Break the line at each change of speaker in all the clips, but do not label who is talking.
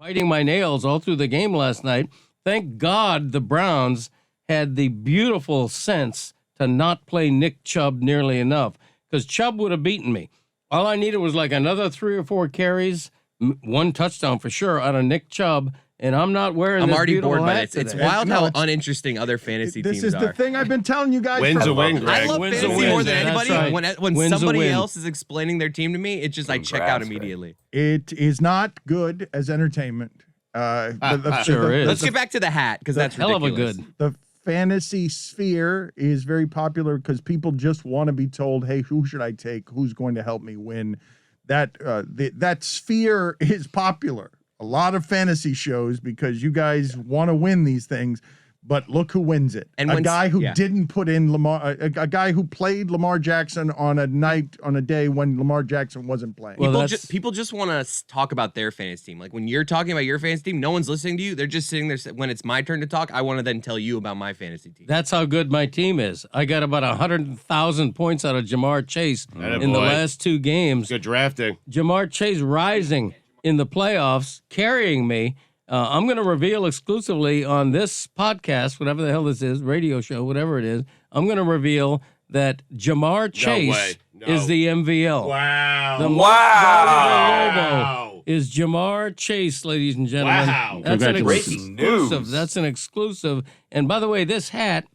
biting my nails all through the game last night. Thank God the Browns had the beautiful sense to not play Nick Chubb nearly enough, because Chubb would have beaten me. All I needed was like another 3 or 4 carries, 1 touchdown for sure out of Nick Chubb, and I'm not wearing this
already
beautiful
bored by
hat
it. It's
today.
wild how uninteresting other fantasy teams are.
This is the thing I've been telling you guys.
Wins
for
a win,
I
Greg.
love
Wins a
fantasy
win,
more than
that's
anybody.
right.
When
Wins a
somebody
win.
else is explaining their team to me, it's just I check out immediately.
It is not good as entertainment.
Sure is.
Let's get back to the hat, because that's
hell of a
ridiculous.
good.
The fantasy sphere is very popular because people just want to be told, hey, who should I take? Who's going to help me win? That sphere is popular. A lot of fantasy shows because you guys want to win these things, but look who wins it.
And
a
when-
guy who
yeah.
didn't put in Lamar, a guy who played Lamar Jackson on a day when Lamar Jackson wasn't playing.
Well,
People just want to talk about their fantasy team. Like when you're talking about your fantasy team, no one's listening to you. They're just sitting there. When it's my turn to talk, I want to then tell you about my fantasy team.
That's how good my team is. I got about 100,000 points out of Jamar Chase in the last 2 games.
Good drafting.
Jamar Chase rising in the playoffs, carrying me. I'm going to reveal exclusively on this podcast, whatever the hell this is, radio show, whatever it is, I'm going to reveal that Jamar Chase is the MVL.
Wow.
The most valuable Lobo is Jamar Chase, ladies and gentlemen.
Wow.
That's an
Breaking
exclusive.
news.
That's an exclusive. And by the way, this hat,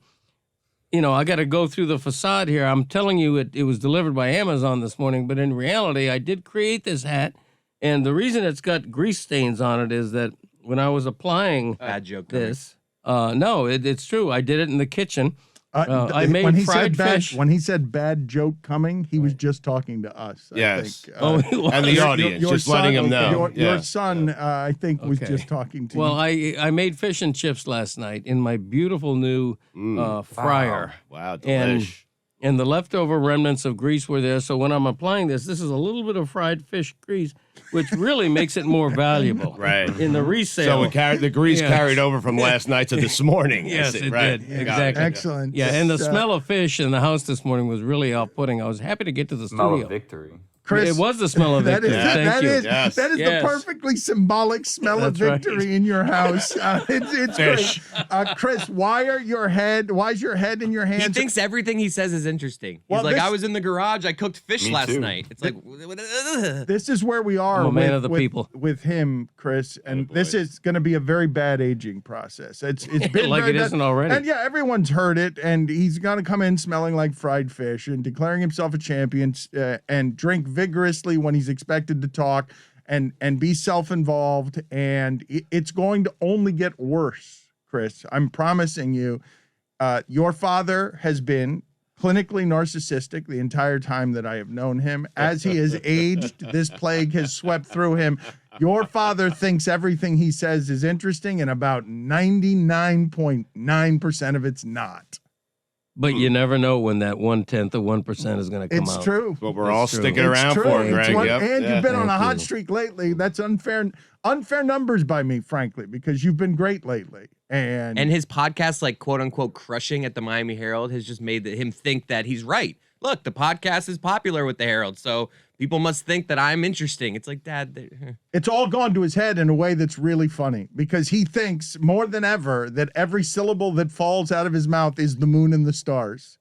I got to go through the facade here. I'm telling you, it was delivered by Amazon this morning, but in reality, I did create this hat. And the reason it's got grease stains on it is that when I was applying
Bad joke.
this, no, it's true. I did it in the kitchen. I
when
made
he
fried
said
fish.
when he said bad joke coming, he was just talking to us.
Yes.
I think.
Oh,
And the audience, just letting them know.
Your son, I think, was
Okay.
just talking to
Well,
you.
I made fish and chips last night in my beautiful new fryer.
Wow,
And,
delish.
and the leftover remnants of grease were there. So when I'm applying this is a little bit of fried fish grease, which really makes it more valuable.
Right.
In the resale.
So the grease
Yeah.
carried over from last night to this morning.
Yes,
That's
it
right.
did.
Got it.
Exactly.
Excellent.
Yeah, and the
Just,
smell of fish in the house this morning was really off-putting. I was happy to get to the
Smell
studio.
of victory.
Chris,
It was the smell of
that
victory.
is
Thank you.
Yes.
that is
Yes.
the perfectly symbolic smell of
That's right.
victory in your house. It's
Fish.
great. Chris, why is your head in your hands?
He thinks everything he says is interesting.
Well,
He's like,
this-
I was in the garage. I cooked fish
Me
last
too.
night. It's like,
This is where we are
I'm a man
with,
of the
with-
people.
with him, Chris, and
boy.
this is going to be a very bad aging process. It's been
Like
very
it
bad.
isn't already.
And yeah, everyone's heard it, and he's going to come in smelling like fried fish and declaring himself a champion and drink vigorously when he's expected to talk and be self-involved, and it's going to only get worse, Chris. I'm promising you. Your father has been clinically narcissistic the entire time that I have known him. As he has aged, this plague has swept through him. Your father thinks everything he says is interesting, and about 99.9% of it's not.
But you never know when that 1/10 of 1% is going to come
It's
out.
true.
What we're
That's
all
true.
sticking
It's
around
true.
for,
It's
Greg.
what-
Yep.
And you've been on a
Thank
hot
you.
streak lately. That's unfair numbers by me, frankly, because you've been great lately. And
and his podcast, like quote unquote, crushing at the Miami Herald, has just made him think that he's right. Look, the podcast is popular with the Herald, so people must think that I'm interesting. It's like, Dad,
it's all gone to his head in a way that's really funny because he thinks more than ever that every syllable that falls out of his mouth is the moon and the stars.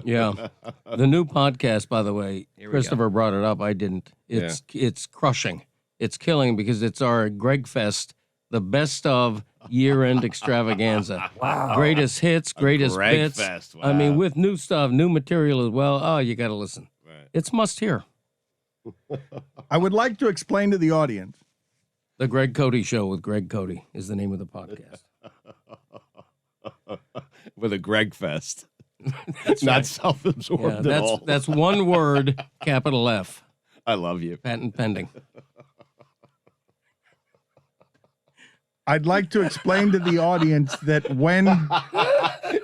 Yeah. The new podcast, by the way,
Here we
Christopher brought it up. I didn't. It's crushing. It's killing because it's our Greg Fest, the best of year-end extravaganza.
Wow.
Greatest hits, greatest
Greg
bits.
Fest,
I mean,
wow.
with new stuff, new material as well. Oh, you got to listen.
Right.
It's must hear.
I would like to explain to the audience.
The Greg Cote Show with Greg Cote is the name of the podcast.
With a Greg Fest. Not self-absorbed
Yeah,
at all.
that's one word, capital F,
I love you.
patent pending.
I'd like to explain to the audience that when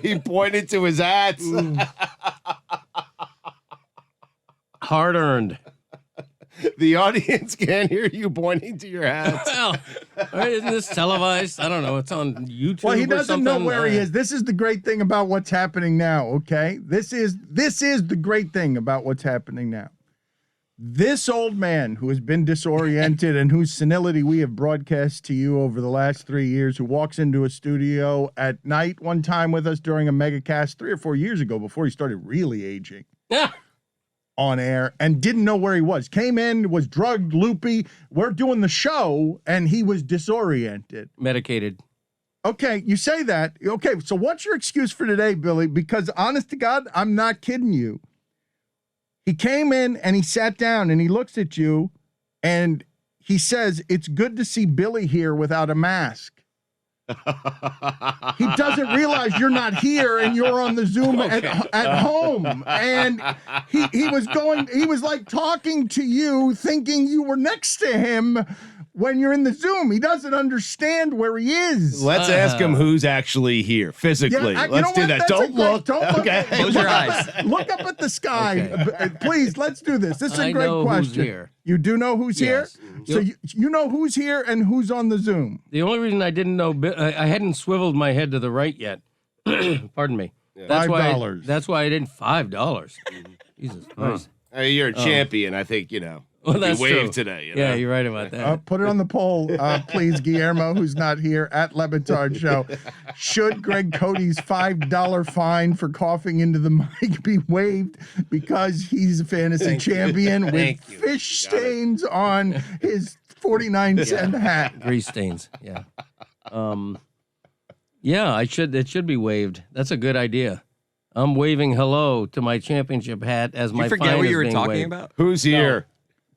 He pointed to his hats.
Hard earned.
The audience can't hear you pointing to your hats.
Well, isn't this televised? I don't know. It's on YouTube.
well, he
or
doesn't know
something.
where he is. This is the great thing about what's happening now, okay? This is the great thing about what's happening now. This old man who has been disoriented and whose senility we have broadcast to you over the last 3 years, who walks into a studio at night one time with us during a megacast 3 or 4 years ago before he started really aging on air and didn't know where he was. Came in, was drugged, loopy. We're doing the show and he was disoriented.
Medicated.
Okay, you say that. Okay, so what's your excuse for today, Billy? Because honest to God, I'm not kidding you. He came in and he sat down and he looks at you and he says, "It's good to see Billy here without a mask." He doesn't realize you're not here and you're on the Zoom at home. And he was like talking to you, thinking you were next to him when you're in the Zoom. He doesn't understand where he is.
Let's ask him who's actually here physically. Let's do that. Don't look. Okay.
Close your eyes.
Look up at the sky. Okay. Please, let's do this. This is a great question.
Who's here.
You do know who's
Yes.
here? So you know who's here and who's on the Zoom.
The only reason I didn't know, I hadn't swiveled my head to the right yet. Pardon me.
Yeah.
That's
$5.
That's why I didn't $5. Jesus Christ.
You're a champion. I think,
Well, that's
you waved
true.
today.
Yeah, you're right about that.
Put it on the poll, please, Guillermo, who's not here, at LeBatard Show. Should Greg Cote's $5 fine for coughing into the mic be waived because he's a fantasy champion with fish stains on his 49-cent hat?
Grease stains. Yeah. Yeah, it should be waived. That's a good idea. I'm waving hello to my championship hat as my
You forget
fine
what
is
you were
being
talking
waived.
about?
Who's here?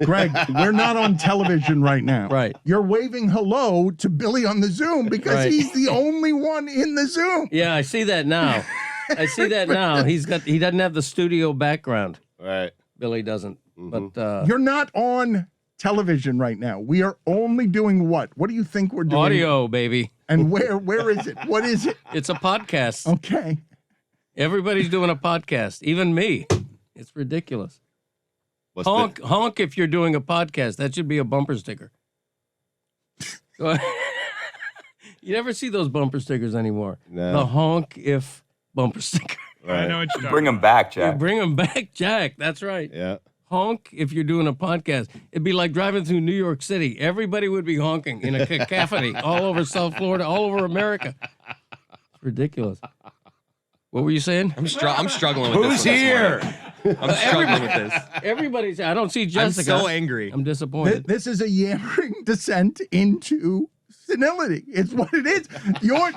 Greg, we're not on television right now.
Right.
You're waving hello to Billy on the Zoom because
Right.
he's the only one in the Zoom.
Yeah, I see that now. He doesn't have the studio background.
Right.
Billy doesn't. But
You're not on television right now. We are only doing what? What do you think we're doing?
audio, baby.
And where is it? What is it?
It's a podcast.
Okay.
Everybody's doing a podcast, even me. It's ridiculous.
What's
Honk if you're doing a podcast. That should be a bumper sticker. Go ahead. You never see those bumper stickers anymore.
No.
The honk if bumper sticker.
Right.
I know what you're
Bring them back,
You
Jack.
bring them back, Jack. That's right.
Yeah.
Honk if you're doing a podcast. It'd be like driving through New York City. Everybody would be honking in a cacophony all over South Florida, all over America. It's ridiculous. What were you saying?
I'm struggling with
Who's
this.
here?
I'm struggling with this.
Everybody's. I don't see
I'm
Jessica.
so angry.
I'm disappointed.
This is a yammering descent into senility. It's what it is.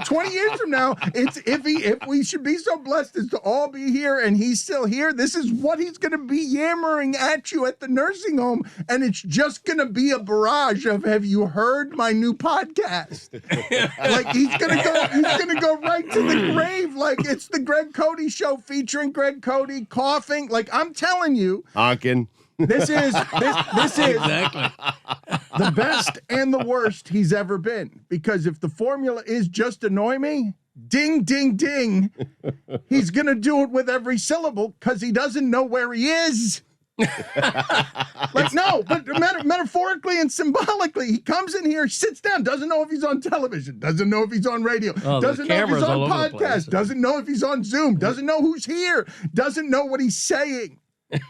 20 years from now, it's if we should be so blessed as to all be here and he's still here, this is what he's going to be yammering at you at the nursing home, and it's just going to be a barrage of, "Have you heard my new podcast?" Like he's going to go right to the grave, like it's the Greg Cote Show featuring Greg Cote coughing. Like I'm telling you,
Honking.
this is
Exactly.
the best and the worst he's ever been. Because if the formula is just annoy me, ding, ding, ding, he's going to do it with every syllable because he doesn't know where he is. Like, no, but metaphorically and symbolically, he comes in here, sits down, doesn't know if he's on television, doesn't know if he's on radio,
Oh, the
doesn't know if he's
camera's
on
all over the place.
podcast, doesn't know if he's on Zoom, doesn't know who's here, doesn't know what he's saying.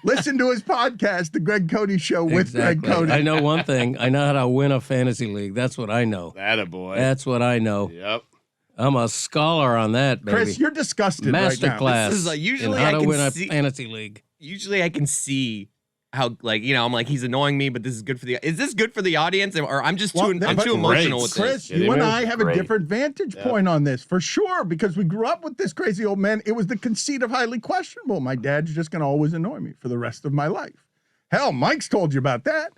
Listen to his podcast, The Greg Cote Show with Greg Cote.
I know one thing. I know how to win a fantasy league. That's what I know.
Attaboy.
That's what I know.
Yep.
I'm a scholar on that, baby.
Chris, you're disgusted right now.
Masterclass.
This is like, usually
in how
I
to
can
win a
see-
fantasy league.
Usually I can see how, like, I'm like, he's annoying me, but this is good for is this good for the audience? Or I'm just
Well,
I'm
but
too emotional with
Chris,
this.
you and I have a
Great.
different vantage point on this, for sure, because we grew up with this crazy old man. It was the conceit of highly questionable. My dad's just going to always annoy me for the rest of my life. Hell, Mike's told you about that.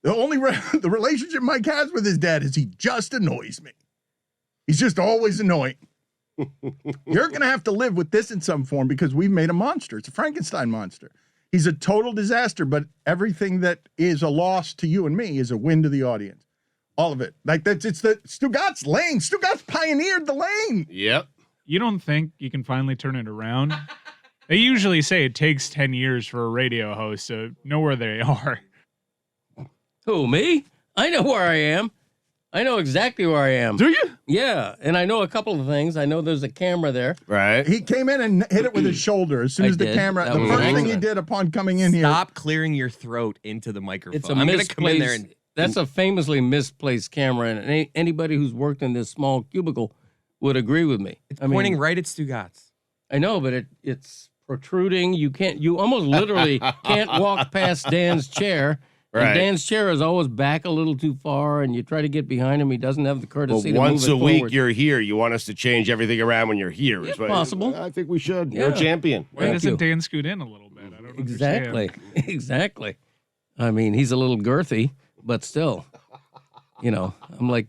The only the relationship Mike has with his dad is he just annoys me. He's just always annoying. You're going to have to live with this in some form because we've made a monster. It's a Frankenstein monster. He's a total disaster, but everything that is a loss to you and me is a win to the audience. All of it. Like it's the Stugotz lane. Stugotz pioneered the lane.
Yep.
You don't think you can finally turn it around? They usually say it takes 10 years for a radio host to know where they are.
Who, me? I know where I am. I know exactly where I am.
Do you?
Yeah, and I know a couple of things. I know there's a camera there.
Right.
He came in and hit it with his shoulder as soon
I
as the
did.
camera.
That
The
was
first thing he
excellent.
did upon coming in here.
Stop clearing your throat into the microphone.
It's a
I'm going to
misplaced.
come in there and
That's a famously misplaced camera, and anybody who's worked in this small cubicle would agree with me.
it's pointing right at Stugotz.
I know, but it's protruding. You almost literally can't walk past Dan's chair.
Right.
And Dan's chair is always back a little too far, and you try to get behind him. He doesn't have the
Well,
courtesy to
once
move it
a week
forward.
you're here. You want us to change everything around when you're here. is what-
possible.
I think we should. You're
Yeah.
a champion.
Why
Thank
doesn't
you.
Dan scoot in a little bit? I don't
Exactly.
understand.
Exactly. I mean, he's a little girthy, but still, I'm like,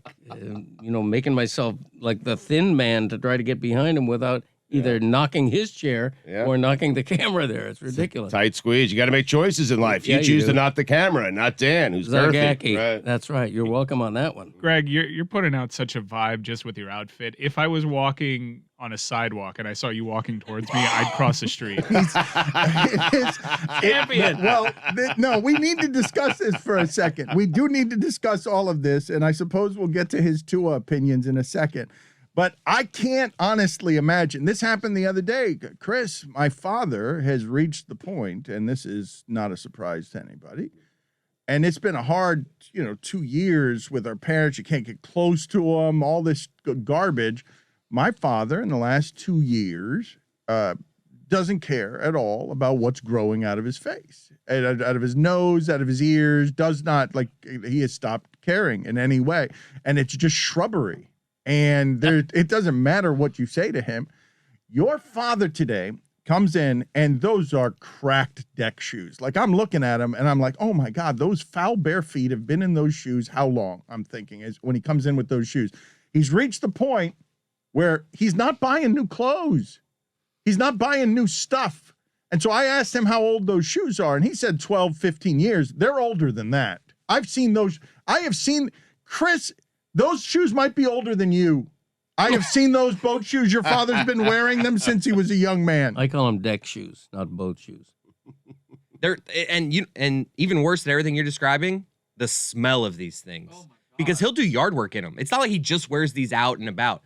making myself like the thin man to try to get behind him without either knocking his chair or knocking the camera there. It's ridiculous.
Tight squeeze. You got to make choices in life.
Yeah,
You
you
choose
do.
to knock the camera, not Dan, who's
Zagacki.
girthy. Right.
That's right. You're welcome on that one.
Greg, you're putting out such a vibe just with your outfit. If I was walking on a sidewalk and I saw you walking towards me, I'd cross the street.
Champion.
No, we need to discuss this for a second. We do need to discuss all of this, and I suppose we'll get to his Tua opinions in a second. But I can't honestly imagine. This happened the other day. Chris, my father, has reached the point, and this is not a surprise to anybody, and it's been a hard, 2 years with our parents. You can't get close to them, all this garbage. My father, in the last 2 years, doesn't care at all about what's growing out of his face, out of his nose, out of his ears, does not, he has stopped caring in any way. And it's just shrubbery. And it doesn't matter what you say to him. Your father today comes in, and those are cracked deck shoes. Like, I'm looking at him, and I'm like, oh, my God, those foul bare feet have been in those shoes how long? I'm thinking is when he comes in with those shoes. He's reached the point where he's not buying new clothes. He's not buying new stuff. And so I asked him how old those shoes are, and he said 12, 15 years. They're older than that. I've seen those. I have seen, Chris, those shoes might be older than you. I have seen those boat shoes. Your father's been wearing them since he was a young man.
I call them deck shoes, not boat shoes.
And even worse than everything you're describing, the smell of these things. Because he'll do yard work in them. It's not like he just wears these out and about.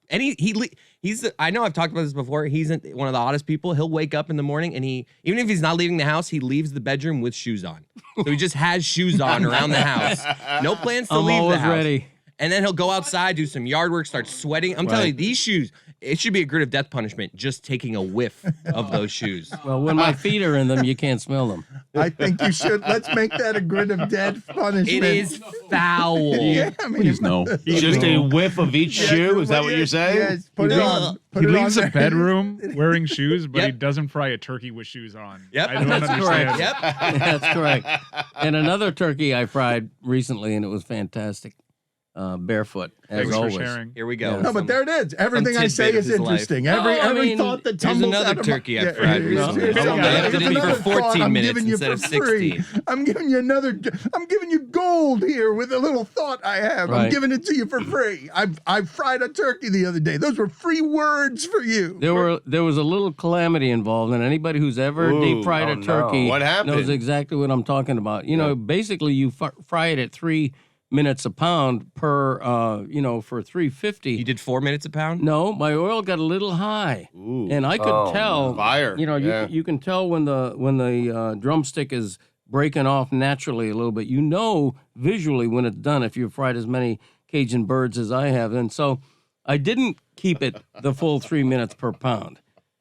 He's I know I've talked about this before. He's one of the oddest people. He'll wake up in the morning and even if he's not leaving the house, he leaves the bedroom with shoes on. So he just has shoes on around the house. No plans to
I'm
leave the
always
house.
ready.
And then he'll go outside, do some yard work, start sweating. I'm telling you, these shoes, it should be a grid of death punishment just taking a whiff of those shoes.
Well, when my feet are in them, you can't smell them.
I think you should. Let's make that a grid of death punishment.
It is foul.
Yeah, I mean,
Please no. Just a whiff of each shoe? Is that what you're saying?
Yes, put it on. Put
He
it
leaves
on
the
there.
bedroom wearing shoes, but he
Yep.
doesn't fry a turkey with shoes on.
Yep,
I don't
that's
understand.
correct. Yep.
That's correct. And another turkey I fried recently, and it was fantastic. Barefoot, as
Thanks
always.
for sharing.
Here we go.
Yeah.
No, but there it is. Everything I say
tidbit of
is
his life.
interesting.
No, I
Every
mean,
thought that
Here's
tumbles
another
out of
turkey
my,
I fried recently.
here's
I
another-
have to
here's
be for
another
14
thought I'm
minutes
giving you
instead of
for free.
16.
I'm giving you gold here with a little thought I have. I'm
Right.
giving it to you for free. I fried a turkey the other day. Those were free words for you.
There was a little calamity involved, and anybody who's ever
Ooh,
deep fried
oh
a
no.
turkey
What happened?
knows exactly what I'm talking about. Basically, you fry it at 3 minutes a pound per, for $3.50.
You did 4 minutes a pound?
No, my oil got a little high,
Ooh.
and I could tell.
Fire.
You can tell when the drumstick is breaking off naturally a little bit. You know visually when it's done if you've fried as many Cajun birds as I have, and so I didn't keep it the full 3 minutes per pound.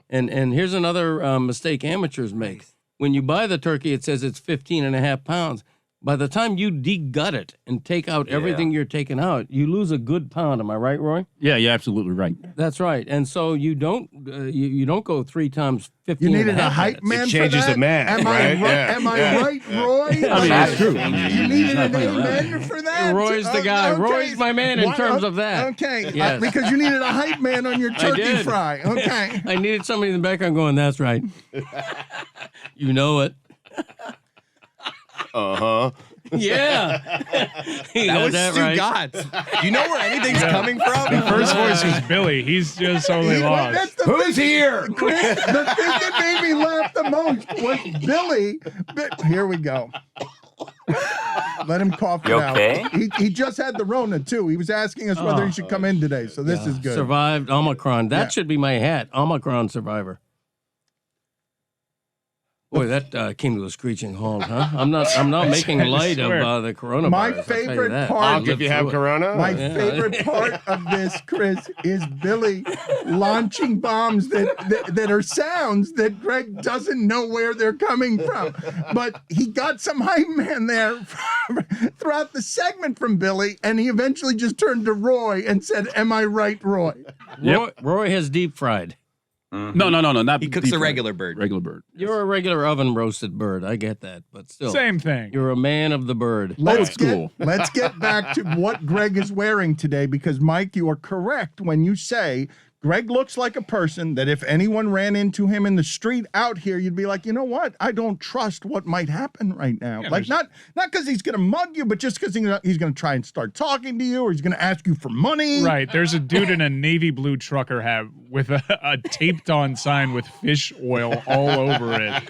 And here's another mistake amateurs make. When you buy the turkey, it says it's 15.5 pounds. By the time you de-gut it and take out everything you're taking out, you lose a good pound. Am I right, Roy?
Yeah, you're absolutely right.
That's right. And so you don't you don't go 3 times 15.
You needed
and
a
half
hype
minutes.
man
It changes
for that?
the math,
Am I
right?
right?
Yeah.
Am I
Yeah.
right, Roy?
I mean, that's true.
You needed an amen for that?
Roy's the guy.
Okay.
Roy's my man in
Why-
terms of that.
Okay.
Yes.
Because you needed a hype man on your turkey
did.
fry. Okay.
I needed somebody in the background going, that's right. You know it.
Uh-huh.
Yeah. He
That
got
was
right.
Stugotz. Do you know where anything's coming from?
First voice was Billy. He's just totally
Well, that's
lost.
the
Who's
thing,
here?
Chris, the thing that made me laugh the most was Billy. Here we go. Let him cough it
You
out.
okay?
He just had the Rona, too. He was asking us whether he should come in today, so this is good.
Survived Omicron. That should be my hat. Omicron survivor. Boy, that came to a screeching halt, huh? I'm not making light of the coronavirus.
My
I'll tell you
favorite
that.
part-
I'll
If
live
you have
through it.
corona.
My favorite part of this, Chris, is Billy launching bombs that are sounds that Greg doesn't know where they're coming from. But he got some hype man there throughout the segment from Billy, and he eventually just turned to Roy and said, "Am I right, Roy?"
Roy has deep fried.
No, not
He cooks
deep
a
fried.
regular bird.
Regular bird.
You're a regular oven roasted bird. I get that, but still,
Same thing.
you're a man of the bird.
Let's
Old
get back to what Greg is wearing today, because Mike, you are correct when you say Greg looks like a person that if anyone ran into him in the street out here, you'd be like, you know what? I don't trust what might happen right now.
Yeah,
like not because he's going to mug you, but just because he's going to try and start talking to you, or he's going to ask you for money.
Right. There's a dude in a navy blue trucker hat with a taped on sign with fish oil all over it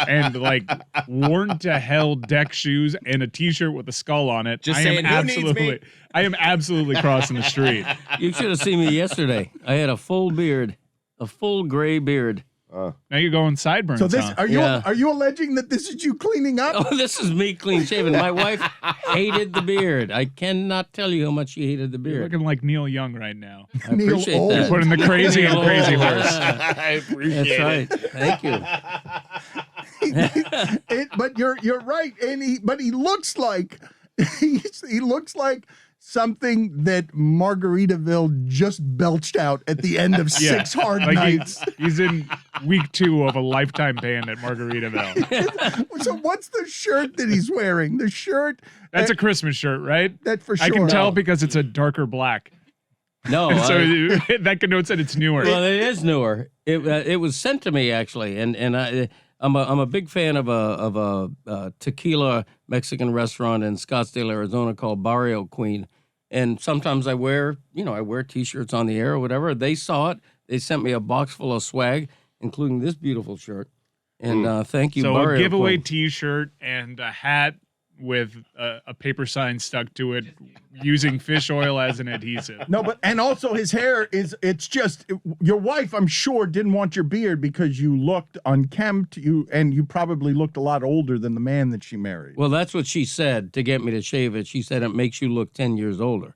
and like worn to hell deck shoes and a t-shirt with a skull on it.
Just saying, who needs me?
I am absolutely crossing the street.
You should have seen me yesterday. I had a full beard, a full gray beard.
Now you're going sideburns.
So this
huh?
are you alleging that this is you cleaning up?
Oh, this is me clean shaven. My wife hated the beard. I cannot tell you how much she hated the
You're
beard.
looking like Neil Young right now.
I
Neil
appreciate
Old.
that.
Putting the crazy and crazy
Oh,
horse.
yeah.
I appreciate
That's
it.
right. Thank you.
But you're right, and he looks like he looks like something that Margaritaville just belched out at the end of
Yeah.
6 hard
Like
nights.
he's in week 2 of a lifetime ban at Margaritaville.
So what's the shirt that he's wearing? The shirt
That's a Christmas shirt, right?
that for sure.
I can tell because it's a darker black.
No,
So
I-
that connotes that it's newer.
well, it is newer. It was sent to me actually, and I'm a big fan of a tequila Mexican restaurant in Scottsdale, Arizona called Barrio Queen. And sometimes I wear T-shirts on the air or whatever. They saw it. They sent me a box full of swag, including this beautiful shirt. And thank you,
So
Barrio
a giveaway
Queen.
T-shirt and a hat with a paper sign stuck to it using fish oil as an adhesive.
No, but and also his hair it's just your wife, I'm sure, didn't want your beard because you looked unkempt, and you probably looked a lot older than the man that she married.
Well, that's what she said to get me to shave it. She said it makes you look 10 years older.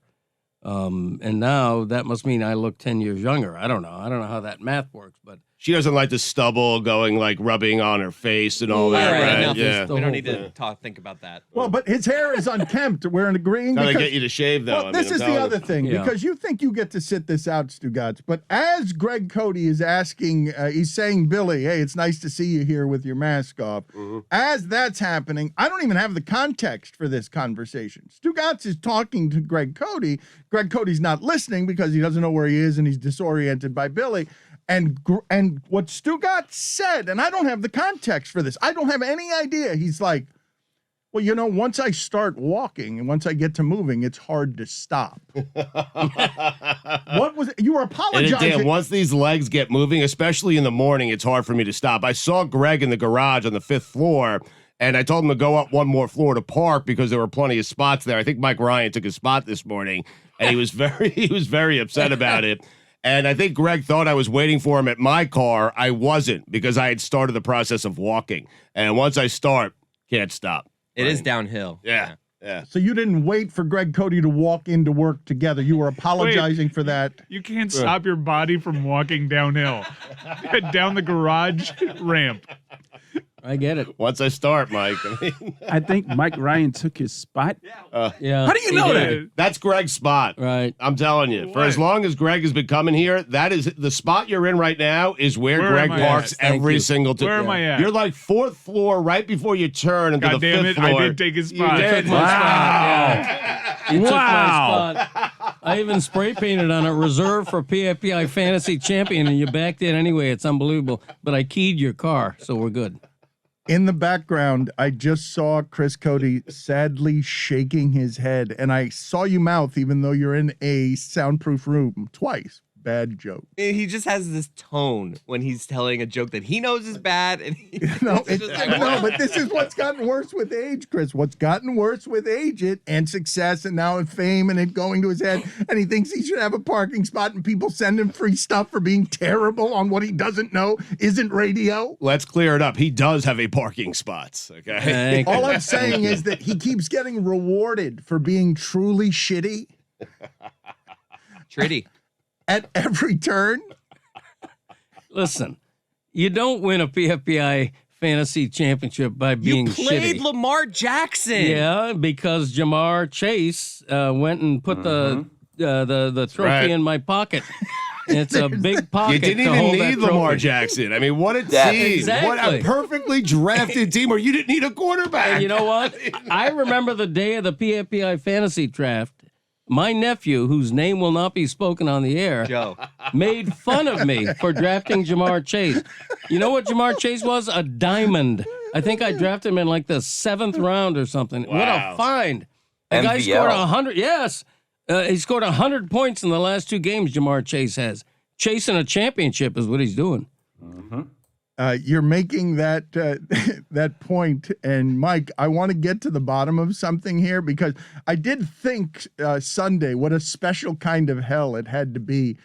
And now that must mean I look 10 years younger. I don't know. I don't know how that math works, but
She doesn't like the stubble going like rubbing on her face and all that,
All right,
right?
enough.
Yeah.
The
We don't
whole
need to
thing.
think about that.
Well, but his hair is unkempt. We're agreeing.
Gotta
because-
get you to shave though.
Well, this is the other thing,
Yeah.
because you think you get to sit this out, Stugotz, but as Greg Cote is asking, he's saying, Billy, hey, it's nice to see you here with your mask off. As that's happening, I don't even have the context for this conversation. Stugotz is talking to Greg Cote. Greg Cote's not listening because he doesn't know where he is and he's disoriented by Billy. And what Stugotz said, and I don't have the context for this. I don't have any idea. He's like, well, you know, once I start walking and once I get to moving, it's hard to stop. What was it? You were
And
apologizing.
Dan, once these legs get moving, especially in the morning, it's hard for me to stop. I saw Greg in the garage on the 5th floor, and I told him to go up one more floor to park because there were plenty of spots there. I think Mike Ryan took a spot this morning, and he was very upset about it. And I think Greg thought I was waiting for him at my car. I wasn't, because I had started the process of walking. And once I start, can't stop.
It is downhill.
Yeah.
So you didn't wait for Greg Cote to walk into work together. You were apologizing for that.
You can't stop your body from walking downhill, down the garage ramp.
I get it.
Once I start, Mike. I mean,
I think Mike Ryan took his spot.
Yeah.
How do you
he
know
did.
that?
that's Greg's spot.
Right.
I'm telling you, for as long as Greg has been coming here, that is the spot you're in right now is where
Where
Greg
am I at?
parks
Thank
every
you.
single time.
Where am I at?
You're like 4th floor right before you turn into
God
the
damn
5th
it,
floor.
I did take his spot.
Took my spot. Yeah. You took
Wow.
my spot. I even spray painted on it, reserved for PFPI Fantasy Champion, and you backed in anyway. It's unbelievable. But I keyed your car, so we're good.
In the background, I just saw Chris Cote sadly shaking his head, and I saw you mouth, even though you're in a soundproof room, twice. bad joke.
He just has this tone when he's telling a joke that he knows is bad, and
No, but this is what's gotten worse with age, Chris. What's gotten worse with age and success and now fame and it going to his head, and he thinks he should have a parking spot and people send him free stuff for being terrible on what he doesn't know isn't radio.
Let's clear it up. He does have a parking spots. Okay.
Thank
All
you.
I'm saying is that he keeps getting rewarded for being truly shitty
Tritty.
at every turn.
Listen, you don't win a PFPI fantasy championship by being
You played
shitty.
Lamar Jackson.
Yeah, because Jamar Chase went and put the trophy
Right.
in my pocket. It's a big pocket.
You didn't
to
even
hold that
need Lamar
trophy.
Jackson. I mean, what a
Yeah.
team. What a
Exactly.
perfectly drafted team where you didn't need a quarterback.
And you know what? I remember the day of the PFPI fantasy draft. My nephew, whose name will not be spoken on the air,
Joe.
made fun of me for drafting Jamar Chase. You know what Jamar Chase was? A diamond. I think I drafted him in like the 7th round or something. What
Wow.
a find. The guy
MVL.
scored 100. Yes. He scored 100 points in the last 2 games, Jamar Chase has. Chasing a championship is what he's doing.
You're making that that point, and Mike, I want to get to the bottom of something here because I did think Sunday what a special kind of hell it had to be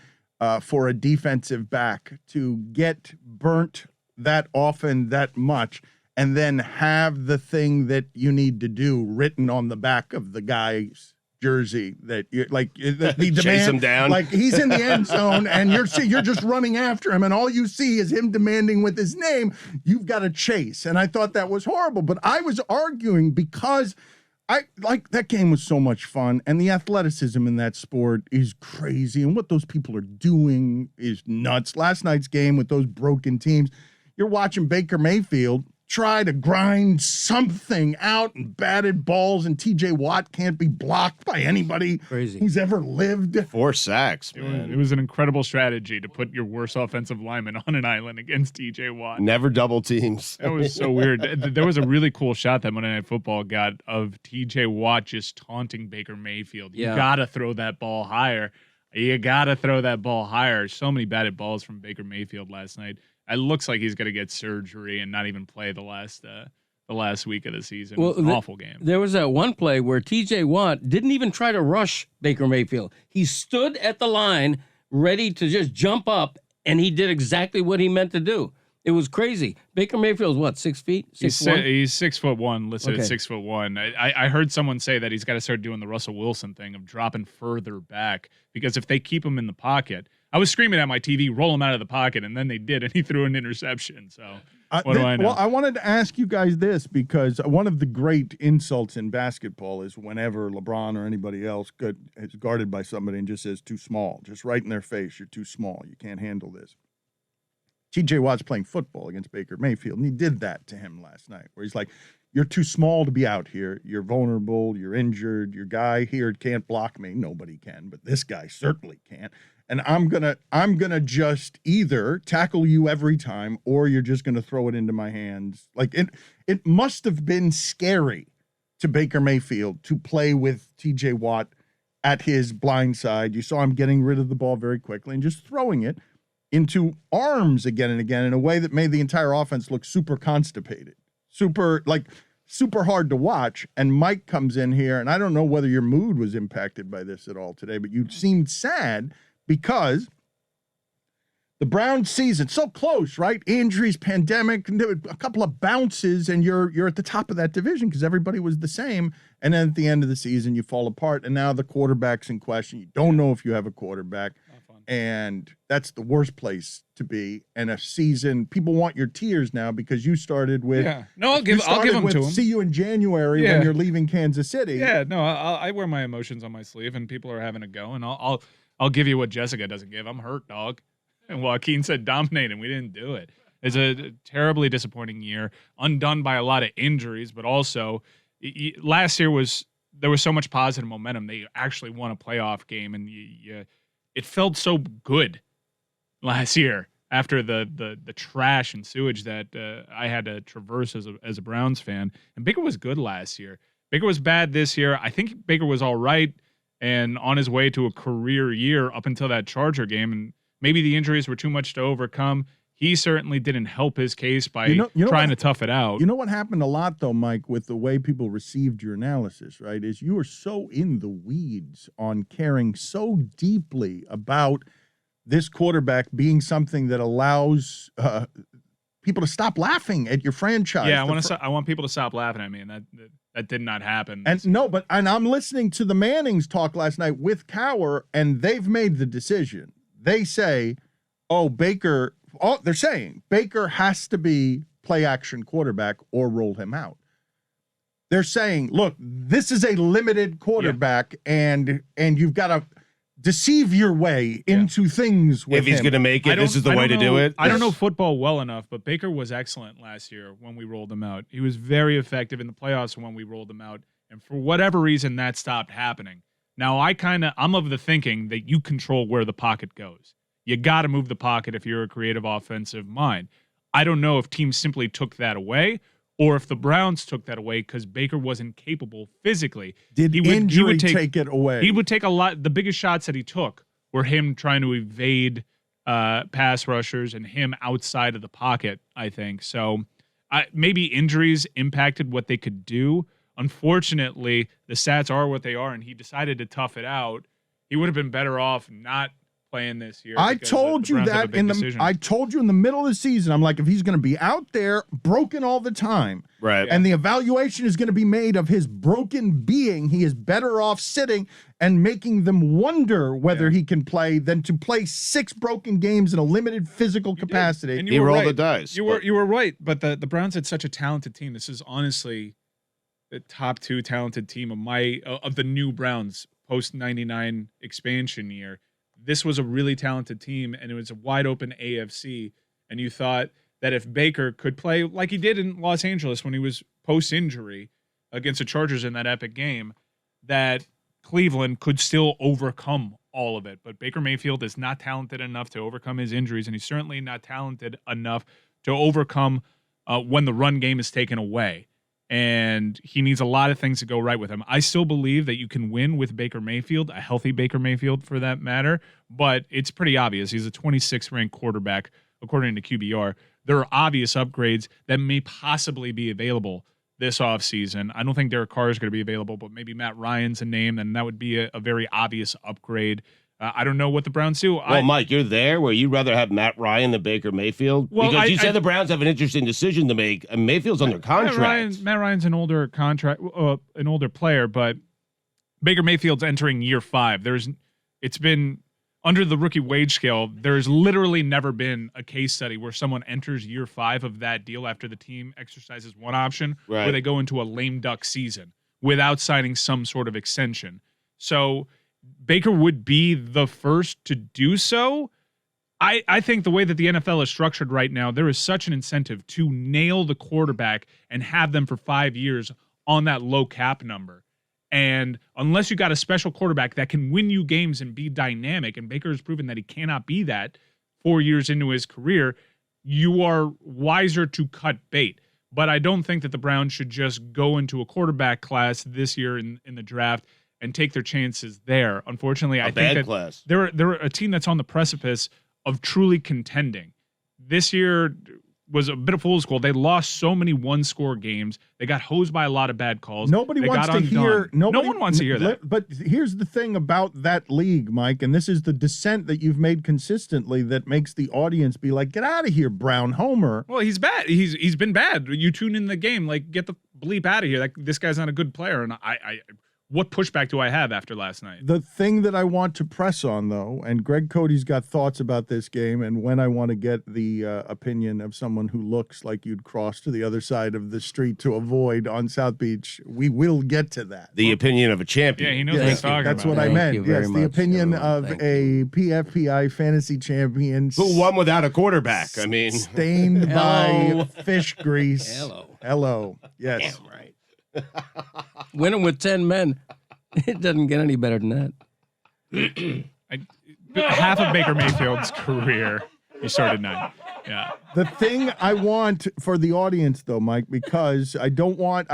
for a defensive back to get burnt that often, that much, and then have the thing that you need to do written on the back of the guy's jersey that you like the
Chase
demand,
him down.
like he's in the end zone and you're just running after him and all you see is him demanding with his name. You've got to chase, and I thought that was horrible. But I was arguing because I like that game was so much fun, and the athleticism in that sport is crazy, and what those people are doing is nuts. Last night's game with those broken teams, you're watching Baker Mayfield try to grind something out and batted balls, and TJ Watt can't be blocked by anybody
Crazy.
who's ever lived.
4 sacks,
It
man.
was an incredible strategy to put your worst offensive lineman on an island against TJ Watt.
Never double teams.
That was so weird. There was a really cool shot that Monday Night Football got of TJ Watt just taunting Baker Mayfield. You
Yeah.
gotta throw that ball higher. You gotta throw that ball higher. So many batted balls from Baker Mayfield last night. It looks like he's gonna get surgery and not even play the last week of the season. It was an awful game.
There was that one play where TJ Watt didn't even try to rush Baker Mayfield. He stood at the line ready to just jump up, and he did exactly what he meant to do. It was crazy. Baker Mayfield's what, 6 feet?
He's 6'1", listed
Okay.
at 6'1". I heard someone say that he's got to start doing the Russell Wilson thing of dropping further back because if they keep him in the pocket, I was screaming at my TV, roll him out of the pocket, and then they did, and he threw an interception. So what do I know?
Well, I wanted to ask you guys this because one of the great insults in basketball is whenever LeBron or anybody else is guarded by somebody and just says too small, just right in their face, you're too small, you can't handle this. TJ Watt's playing football against Baker Mayfield, and he did that to him last night, where he's like, you're too small to be out here. You're vulnerable. You're injured. Your guy here can't block me. Nobody can, but this guy certainly can. And I'm gonna just either tackle you every time, or you're just gonna throw it into my hands. Like it must have been scary to Baker Mayfield to play with TJ Watt at his blind side. You saw him getting rid of the ball very quickly and just throwing it into arms again and again in a way that made the entire offense look super constipated, super hard to watch. And Mike comes in here, and I don't know whether your mood was impacted by this at all today, but you seemed sad because the Browns season, so close, right? Injuries, pandemic, a couple of bounces, and you're at the top of that division because everybody was the same. And then at the end of the season, you fall apart, and now the quarterback's in question. You don't know if you have a quarterback. And that's the worst place to be. And a season, people want your tears now because you started with.
Yeah. No, I'll give them to him.
See you in January
Yeah.
when you're leaving Kansas City.
Yeah, no, I wear my emotions on my sleeve, and people are having a go, and I'll give you what Jessica doesn't give. I'm hurt, dog. And Joaquin said dominate, and we didn't do it. It's a terribly disappointing year, undone by a lot of injuries, but also last year there was so much positive momentum. They actually won a playoff game, and it felt so good last year after the trash and sewage that I had to traverse as a Browns fan. And Baker was good last year. Baker was bad this year. I think Baker was all right and on his way to a career year up until that Charger game. And maybe the injuries were too much to overcome. He certainly didn't help his case by trying to tough it out.
You know what happened a lot, though, Mike, with the way people received your analysis, right, is you were so in the weeds on caring so deeply about this quarterback being something that allows people to stop laughing at your franchise.
Yeah, I want people to stop laughing at me, and that did not happen.
And I'm listening to the Mannings talk last night with Cower, and they've made the decision. They say, they're saying Baker has to be play action quarterback or roll him out. They're saying, look, this is a limited quarterback, and you've got to deceive your way into things with
If he's going to make it, this is the way to do it.
I don't know football well enough, but Baker was excellent last year when we rolled him out. He was very effective in the playoffs when we rolled him out, and for whatever reason, that stopped happening. Now, I'm of the thinking that you control where the pocket goes. You got to move the pocket if you're a creative offensive mind. I don't know if teams simply took that away or if the Browns took that away because Baker wasn't capable physically.
Did injury take it away?
He would take a lot. The biggest shots that he took were him trying to evade pass rushers and him outside of the pocket, I think. So maybe injuries impacted what they could do. Unfortunately, the stats are what they are, and he decided to tough it out. He would have been better off not playing this year.
I told you that I told you in the middle of the season, I'm like, if he's going to be out there broken all the time,
right,
and the evaluation is going to be made of his broken being, he is better off sitting and making them wonder whether he can play than to play 6 broken games in a limited physical capacity.
And
he rolled the dice.
You were right, but the Browns had such a talented team. This is honestly the top 2 talented team of the new Browns post 99 expansion year. This was a really talented team, and it was a wide-open AFC, and you thought that if Baker could play like he did in Los Angeles when he was post-injury against the Chargers in that epic game, that Cleveland could still overcome all of it. But Baker Mayfield is not talented enough to overcome his injuries, and he's certainly not talented enough to overcome when the run game is taken away. And he needs a lot of things to go right with him. I still believe that you can win with Baker Mayfield, a healthy Baker Mayfield for that matter, but it's pretty obvious. He's a 26th ranked quarterback, according to QBR. There are obvious upgrades that may possibly be available this offseason. I don't think Derek Carr is going to be available, but maybe Matt Ryan's a name, and that would be a very obvious upgrade. I don't know what the Browns do.
Well, Mike, you're there where you'd rather have Matt Ryan than Baker Mayfield?
Well,
because you said the Browns have an interesting decision to make, and Mayfield's under contract.
Matt Ryan's an older an older player, but Baker Mayfield's entering year 5. It's been under the rookie wage scale. There's literally never been a case study where someone enters year 5 of that deal after the team exercises one option, where they go into a lame duck season without signing some sort of extension. So Baker would be the first to do so. I think the way that the NFL is structured right now, there is such an incentive to nail the quarterback and have them for 5 years on that low cap number. And unless you got a special quarterback that can win you games and be dynamic, and Baker has proven that he cannot be that 4 years into his career, you are wiser to cut bait. But I don't think that the Browns should just go into a quarterback class this year in the draft and take their chances there. Unfortunately, I think that they're a team that's on the precipice of truly contending. This year was a bit of fool's gold. They lost so many one-score games. They got hosed by a lot of bad calls.
No one wants to hear
that.
But here's the thing about that league, Mike, and this is the dissent that you've made consistently that makes the audience be like, get out of here, Brown Homer.
Well, he's bad. He's been bad. You tune in the game, like, get the bleep out of here. Like, this guy's not a good player. And what pushback do I have after last night?
The thing that I want to press on, though, and Greg Cody's got thoughts about this game, and when I want to get the opinion of someone who looks like you'd cross to the other side of the street to avoid on South Beach, we will get to that.
The opinion of a champion.
Yeah, he knows what he's talking
That's
about.
what I meant. Yes, the
much,
opinion
everyone.
of a PFPI fantasy champion.
Who won without a quarterback? I mean,
stained by fish grease.
Hello.
Yes.
Damn right. Winning with 10 men. It doesn't get any better than that.
Half of Baker Mayfield's career He started 9. Yeah.
The thing I want for the audience, though, Mike, because I don't want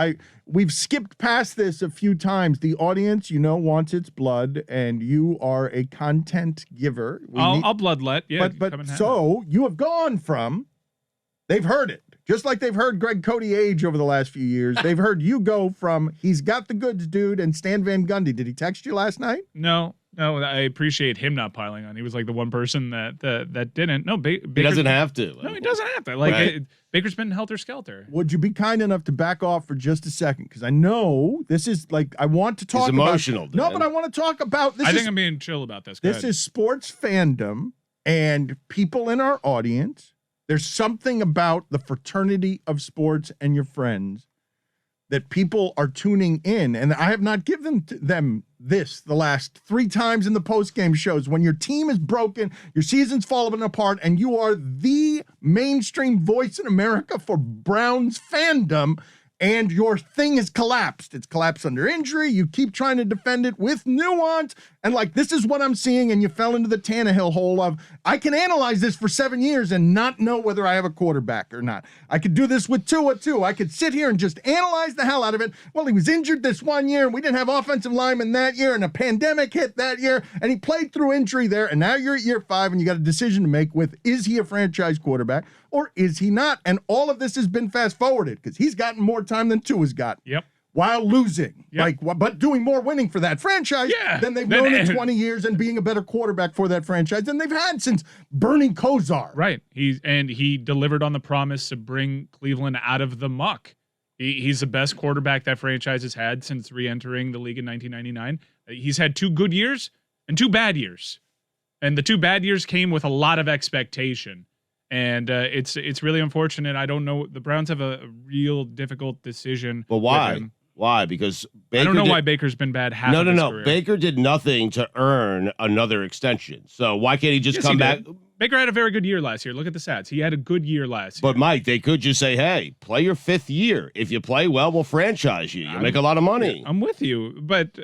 we've skipped past this a few times. The audience, wants its blood, and you are a content giver.
I'll bloodlet. Yeah.
But so you have gone from they've heard it. Just like they've heard Greg Cote age over the last few years, they've heard you go from he's got the goods, dude, and Stan Van Gundy. Did he text you last night?
No, I appreciate him not piling on. He was like the one person that didn't. No,
He doesn't have to.
No, he doesn't have to. Like
Right.
Baker's been helter-skelter.
Would you be kind enough to back off for just a second? Because I know this is like I want to talk
He's emotional,
about. No,
Dan.
but I want to talk about this.
I think I'm being chill about this. Go
This
ahead.
is sports fandom and people in our audience. There's something about the fraternity of sports and your friends that people are tuning in. And I have not given them this the last 3 times in the post-game shows. When your team is broken, your season's falling apart, and you are the mainstream voice in America for Browns fandom, and your thing has collapsed. It's collapsed under injury. You keep trying to defend it with nuance. And like, this is what I'm seeing. And you fell into the Tannehill hole of, I can analyze this for 7 years and not know whether I have a quarterback or not. I could do this with Tua too. I could sit here and just analyze the hell out of it. Well, he was injured this one year and we didn't have offensive linemen that year and a pandemic hit that year and he played through injury there. And now you're at year 5 and you got a decision to make with, is he a franchise quarterback or is he not? And all of this has been fast forwarded because he's gotten more time than Tua's got.
Yep.
While losing,
Yep.
but doing more winning for that franchise than they've known in 20 years and being a better quarterback for that franchise than they've had since Bernie Kosar.
Right. He delivered on the promise to bring Cleveland out of the muck. He's the best quarterback that franchise has had since re-entering the league in 1999. He's had 2 good years and 2 bad years. And the 2 bad years came with a lot of expectation. And it's really unfortunate. I don't know. The Browns have a real difficult decision.
But why?
with him.
Why? Because Baker
I don't know
did-
why Baker's been bad half
No,
of
no,
his
no.
career.
Baker did nothing to earn another extension. So why can't he just
Yes,
come
he
back?
did. Baker had a very good year last year. Look at the stats. He had a good year last year.
But Mike, they could just say, "Hey, play your 5th year. If you play well, we'll franchise you. You make a lot of money."
I'm with you. But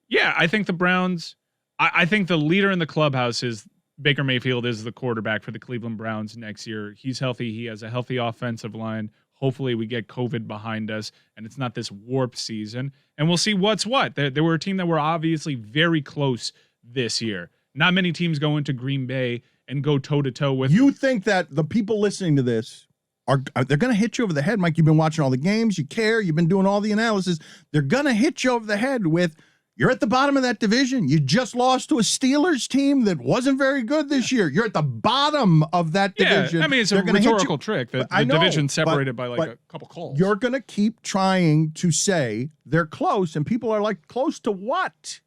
yeah, I think the Browns, I think the leader in the clubhouse is Baker Mayfield is the quarterback for the Cleveland Browns next year. He's healthy. He has a healthy offensive line. Hopefully we get COVID behind us and it's not this warp season. And we'll see what's what. There were a team that were obviously very close this year. Not many teams go into Green Bay and go toe-to-toe with.
You think that the people listening to this are they're going to hit you over the head, Mike? You've been watching all the games. You care. You've been doing all the analysis. They're going to hit you over the head with, you're at the bottom of that division. You just lost to a Steelers team that wasn't very good this year. You're at the bottom of that division.
Yeah, I mean, it's
They're
a
gonna hit you-
rhetorical trick. The
I know,
division's separated
but
by like a couple calls.
You're going to keep trying to say they're close, and people are like, close to what?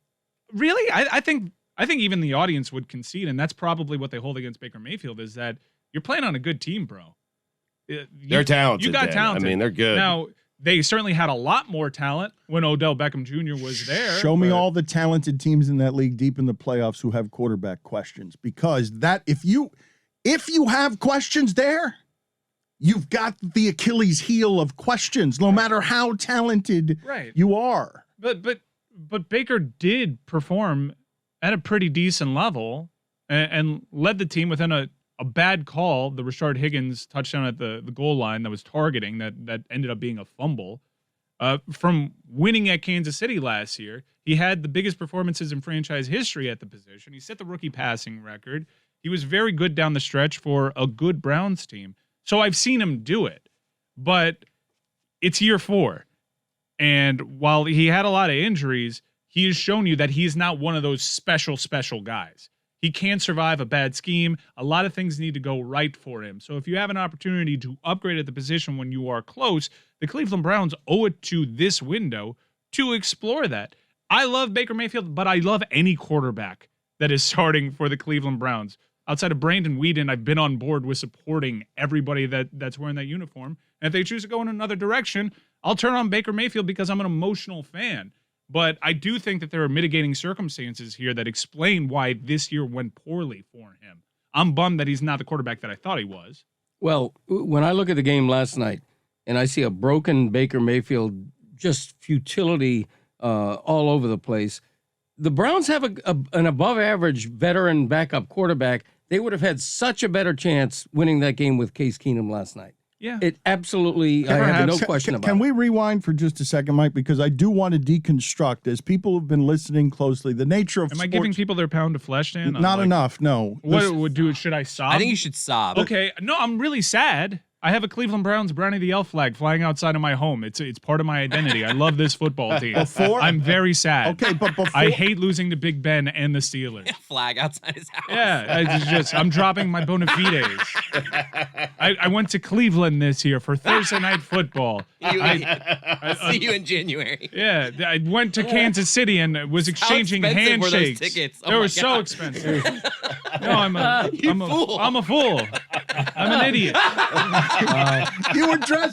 Really? I think even the audience would concede, and that's probably what they hold against Baker Mayfield, is that you're playing on a good team, bro.
They're talented.
You got
Dan.
talented.
I mean, they're good.
Now, they certainly had a lot more talent when Odell Beckham Jr. was there.
Show me
but-
all the talented teams in that league deep in the playoffs who have quarterback questions, because that if you have questions there, you've got the Achilles heel of questions, no matter how talented
Right.
you are.
But Baker did perform at a pretty decent level and led the team within a bad call, the Rashard Higgins touchdown at the goal line that was targeting that ended up being a fumble. From winning at Kansas City last year, he had the biggest performances in franchise history at the position. He set the rookie passing record. He was very good down the stretch for a good Browns team. So I've seen him do it, but it's year 4. And while he had a lot of injuries, he has shown you that he's not one of those special guys. He can survive a bad scheme. A lot of things need to go right for him. So if you have an opportunity to upgrade at the position when you are close, the Cleveland Browns owe it to this window to explore that. I love Baker Mayfield, but I love any quarterback that is starting for the Cleveland Browns. Outside of Brandon Weeden, I've been on board with supporting everybody that's wearing that uniform. And if they choose to go in another direction, I'll turn on Baker Mayfield because I'm an emotional fan. But I do think that there are mitigating circumstances here that explain why this year went poorly for him. I'm bummed that he's not the quarterback that I thought he was.
Well, when I look at the game last night and I see a broken Baker Mayfield, just futility all over the place, the Browns have an above-average veteran backup quarterback they would have had such a better chance winning that game with Case Keenum last night.
Yeah.
It absolutely, I have no question about it.
Can we rewind for just a second, Mike? Because I do want to deconstruct, as people have been listening closely, the nature of
Am
sports.
I giving people their pound of flesh, Dan?
Not enough, no.
What would do? Should I sob?
I think you should sob.
Okay, no, I'm really sad. I have a Cleveland Browns Brownie the Elf flag flying outside of my home. It's part of my identity. I love this football team. I'm very sad.
Okay, but before
I hate losing to Big Ben and the Steelers.
Flag outside his house.
Yeah, I'm dropping my bona fides. I went to Cleveland this year for Thursday night football.
See you in January.
Yeah, I went to Kansas City and was exchanging
expensive were those
handshakes.
tickets? Oh
they
my
were so
God.
expensive. No, I'm a
fool.
I'm a fool. I'm an idiot.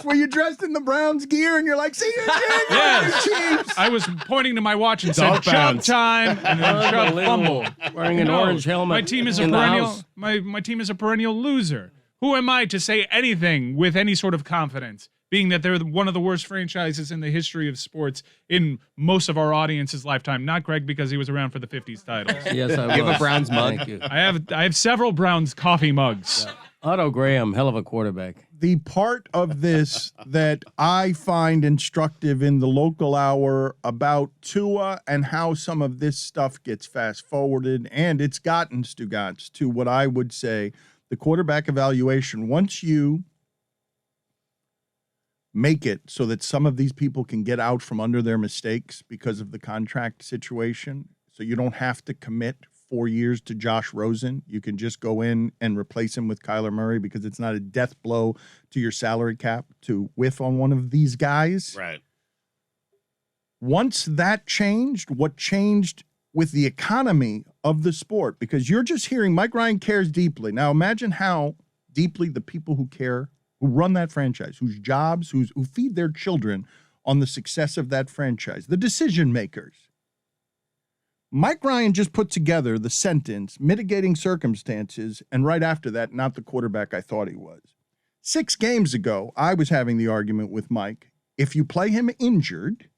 were you dressed in the Browns gear and you're like, see you in January,
Yes.
Chiefs?
I was pointing to my watch and said,
Dog
"Chubb
bounce.
time," and then Chubb
Unbelievable.
fumbled.
Wearing an
No,
orange helmet.
My team is a
in the
perennial.
house.
My team is a perennial loser. Who am I to say anything with any sort of confidence? Being that they're one of the worst franchises in the history of sports in most of our audience's lifetime. Not Greg, because he was around for the '50s titles.
Yes, I
You have
was.
a Browns mug?
Thank you.
I have several Browns coffee mugs.
Otto Graham, hell of a quarterback.
The part of this that I find instructive in the local hour about Tua and how some of this stuff gets fast forwarded, and it's gotten, Stugotz, to what I would say the quarterback evaluation. Once you make it so that some of these people can get out from under their mistakes because of the contract situation, so you don't have to commit 4 years to Josh Rosen. You can just go in and replace him with Kyler Murray because it's not a death blow to your salary cap to whiff on one of these guys.
Right.
Once that changed, what changed with the economy of the sport, because you're just hearing Mike Ryan cares deeply. Now imagine how deeply the people who care, who run that franchise, whose jobs, who feed their children on the success of that franchise, the decision makers. Mike Ryan just put together the sentence, mitigating circumstances, and right after that, not the quarterback I thought he was. 6 games ago, I was having the argument with Mike. If you play him injured,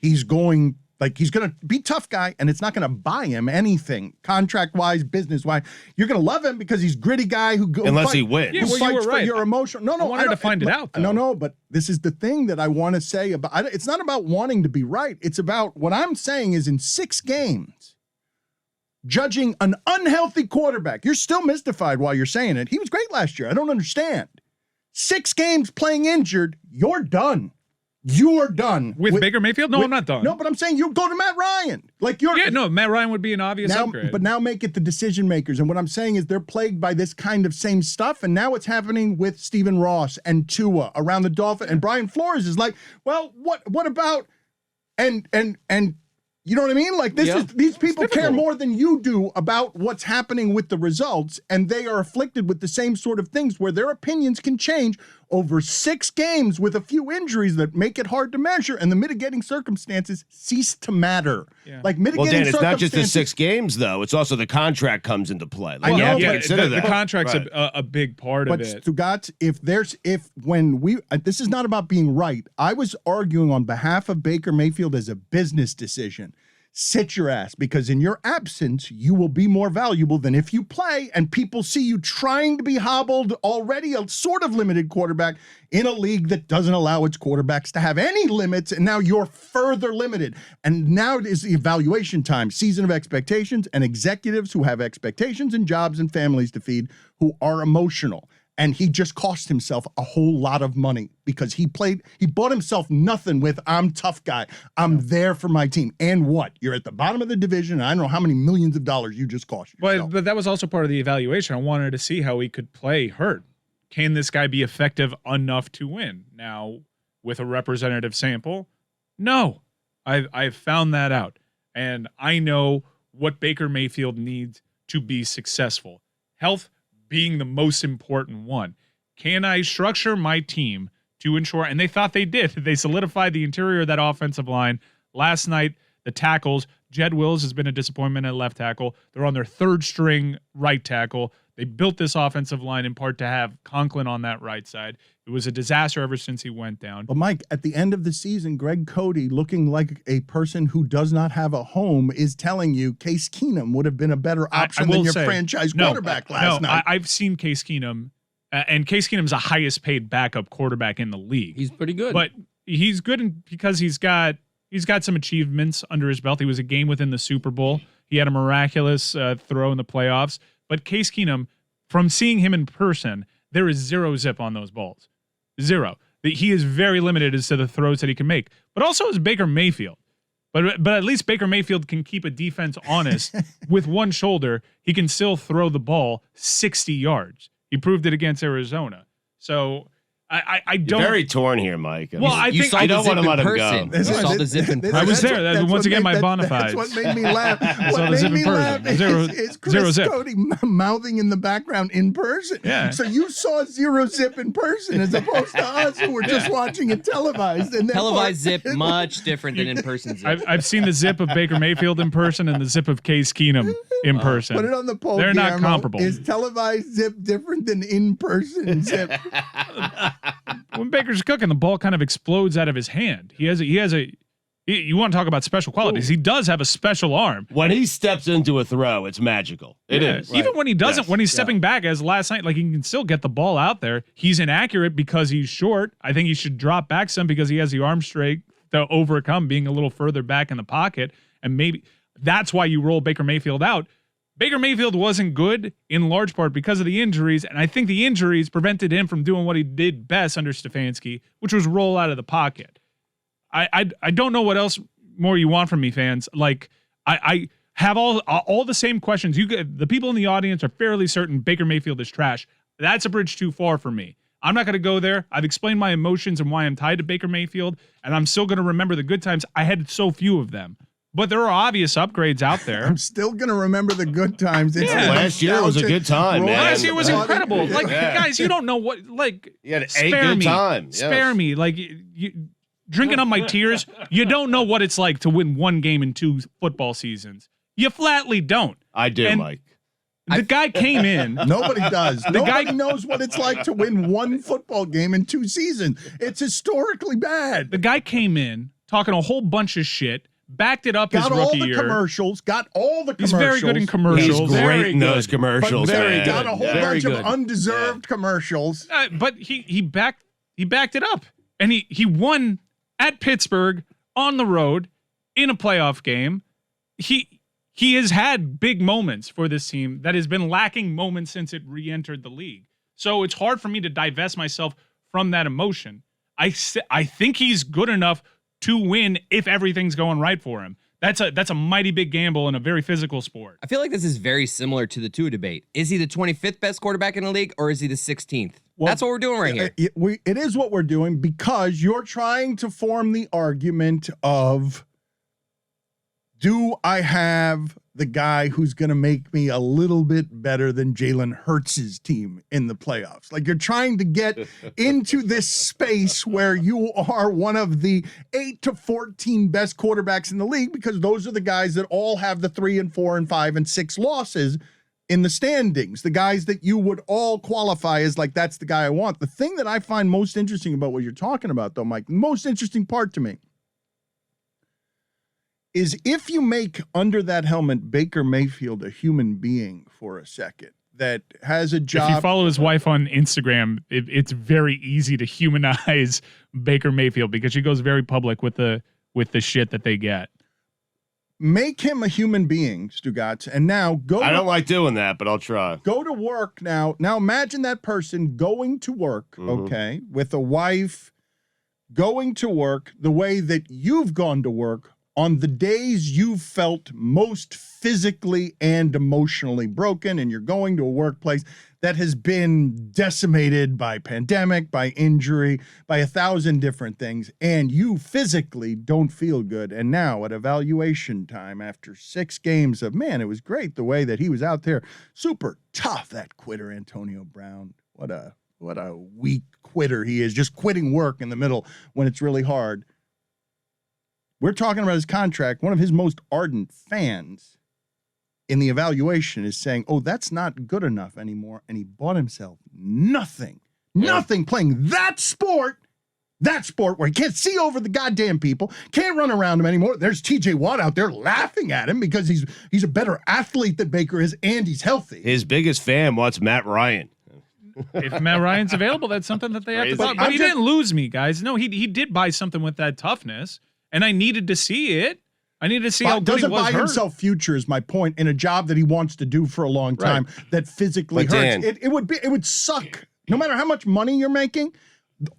he's going to be tough guy, and it's not going to buy him anything, contract-wise, business-wise. You're going to love him because he's gritty guy who
Unless he wins.
Yeah,
who
well, you
fights
were right.
for your emotion. No,
I wanted to find it out, though.
No, but this is the thing that I want to say about. It's not about wanting to be right. It's about what I'm saying is in 6 games, judging an unhealthy quarterback. You're still mystified while you're saying it. He was great last year. I don't understand. 6 games playing injured, you're done. You're done.
With Baker Mayfield? No,
with-
I'm not done.
No, but I'm saying you go to Matt Ryan. Like you're
Matt Ryan would be an obvious
now,
upgrade.
but now make it the decision makers. And what I'm saying is they're plagued by this kind of same stuff. And now it's happening with Stephen Ross and Tua around the Dolphins. And Brian Flores is like, well, what about and you know what I mean? Like these people care more than you do about what's happening with the results, and they are afflicted with the same sort of things where their opinions can change over 6 games with a few injuries that make it hard to measure, and the mitigating circumstances cease to matter.
Yeah.
Like mitigating
Well, Dan, it's not just the
circumstances-
6 games, though. It's also the contract comes into play. Like,
I
you
know,
have to
but
consider
the
that.
contract's
Right.
a big part
But
of it.
Stugotz, this is not about being right. I was arguing on behalf of Baker Mayfield as a business decision. Sit your ass, because in your absence, you will be more valuable than if you play and people see you trying to be hobbled, already a sort of limited quarterback in a league that doesn't allow its quarterbacks to have any limits, and now you're further limited. And now it is the evaluation time, season of expectations, and executives who have expectations and jobs and families to feed who are emotional. And he just cost himself a whole lot of money because he bought himself nothing with, I'm tough guy. I'm there for my team. And what? You're at the bottom of the division, and I don't know how many millions of dollars you just cost yourself.
But that was also part of the evaluation. I wanted to see how he could play hurt. Can this guy be effective enough to win? Now, with a representative sample, no. I've found that out. And I know what Baker Mayfield needs to be successful. Health being the most important one. Can I structure my team to ensure, and they thought they did, they solidified the interior of that offensive line last night, the tackles, Jed Wills has been a disappointment at left tackle. They're on their third string right tackle. They built this offensive line in part to have Conklin on that right side. It was a disaster ever since he went down.
But Mike, at the end of the season, Greg Cote, looking like a person who does not have a home, is telling you Case Keenum would have been a better option than your franchise quarterback last night.
I've seen Case Keenum, and Case Keenum's the highest paid backup quarterback in the league.
He's pretty good.
But he's good because he's got some achievements under his belt. He was a game within the Super Bowl. He had a miraculous throw in the playoffs. But Case Keenum, from seeing him in person, there is zero zip on those balls. Zero. He is very limited as to the throws that he can make. But also is Baker Mayfield. But at least Baker Mayfield can keep a defense honest. With one shoulder, he can still throw the ball 60 yards. He proved it against Arizona. So I don't.
You're very torn here, Mike.
Well, I
You
think
saw
I
the
don't
zip
wanna let
in
him
person.
go.
You saw the zip in person.
I was there. That's
That's
once
what
again,
made-
my bona
That's
fides.
what made me laugh.
saw
What
the
made
zip
me
in
laugh
person. Zero-
is
zero
Chris
zip.
Cote mouthing in the background in person.
Yeah.
So you saw zero zip in person as opposed to us who were just watching it televised. And
Televised zip, much different than in-person zip.
I've seen the zip of Baker Mayfield in person and the zip of Case Keenum in person.
Put it on the poll.
They're not
Guillermo.
comparable.
Is televised zip different than in-person zip?
When Baker's cooking, the ball kind of explodes out of his hand. You want to talk about special qualities? He does have a special arm.
When he steps into a throw, it's magical. It is.
Even when he doesn't,
Yes.
when he's stepping back, as last night, like he can still get the ball out there. He's inaccurate because he's short. I think he should drop back some because he has the arm strength to overcome being a little further back in the pocket. And maybe that's why you roll Baker Mayfield out. Baker Mayfield wasn't good in large part because of the injuries, and I think the injuries prevented him from doing what he did best under Stefanski, which was roll out of the pocket. I don't know what else more you want from me, fans. Like I have all the same questions. The people in the audience are fairly certain Baker Mayfield is trash. That's a bridge too far for me. I'm not going to go there. I've explained my emotions and why I'm tied to Baker Mayfield, and I'm still going to remember the good times. I had so few of them. But there are obvious upgrades out there.
I'm still going to remember the good times. It's
Yeah.
Last year was a good time, man.
Last year was
Yeah.
incredible. Like,
Yeah.
guys, you don't know what. Like,
You had a
spare
good
me.
time. Yes.
Spare me. Like, you drinking up my tears. You don't know what it's like to win one game in 2 football seasons. You flatly don't.
I do,
And-
Mike.
The guy came in.
Nobody does. Nobody
guy-
knows what it's like to win one football game in 2 seasons. It's historically bad.
The guy came in talking a whole bunch of shit. Backed it up his
Got all
rookie
the
year.
commercials. Got all the
He's
commercials.
very good in
He's
commercials.
great in those
But
commercials.
very
man.
got a whole
Very
bunch
good.
of undeserved commercials.
But he backed it up, and he won at Pittsburgh on the road in a playoff game. He has had big moments for this team that has been lacking moments since it re-entered the league. So it's hard for me to divest myself from that emotion. I think he's good enough to win if everything's going right for him. That's a mighty big gamble in a very physical sport.
I feel like this is very similar to the Tua debate. Is he the 25th best quarterback in the league, or is he the 16th?
Well,
That's what we're doing right here.
It is what we're doing because you're trying to form the argument of, do I have the guy who's going to make me a little bit better than Jalen Hurts' team in the playoffs? Like, you're trying to get into this space where you are one of the 8 to 14 best quarterbacks in the league, because those are the guys that all have the 3 and 4 and 5 and 6 losses in the standings. The guys that you would all qualify as like, that's the guy I want. The thing that I find most interesting about what you're talking about, though, Mike, the most interesting part to me is if you make under that helmet Baker Mayfield a human being for a second that has a job.
If you follow his wife on Instagram, it's very easy to humanize Baker Mayfield because she goes very public with the shit that they get.
Make him a human being, Stugotz, and now go.
I don't like doing that, but I'll try.
Go to work now. Now imagine that person going to work, okay, with a wife, going to work the way that you've gone to work on the days you felt most physically and emotionally broken, and you're going to a workplace that has been decimated by pandemic, by injury, by 1,000 different things, and you physically don't feel good. And now at evaluation time, after 6 games of, man, it was great the way that he was out there, super tough, that quitter Antonio Brown. What a weak quitter he is, just quitting work in the middle when it's really hard. We're talking about his contract. One of his most ardent fans in the evaluation is saying, oh, that's not good enough anymore. And he bought himself nothing playing that sport where he can't see over the goddamn people, can't run around him anymore. There's TJ Watt out there laughing at him because he's a better athlete than Baker is, and he's healthy.
His biggest fan wants Matt Ryan.
If Matt Ryan's available, that's something that they have to buy. But he didn't lose me, guys. No, he did buy something with that toughness, and I needed to see it. I needed to see how good he was.
Doesn't buy
hurt.
himself future is my point in a job that he wants to do for a long time that physically
But
hurts.
Dan,
It would suck. No matter how much money you're making,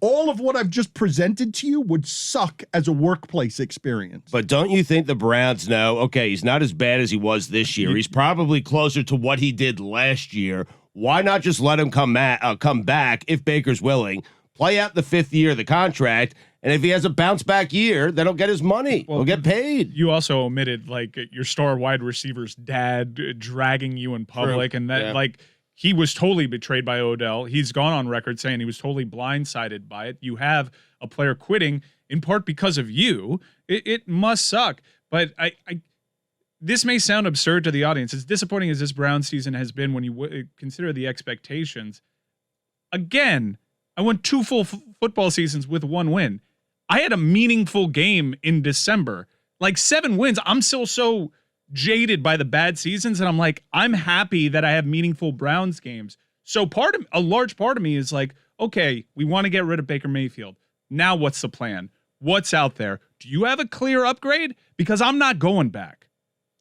all of what I've just presented to you would suck as a workplace experience.
But don't you think the Browns know, okay, he's not as bad as he was this year. He's probably closer to what he did last year. Why not just let him come back if Baker's willing, play out the 5th year of the contract, and if he has a bounce back year, then he'll get his money. He'll get paid.
You also omitted like your star wide receiver's dad dragging you in public, and that he was totally betrayed by Odell. He's gone on record saying he was totally blindsided by it. You have a player quitting in part because of you. It must suck. But this may sound absurd to the audience. As disappointing as this Brown season has been when you consider the expectations. Again, I won 2 full football seasons with 1 win. I had a meaningful game in December. Like 7 wins. I'm still so jaded by the bad seasons, and I'm like, I'm happy that I have meaningful Browns games. So a large part of me is like, okay, we want to get rid of Baker Mayfield. Now what's the plan? What's out there? Do you have a clear upgrade? Because I'm not going back.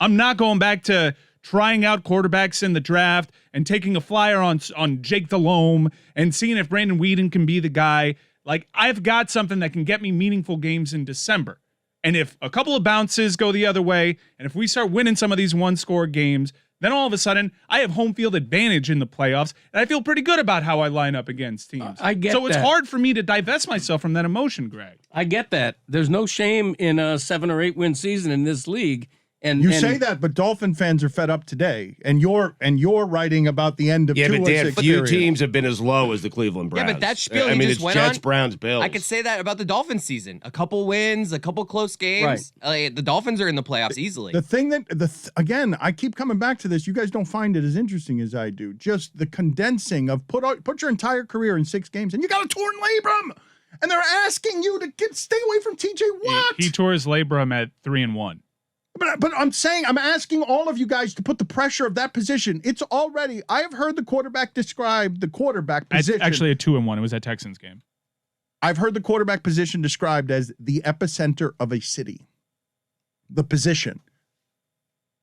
I'm not going back to trying out quarterbacks in the draft and taking a flyer on Jake Delhomme and seeing if Brandon Weeden can be the guy. Like, I've got something that can get me meaningful games in December. And if a couple of bounces go the other way, and if we start winning some of these one-score games, then all of a sudden I have home field advantage in the playoffs, and I feel pretty good about how I line up against teams.
I get
so it's
that.
hard for me to divest myself from that emotion, Greg.
I get that. There's no shame in a 7 or 8 win season in this league. And
you say that, but Dolphin fans are fed up today, and you're writing about the end of
Yeah, but
Tua's
Dan, few
experience.
teams have been as low as the Cleveland Browns.
Yeah, but that spiel
I
he
mean,
just
it's
went
Jets,
on,
Browns, Bills.
I could say that about the Dolphins season. A couple wins, a couple close games. The Dolphins are in the playoffs easily.
The thing that again, I keep coming back to this. You guys don't find it as interesting as I do. Just the condensing of put your entire career in 6 games, and you got a torn labrum, and they're asking you to stay away from TJ Watt.
He tore his labrum at 3-1.
But I'm asking all of you guys to put the pressure of that position. It's already, I have heard the quarterback describe the quarterback position.
Actually, a 2-1. It was that Texans game.
I've heard the quarterback position described as the epicenter of a city. The position.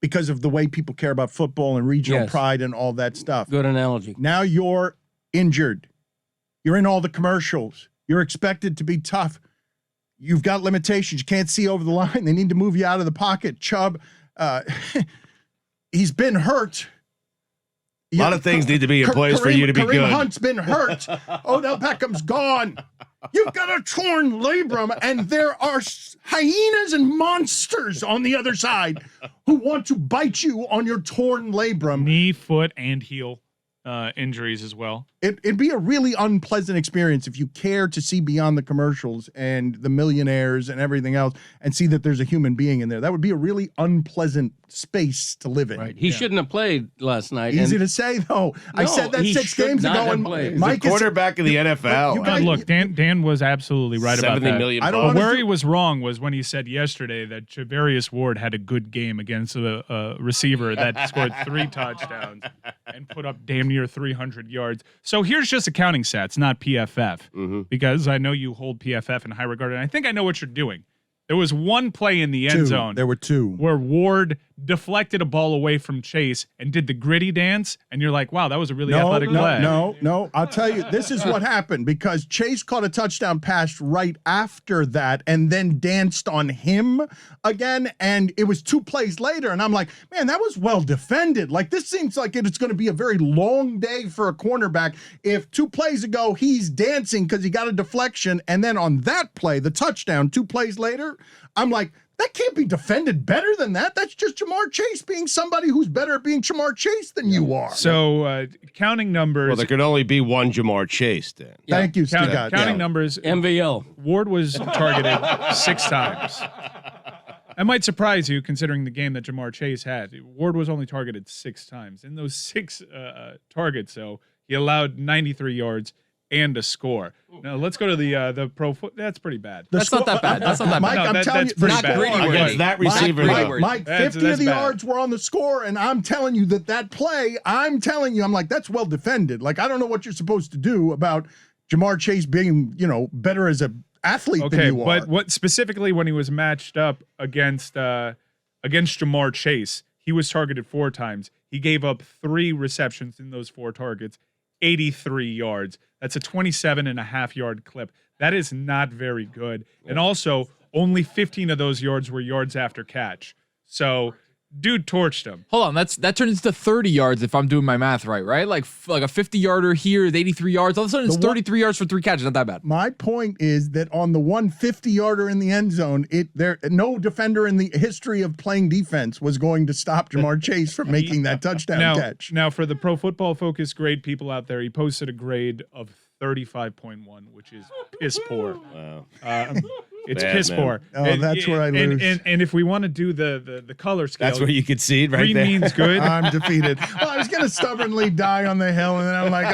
Because of the way people care about football and regional pride and all that stuff.
Good analogy.
Now you're injured. You're in all the commercials. You're expected to be tough. You've got limitations. You can't see over the line. They need to move you out of the pocket. Chubb, he's been hurt.
A lot of things need to be in place for you to be
Kareem
good.
Hunt's been hurt. Odell Beckham's gone. You've got a torn labrum, and there are hyenas and monsters on the other side who want to bite you on your torn labrum.
Knee, foot, and heel injuries as well.
It'd be a really unpleasant experience if you care to see beyond the commercials and the millionaires and everything else and see that there's a human being in there. That would be a really unpleasant space to live in.
Right. He shouldn't have played last night.
Easy to say, though. I said that
he
6
should
games
not
ago.
have
And
played.
He's
Mike
the quarterback of the NFL.
you guys-
Look, Dan was absolutely right about
70
that.
million
I don't
bucks.
wanna
Where
do-
he was wrong was when he said yesterday that Javarius Ward had a good game against a receiver that scored 3 touchdowns and put up damn near 300 yards. So here's just accounting stats, not PFF, because I know you hold PFF in high regard, and I think I know what you're doing. There was one play in the end zone.
There were 2.
Where Ward deflected a ball away from Chase and did the gritty dance, and you're like, wow, that was a really athletic play.
No. I'll tell you, this is what happened because Chase caught a touchdown pass right after that and then danced on him again, and it was 2 plays later, and I'm like, man, that was well defended. Like, this seems like it's going to be a very long day for a cornerback if 2 plays ago he's dancing because he got a deflection, and then on that play, the touchdown, 2 plays later, I'm like, that can't be defended better than that. That's just Jamar Chase being somebody who's better at being Jamar Chase than you are.
So counting numbers.
Well, there could only be one Jamar Chase, then.
Thank you,
Counting
Stugotz.
numbers.
MVL.
Ward was targeted 6 times. That might surprise you, considering the game that Jamar Chase had. Ward was only targeted 6 times. In those 6 targets, though, he allowed 93 yards and a score. Now let's go to the pro foot. That's pretty bad.
That's not that bad. That's not that
Mike,
bad.
I'm telling
that's
you,
pretty bad.
gritty worthy.
Against that receiver,
Mike,
though.
Mike,
That's
50 of the
bad.
yards were on the score, and I'm telling you that play, I'm telling you, I'm like, that's well defended. Like, I don't know what you're supposed to do about Jamar Chase being, better as an athlete than you are.
But what specifically when he was matched up against Jamar Chase, he was targeted 4 times. He gave up 3 receptions in those 4 targets, 83 yards. That's a 27.5-yard clip. That is not very good. And also, only 15 of those yards were yards after catch. So, dude torched him.
Hold on, that turns into 30 yards if I'm doing my math right? Like a 50-yarder here is 83 yards. All of a sudden, it's 33 yards for 3 catches. Not that bad.
My point is that on the 150-yarder in the end zone, no defender in the history of playing defense was going to stop Jamar Chase from making that touchdown catch.
Now, for the Pro Football Focus grade people out there, he posted a grade of 35.1, which is piss poor.
Wow.
It's
Bad,
piss
man.
poor.
Oh, that's where I lose.
And if we want to do the color scale,
That's where you concede right
green
there.
means good.
I'm defeated. Well, I was going to stubbornly die on the hill, and then I'm like,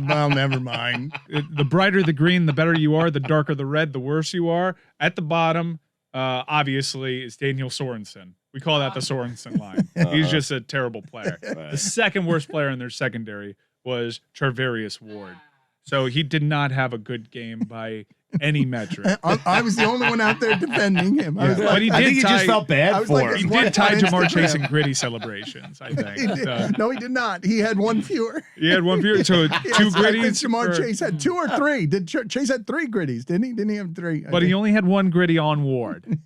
well, never mind.
The brighter the green, the better you are. The darker the red, the worse you are. At the bottom, obviously, is Daniel Sorensen. We call that the Sorensen line. He's just a terrible player. The second worst player in their secondary was Charvarius Ward. So he did not have a good game by any metric.
I was the only one out there defending him. I was
But
like,
he
I
did
think he
tie,
just felt
I
bad
was
for
like,
he
him.
did tie
on
Jamar Chase
Instagram.
in gritty celebrations, I
He
think.
did. No, he did not. He had one fewer.
He had one view, so 2
Yes, I think
gritties.
Jamar
for-
Chase had 2 or 3. Chase had 3 gritties, didn't he? Didn't he have 3?
But he only had 1 gritty on Ward.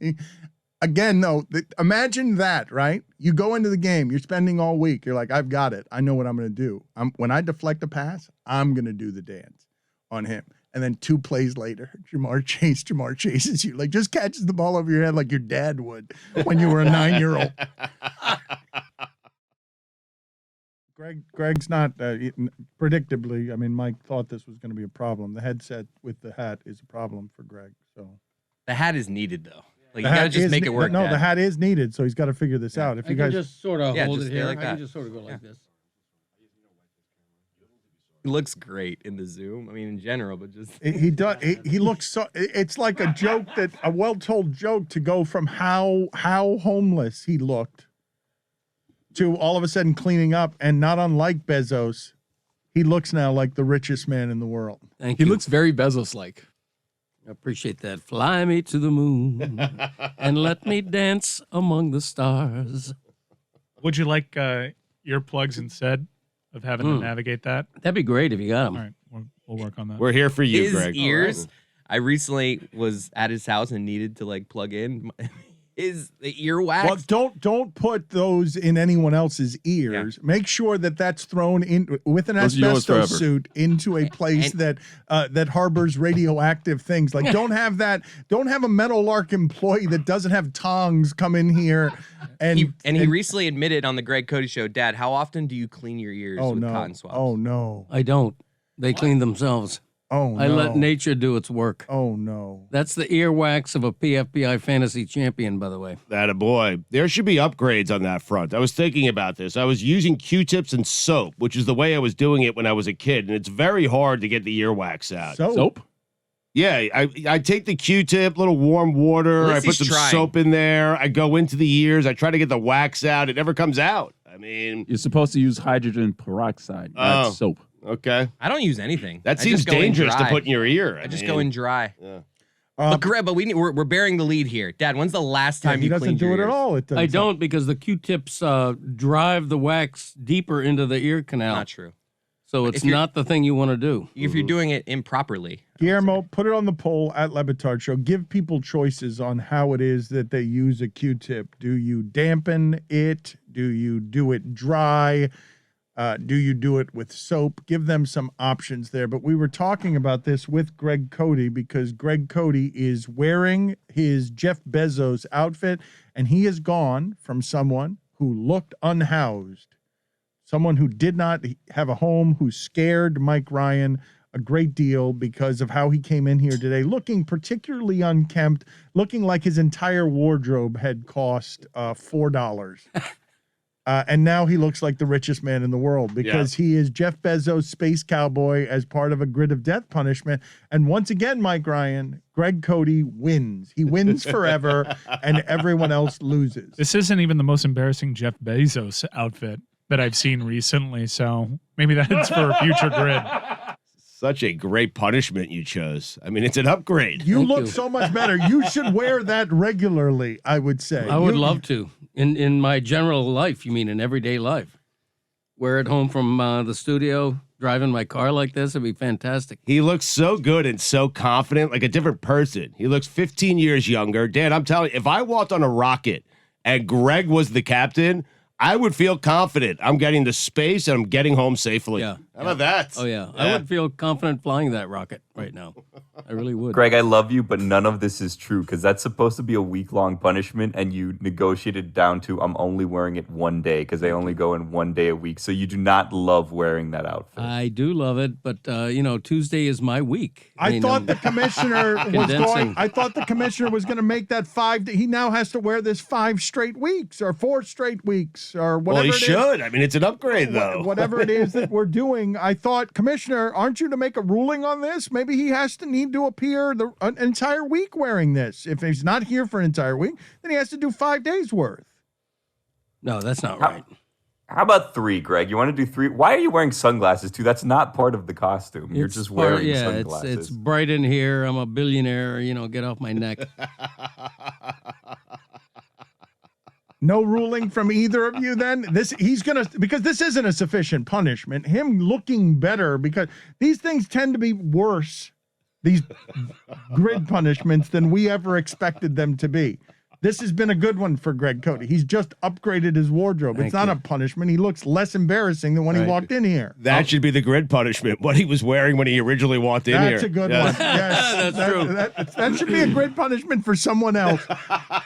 Again, though, imagine that, right? You go into the game, you're spending all week. You're like, I've got it. I know what I'm going to do. When I deflect a pass, I'm going to do the dance on him. And then 2 plays later, Jamar chases you. Like, just catches the ball over your head like your dad would when you were a 9-year-old. Greg's not, predictably, I mean, Mike thought this was going to be a problem. The headset with the hat is a problem for Greg. So
The hat is needed, though. Like,
The
you gotta
hat
just
is
make it work.
No,
Dad.
the hat is needed, so he's got to figure this out. If
I
you
can
guys
just sort of
Yeah,
hold
just
it
stay
here.
like
I
that.
can just sort of go like this.
He looks great in the Zoom. I mean, in general, but just
He does. He looks so. It's like a joke a well-told joke to go from how homeless he looked to all of a sudden cleaning up, and not unlike Bezos, he looks now like the richest man in the world.
Thank
He
you.
looks very Bezos-like.
I appreciate that. Fly me to the moon and let me dance among the stars.
Would you like earplugs instead of having to navigate that?
That'd be great if you got them.
All right, we'll work on that.
We're here for you,
his
Greg.
ears. I recently was at his house and needed to like plug in the earwax.
Well, don't put those in anyone else's ears. Make sure that that's thrown in with an
Those are yours
asbestos
forever.
suit into a place that harbors radioactive things. Like don't have a Meadowlark employee that doesn't have tongs come in here and
he recently admitted on the Greg Cote show, Dad, how often do you clean your ears with cotton swabs?
Oh no.
I don't. They clean themselves.
Oh no.
I let nature do its work.
Oh no.
That's the earwax of a PFPI fantasy champion, by the way.
That a boy. There should be upgrades on that front. I was thinking about this. I was using Q-tips and soap, which is the way I was doing it when I was a kid, and it's very hard to get the earwax out.
Soap?
Yeah, I take the Q-tip, little warm water, I put
Lizzie's
some
trying.
soap in there, I go into the ears, I try to get the wax out. It never comes out. I mean,
You're supposed to use hydrogen peroxide, not
Oh.
soap.
okay.
I don't use anything.
That
I
seems
just go in
dangerous to
dry.
put in your ear.
I just
mean,
go in dry.
Yeah.
But Greg, but we're bearing the lead here. Dad, when's the last time
he
you
doesn't
cleaned
do
your
it at
ears?
all. It doesn't.
I don't because the Q-tips drive the wax deeper into the ear canal.
Not true.
So it's
if you're-
not the thing you want to do.
If you're doing it improperly.
Guillermo, put it on the poll at LeBatard Show. Give people choices on how it is that they use a Q-tip. Do you dampen it? Do you do it dry? Do you do it with soap? Give them some options there. But we were talking about this with Greg Cote because Greg Cote is wearing his Jeff Bezos outfit, and he has gone from someone who looked unhoused, someone who did not have a home, who scared Mike Ryan, a great deal because of how he came in here today, looking particularly unkempt, looking like his entire wardrobe had cost $4. And now he looks like the richest man in the world because he is Jeff Bezos' space cowboy as part of a grid of death punishment. And once again, Mike Ryan, Greg Cote wins. He wins forever, and everyone else loses.
This isn't even the most embarrassing Jeff Bezos outfit that I've seen recently, so maybe that's for a future grid.
Such a great punishment you chose. I mean, it's an upgrade.
You look so much better. You should wear that regularly, I would say.
I would love to. In my general life, you mean in everyday life? Wear it home from the studio, driving my car like this, it'd be fantastic.
He looks so good and so confident, like a different person. He looks 15 years younger. Dan, I'm telling you, if I walked on a rocket and Greg was the captain, I would feel confident. I'm getting to space and I'm getting home safely.
Yeah.
How about that?
Oh, yeah. I would feel confident flying that rocket right now. I really would.
Greg, I love you, but none of this is true because that's supposed to be a week-long punishment, and you negotiated down to I'm only wearing it one day because they only go in 1 day a week. So you do not love wearing that outfit.
I do love it, but Tuesday is my week.
I thought the commissioner was going to make that 5 day. He now has to wear this 5 straight weeks or 4 straight weeks or whatever.
Well, he
it is.
should. I mean, it's an upgrade, though.
Whatever it is that we're doing, I thought, Commissioner, aren't you to make a ruling on this? Maybe he has to need to appear an entire week wearing this. If he's not here for an entire week, then he has to do 5 days worth.
No, that's not right.
How about 3, Greg? You want to do 3? Why are you wearing sunglasses, too? That's not part of the costume. You're just wearing sunglasses.
It's bright in here. I'm a billionaire. Get off my neck.
No ruling from either of you then? Because this isn't a sufficient punishment. Him looking better, because these things tend to be worse, these grid punishments, than we ever expected them to be. This has been a good one for Greg Cote. He's just upgraded his wardrobe. It's not a punishment. He looks less embarrassing than when he walked in here.
That should be the grid punishment, what he was wearing when he originally walked in here.
That's a good one. Yes,
that's true.
That should be a grid punishment for someone else.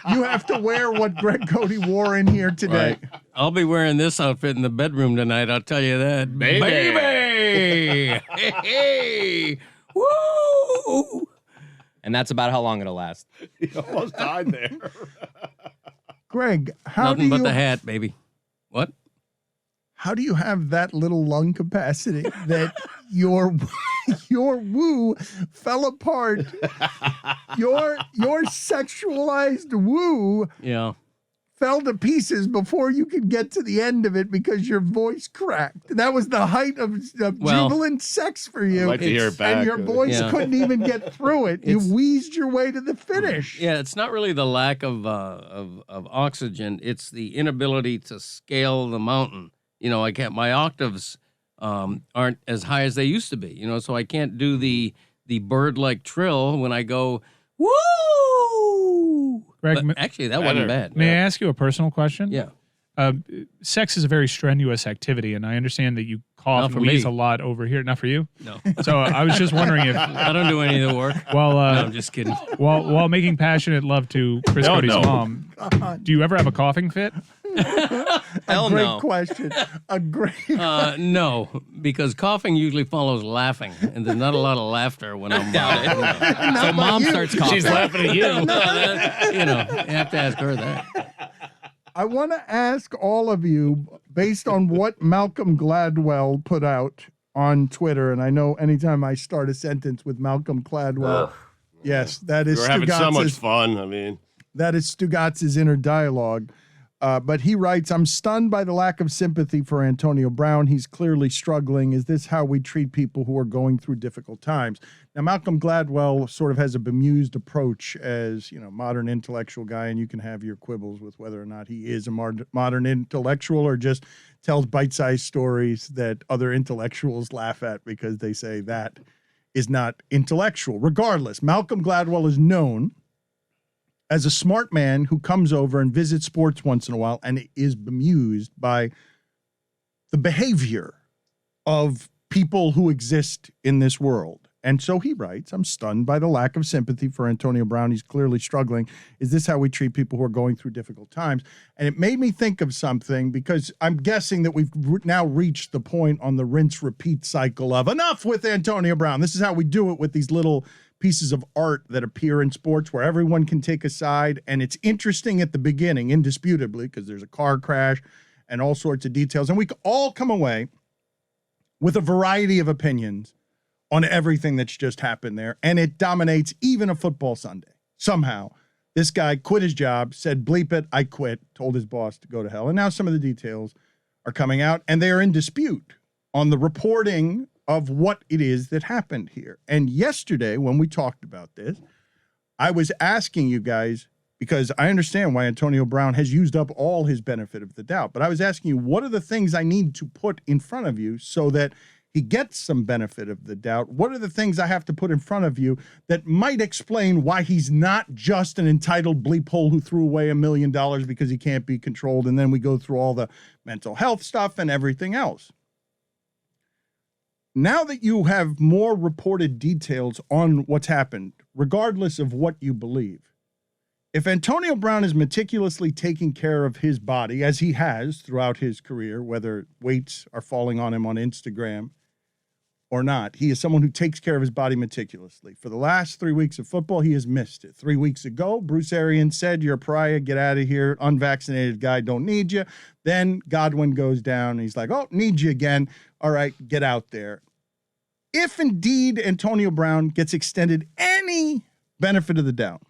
You have to wear what Greg Cote wore in here today.
Right. I'll be wearing this outfit in the bedroom tonight, I'll tell you that. Baby! Hey! Woo!
And that's about how long it'll last.
He almost died there.
Greg,
Nothing but the hat, baby. What?
How do you have that little lung capacity that your woo fell apart? Your sexualized woo fell to pieces before you could get to the end of it because your voice cracked. That was the height of jubilant sex for you.
I'd like to hear it back.
And your voice couldn't even get through it. You wheezed your way to the finish.
Yeah, it's not really the lack of oxygen. It's the inability to scale the mountain. I can't. My octaves aren't as high as they used to be. So I can't do the bird-like trill when I go woo.
Greg,
But actually, that wasn't bad.
May I ask you a personal question?
Yeah.
Sex is a very strenuous activity, and I understand that you cough
Not
and
for
wheeze
me.
a lot over here. Not for you?
No.
So I was just wondering if,
I don't do any of the work.
while
No, I'm just kidding.
while making passionate love to Chris Cody's mom, do you ever have a coughing fit?
Hell
Great
no.
question. A great.
No, because coughing usually follows laughing, and there's not a lot of laughter when I'm
So mom starts coughing.
She's laughing at you.
you have to ask her that.
I want to ask all of you, based on what Malcolm Gladwell put out on Twitter, and I know anytime I start a sentence with Malcolm Gladwell, yes, that is
We're having so much
Stugotz's,
fun. I mean,
that is Stugotz's inner dialogue. But he writes, I'm stunned by the lack of sympathy for Antonio Brown. He's clearly struggling. Is this how we treat people who are going through difficult times? Now, Malcolm Gladwell sort of has a bemused approach as, modern intellectual guy, and you can have your quibbles with whether or not he is a modern intellectual or just tells bite-sized stories that other intellectuals laugh at because they say that is not intellectual. Regardless, Malcolm Gladwell is known as a smart man who comes over and visits sports once in a while and is bemused by the behavior of people who exist in this world. And so he writes, I'm stunned by the lack of sympathy for Antonio Brown. He's clearly struggling. Is this how we treat people who are going through difficult times? And it made me think of something, because I'm guessing that we've now reached the point on the rinse repeat cycle of enough with Antonio Brown. This is how we do it with these little pieces of art that appear in sports where everyone can take a side. And it's interesting at the beginning, indisputably, because there's a car crash and all sorts of details. And we all come away with a variety of opinions on everything that's just happened there. And it dominates even a football Sunday. Somehow, this guy quit his job, said, bleep it, I quit, told his boss to go to hell. And now some of the details are coming out, and they are in dispute on the reporting of what it is that happened here. And yesterday, when we talked about this, I was asking you guys, because I understand why Antonio Brown has used up all his benefit of the doubt, but I was asking you, what are the things I need to put in front of you so that he gets some benefit of the doubt? What are the things I have to put in front of you that might explain why he's not just an entitled bleep hole who threw away $1 million because he can't be controlled? And then we go through all the mental health stuff and everything else. Now that you have more reported details on what's happened, regardless of what you believe, if Antonio Brown is meticulously taking care of his body, as he has throughout his career, whether weights are falling on him on Instagram or not, he is someone who takes care of his body meticulously. For the last 3 weeks of football, he has missed it. 3 weeks ago, Bruce Arians said, you're a pariah, get out of here, unvaccinated guy, don't need you. Then Godwin goes down, and he's like, oh, need you again. All right, get out there. If indeed Antonio Brown gets extended any benefit of the doubt,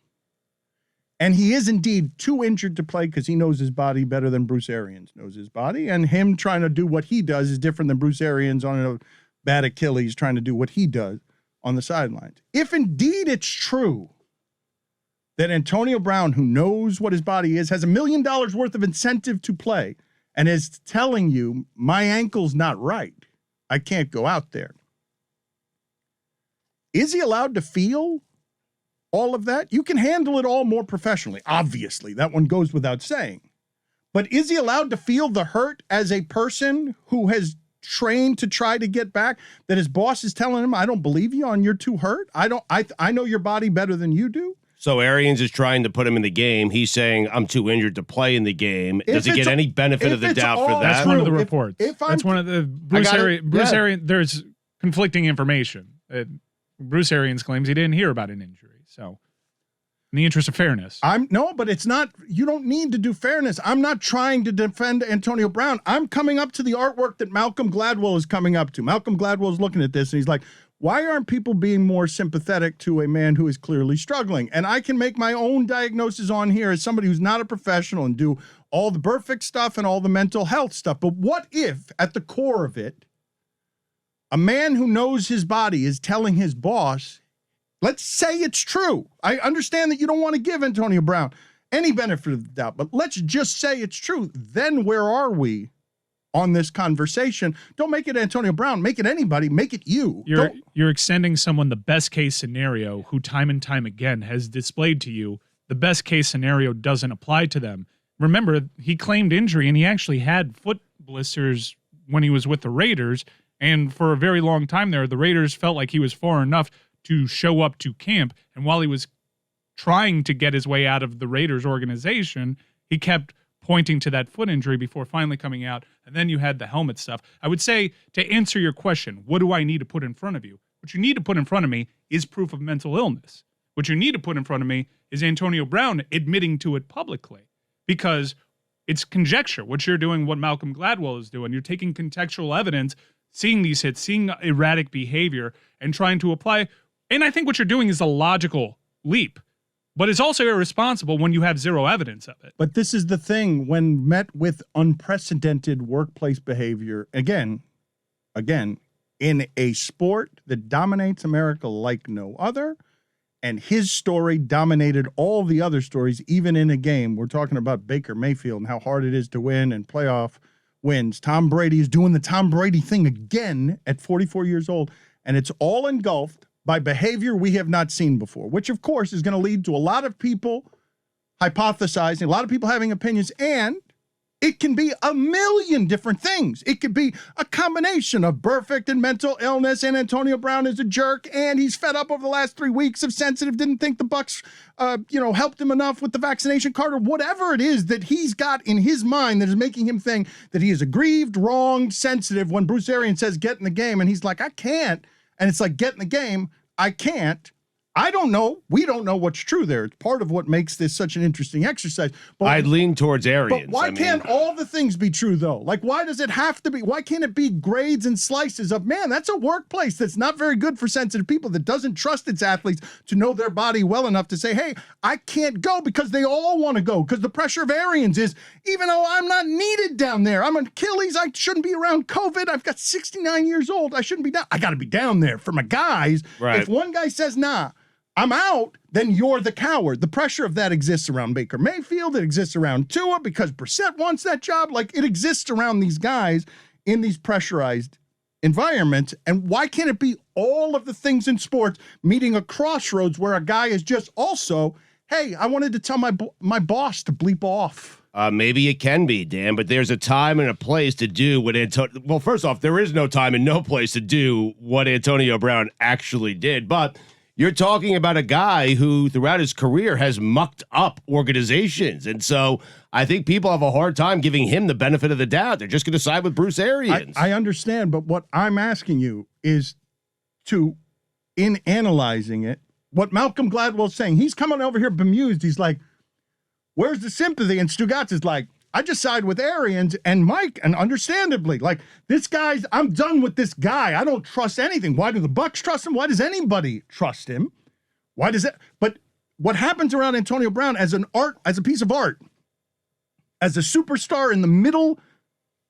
and he is indeed too injured to play because he knows his body better than Bruce Arians knows his body, and him trying to do what he does is different than Bruce Arians on a bad Achilles trying to do what he does on the sidelines. If indeed it's true that Antonio Brown, who knows what his body is, has $1 million worth of incentive to play and is telling you, my ankle's not right, I can't go out there, is he allowed to feel all of that? You can handle it all more professionally. Obviously, that one goes without saying. But is he allowed to feel the hurt as a person who has trained to try to get back, that his boss is telling him, I don't believe you on you're too hurt? I know your body better than you do.
So Arians is trying to put him in the game. He's saying, I'm too injured to play in the game. Does he get any benefit of the doubt for that?
That's one of the reports. That's one of the Bruce Arians. There's conflicting information. Bruce Arians claims he didn't hear about an injury. So, in the interest of fairness,
but it's not. You don't need to do fairness. I'm not trying to defend Antonio Brown. I'm coming up to the artwork that Malcolm Gladwell is coming up to. Malcolm Gladwell is looking at this and he's like, why aren't people being more sympathetic to a man who is clearly struggling? And I can make my own diagnosis on here as somebody who's not a professional and do all the perfect stuff and all the mental health stuff. But what if, at the core of it, a man who knows his body is telling his boss, let's say it's true. I understand that you don't want to give Antonio Brown any benefit of the doubt, but let's just say it's true. Then where are we on this conversation? Don't make it Antonio Brown. Make it anybody. Make it you.
You're extending someone the best case scenario who time and time again has displayed to you the best case scenario doesn't apply to them. Remember, he claimed injury and he actually had foot blisters when he was with the Raiders. And for a very long time there, the Raiders felt like he was far enough to show up to camp. And while he was trying to get his way out of the Raiders organization, he kept pointing to that foot injury before finally coming out. And then you had the helmet stuff. I would say, to answer your question, what do I need to put in front of you? What you need to put in front of me is proof of mental illness. What you need to put in front of me is Antonio Brown admitting to it publicly, because it's conjecture. What you're doing, what Malcolm Gladwell is doing, you're taking contextual evidence, seeing these hits, seeing erratic behavior, and trying to apply. And I think what you're doing is a logical leap, but it's also irresponsible when you have zero evidence of it.
But this is the thing, when met with unprecedented workplace behavior, again, in a sport that dominates America like no other, and his story dominated all the other stories, even in a game. We're talking about Baker Mayfield and how hard it is to win and playoff wins. Tom Brady is doing the Tom Brady thing again at 44 years old, and it's all engulfed by behavior we have not seen before, which of course is going to lead to a lot of people hypothesizing, a lot of people having opinions, and It can be a million different things. It could be a combination of perfect and mental illness, and Antonio Brown is a jerk, and he's fed up over the last 3 weeks of sensitive, didn't think the Bucs, helped him enough with the vaccination card, or whatever it is that he's got in his mind that is making him think that he is aggrieved, wronged, sensitive when Bruce Arians says, get in the game, and he's like, I can't. And it's like, get in the game, I can't. I don't know. We don't know what's true there. It's part of what makes this such an interesting exercise. But
I'd lean towards Arians.
But why can't all the things be true, though? Like, why does it have to be? Why can't it be grades and slices of, man, that's a workplace that's not very good for sensitive people, that doesn't trust its athletes to know their body well enough to say, hey, I can't go because they all want to go. Because the pressure of Arians is, even though I'm not needed down there, I'm an Achilles, I shouldn't be around COVID. I've got 69 years old. I shouldn't be down. I got to be down there for my guys.
Right.
If one guy says, nah, I'm out, then you're the coward. The pressure of that exists around Baker Mayfield. It exists around Tua because Brissett wants that job. Like, it exists around these guys in these pressurized environments. And why can't it be all of the things in sports meeting a crossroads where a guy is just also, hey, I wanted to tell my boss to bleep off.
Maybe it can be, Dan, but there's a time and a place to do what Antonio. Well, first off, there is no time and no place to do what Antonio Brown actually did. But you're talking about a guy who throughout his career has mucked up organizations. And so I think people have a hard time giving him the benefit of the doubt. They're just going to side with Bruce Arians.
I understand, but what I'm asking you is to, in analyzing it, what Malcolm Gladwell's saying, he's coming over here bemused. He's like, where's the sympathy? And Stugotz is like, I just side with Arians and Mike, and understandably, like, this guy's, I'm done with this guy. I don't trust anything. Why do the Bucs trust him? Why does anybody trust him? Why does it? But what happens around Antonio Brown as a piece of art, as a superstar in the middle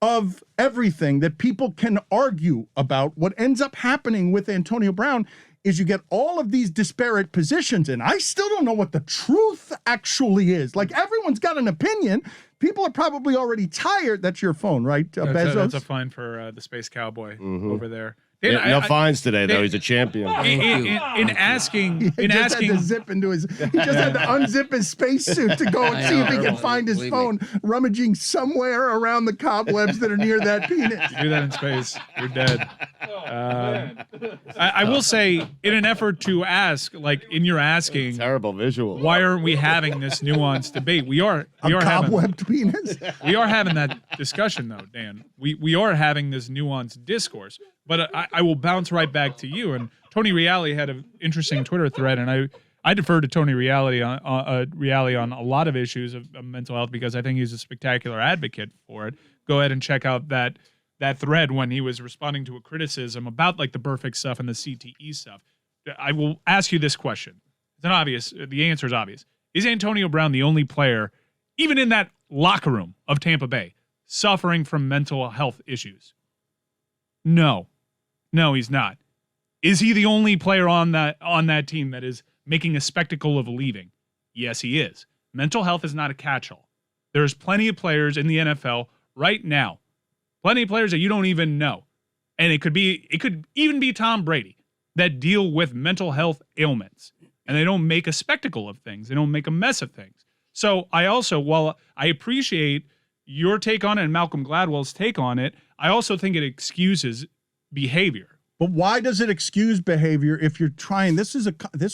of everything that people can argue about, what ends up happening with Antonio Brown is you get all of these disparate positions, and I still don't know what the truth actually is. Like, everyone's got an opinion. People are probably already tired. That's your phone, right, Bezos?
That's a fine for the Space Cowboy over there. Dan,
Yeah, no fines today, though. He's a champion.
In asking,
He just had to zip into his. He just had to unzip his spacesuit to go and
I
see if
know.
he can find his
Believe
phone, rummaging somewhere around the cobwebs that are near that penis.
do that in space, you're dead. I will say, in an effort to ask, like in your asking,
Terrible visual.
why aren't we having this nuanced debate? We are having
Cobwebbed penis.
we are having that discussion though, Dan. We are having this nuanced discourse. But I will bounce right back to you. And Tony Reali had an interesting Twitter thread, and I defer to Tony Reali on a lot of issues of mental health because I think he's a spectacular advocate for it. Go ahead and check out that thread when he was responding to a criticism about like the perfect stuff and the CTE stuff. I will ask you this question. The answer is obvious. Is Antonio Brown the only player, even in that locker room of Tampa Bay, suffering from mental health issues? No, he's not. Is he the only player on that team that is making a spectacle of leaving? Yes, he is. Mental health is not a catch-all. There's plenty of players in the NFL right now, plenty of players that you don't even know, and it could even be Tom Brady, that deal with mental health ailments, and they don't make a spectacle of things. They don't make a mess of things. So I also, while I appreciate your take on it and Malcolm Gladwell's take on it, I also think it excuses behavior.
But why does it excuse behavior if you're trying? This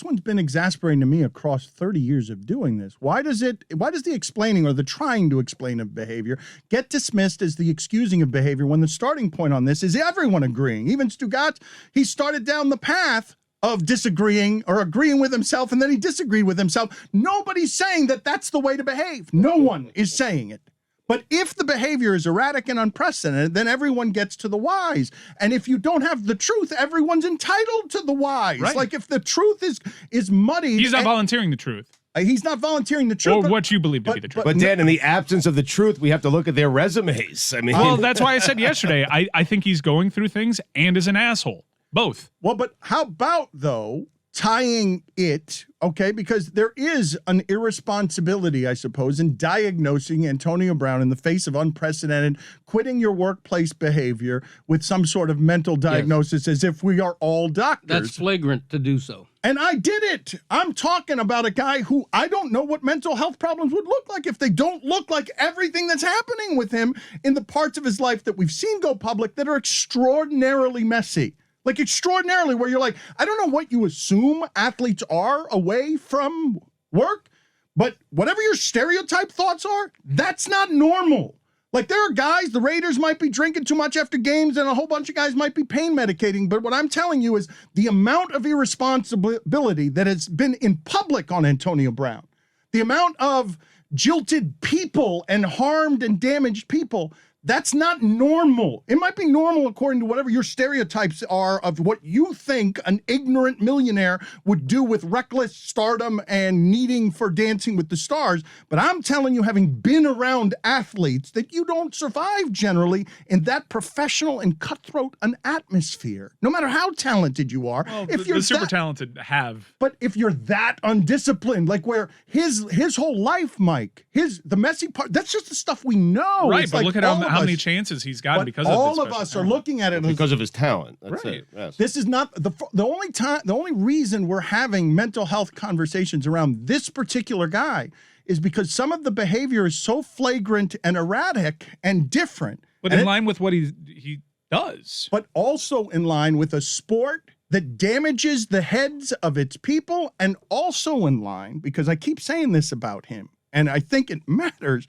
one's been exasperating to me across 30 years of doing this. Why does the explaining or the trying to explain of behavior get dismissed as the excusing of behavior when the starting point on this is everyone agreeing? Even Stugotz, he started down the path of disagreeing or agreeing with himself, and then he disagreed with himself. Nobody's saying that that's the way to behave. No one is saying it. But if the behavior is erratic and unprecedented, then everyone gets to the whys. And if you don't have the truth, everyone's entitled to the whys.
Right.
Like, if the truth is muddied.
He's not volunteering the truth.
He's not volunteering the truth.
Or what you believe to be the truth.
But Dan, in the absence of the truth, we have to look at their resumes. I mean,
Well, that's why I said yesterday, I think he's going through things and is an asshole. Both.
Well, but how about, though, tying it, okay, because there is an irresponsibility, I suppose, in diagnosing Antonio Brown in the face of unprecedented quitting your workplace behavior with some sort of mental diagnosis as if we are all doctors.
That's flagrant to do so.
And I did it. I'm talking about a guy who I don't know what mental health problems would look like if they don't look like everything that's happening with him in the parts of his life that we've seen go public that are extraordinarily messy. Like extraordinarily, where you're like, I don't know what you assume athletes are away from work, but whatever your stereotype thoughts are, that's not normal. Like there are guys, the Raiders might be drinking too much after games and a whole bunch of guys might be pain medicating. But what I'm telling you is the amount of irresponsibility that has been in public on Antonio Brown, the amount of jilted people and harmed and damaged people, that's not normal. It might be normal according to whatever your stereotypes are of what you think an ignorant millionaire would do with reckless stardom and needing for Dancing with the Stars. But I'm telling you, having been around athletes, that you don't survive generally in that professional and cutthroat an atmosphere, no matter how talented you are.
Well,
if you're
the super talented have.
But if you're that undisciplined, like where his whole life, Mike, the messy part, that's just the stuff we know.
Right,
It's
but
like
look at how many chances he's gotten
but
because
all
of
of
this
us
special
are looking at it as,
Because of his talent. That's
Right.
it. Yes.
this is not the only reason we're having mental health conversations around this particular guy is because some of the behavior is so flagrant and erratic and different.
But
And
in line with what he does.
but also in line with a sport that damages the heads of its people, and also in line, because I keep saying this about him, and I think it matters,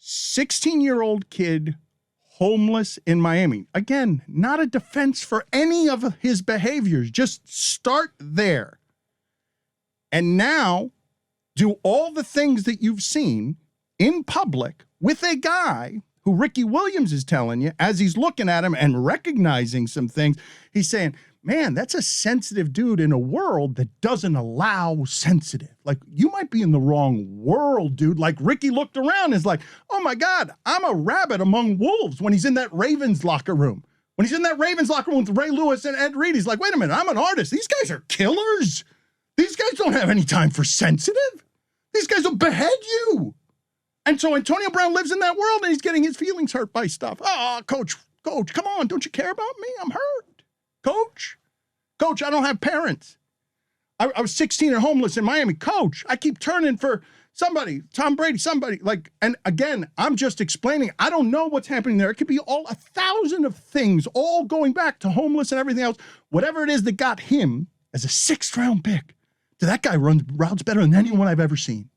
16-year-old kid, homeless in Miami. Again, not a defense for any of his behaviors. Just start there. And now do all the things that you've seen in public with a guy who Ricky Williams is telling you, as he's looking at him and recognizing some things, he's saying, man, that's a sensitive dude in a world that doesn't allow sensitive. Like, you might be in the wrong world, dude. Like, Ricky looked around and is like, oh my God, I'm a rabbit among wolves when he's in that Ravens locker room. When he's in that Ravens locker room with Ray Lewis and Ed Reed, he's like, wait a minute, I'm an artist. These guys are killers. These guys don't have any time for sensitive. These guys will behead you. And so Antonio Brown lives in that world and he's getting his feelings hurt by stuff. Oh, coach, come on. Don't you care about me? I'm hurt. Coach, I don't have parents. I was 16 and homeless in Miami. Coach, I keep turning for somebody, Tom Brady, somebody. Like, and again, I'm just explaining. I don't know what's happening there. It could be all 1,000 of things, all going back to homeless and everything else. Whatever it is that got him as a 6th-round pick. That guy runs routes better than anyone I've ever seen.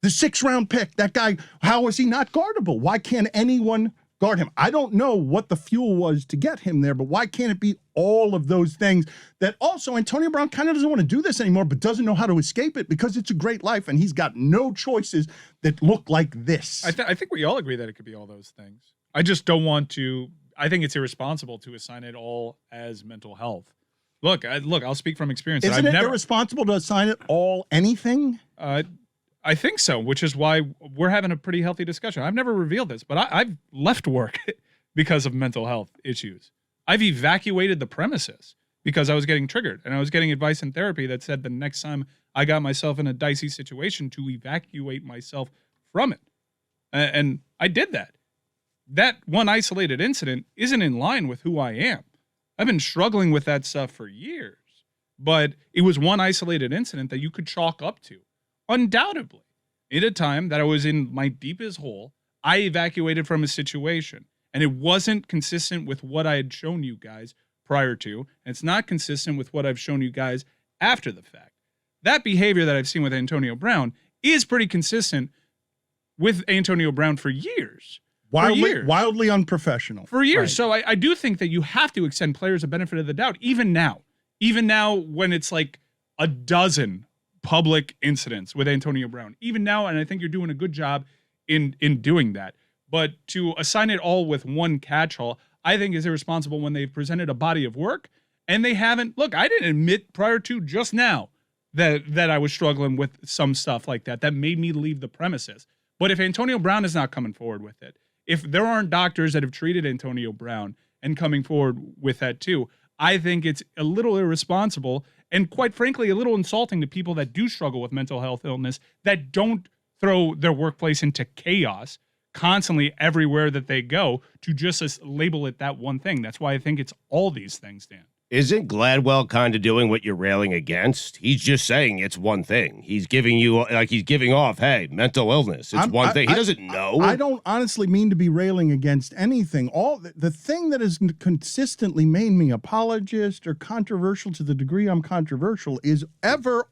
The 6th-round pick, that guy, how is he not guardable? Why can't anyone guard him? I don't know what the fuel was to get him there, but why can't it be all of those things that also Antonio Brown kind of doesn't want to do this anymore, but doesn't know how to escape it because it's a great life and he's got no choices that look like this.
I think we all agree that it could be all those things. I just don't want to. I think it's irresponsible to assign it all as mental health. Look, I'll speak from experience.
Isn't it irresponsible to assign it all anything?
I think so, which is why we're having a pretty healthy discussion. I've never revealed this, but I've left work because of mental health issues. I've evacuated the premises because I was getting triggered, and I was getting advice in therapy that said the next time I got myself in a dicey situation to evacuate myself from it. And I did that. That one isolated incident isn't in line with who I am. I've been struggling with that stuff for years, but it was one isolated incident that you could chalk up to. Undoubtedly, at a time that I was in my deepest hole, I evacuated from a situation, and it wasn't consistent with what I had shown you guys prior to, and it's not consistent with what I've shown you guys after the fact. That behavior that I've seen with Antonio Brown is pretty consistent with Antonio Brown for years.
Wildly unprofessional.
For years.
Right.
So I do think that you have to extend players a benefit of the doubt, even now when it's like a dozen public incidents with Antonio Brown, even now, and I think you're doing a good job in doing that. But to assign it all with one catch-all, I think is irresponsible when they've presented a body of work and they haven't. Look, I didn't admit prior to just now that I was struggling with some stuff like that made me leave the premises. But if Antonio Brown is not coming forward with it, if there aren't doctors that have treated Antonio Brown and coming forward with that too, I think it's a little irresponsible and, quite frankly, a little insulting to people that do struggle with mental health illness, that don't throw their workplace into chaos constantly everywhere that they go, to just label it that one thing. That's why I think it's all these things, Dan.
Isn't Gladwell kind of doing what you're railing against? He's just saying it's one thing. He's giving you, like, he's giving off, hey, mental illness. It's one thing. He doesn't know.
I don't honestly mean to be railing against anything. All the thing that has consistently made me apologist or controversial to the degree I'm controversial is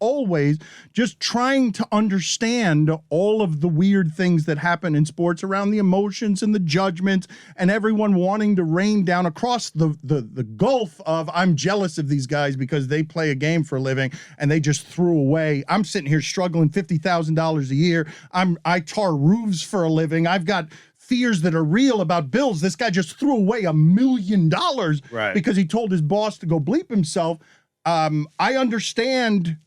always just trying to understand all of the weird things that happen in sports around the emotions and the judgments, and everyone wanting to rain down across the gulf of, I'm jealous of these guys because they play a game for a living and they just threw away. I'm sitting here struggling $50,000 a year. I tar roofs for a living. I've got fears that are real about bills. This guy just threw away $1 million because he told his boss to go bleep himself. I understand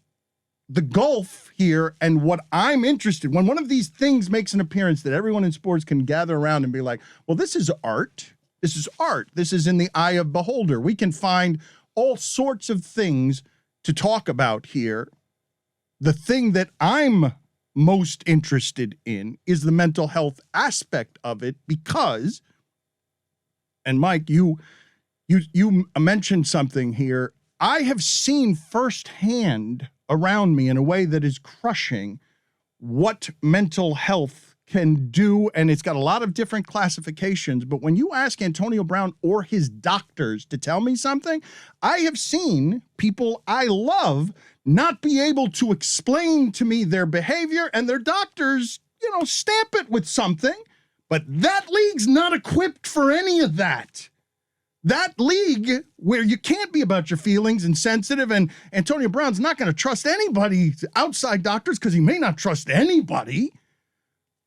the gulf here, and what I'm interested, when one of these things makes an appearance that everyone in sports can gather around and be like, well, this is art. This is art. This is in the eye of beholder. We can find all sorts of things to talk about here. The thing that I'm most interested in is the mental health aspect of it, because, and Mike, you mentioned something here. I have seen firsthand around me in a way that is crushing what mental health can do, and it's got a lot of different classifications. But when you ask Antonio Brown or his doctors to tell me something, I have seen people I love not be able to explain to me their behavior, and their doctors, stamp it with something. But that league's not equipped for any of that. That league where you can't be about your feelings and sensitive, and Antonio Brown's not going to trust anybody, outside doctors, because he may not trust anybody.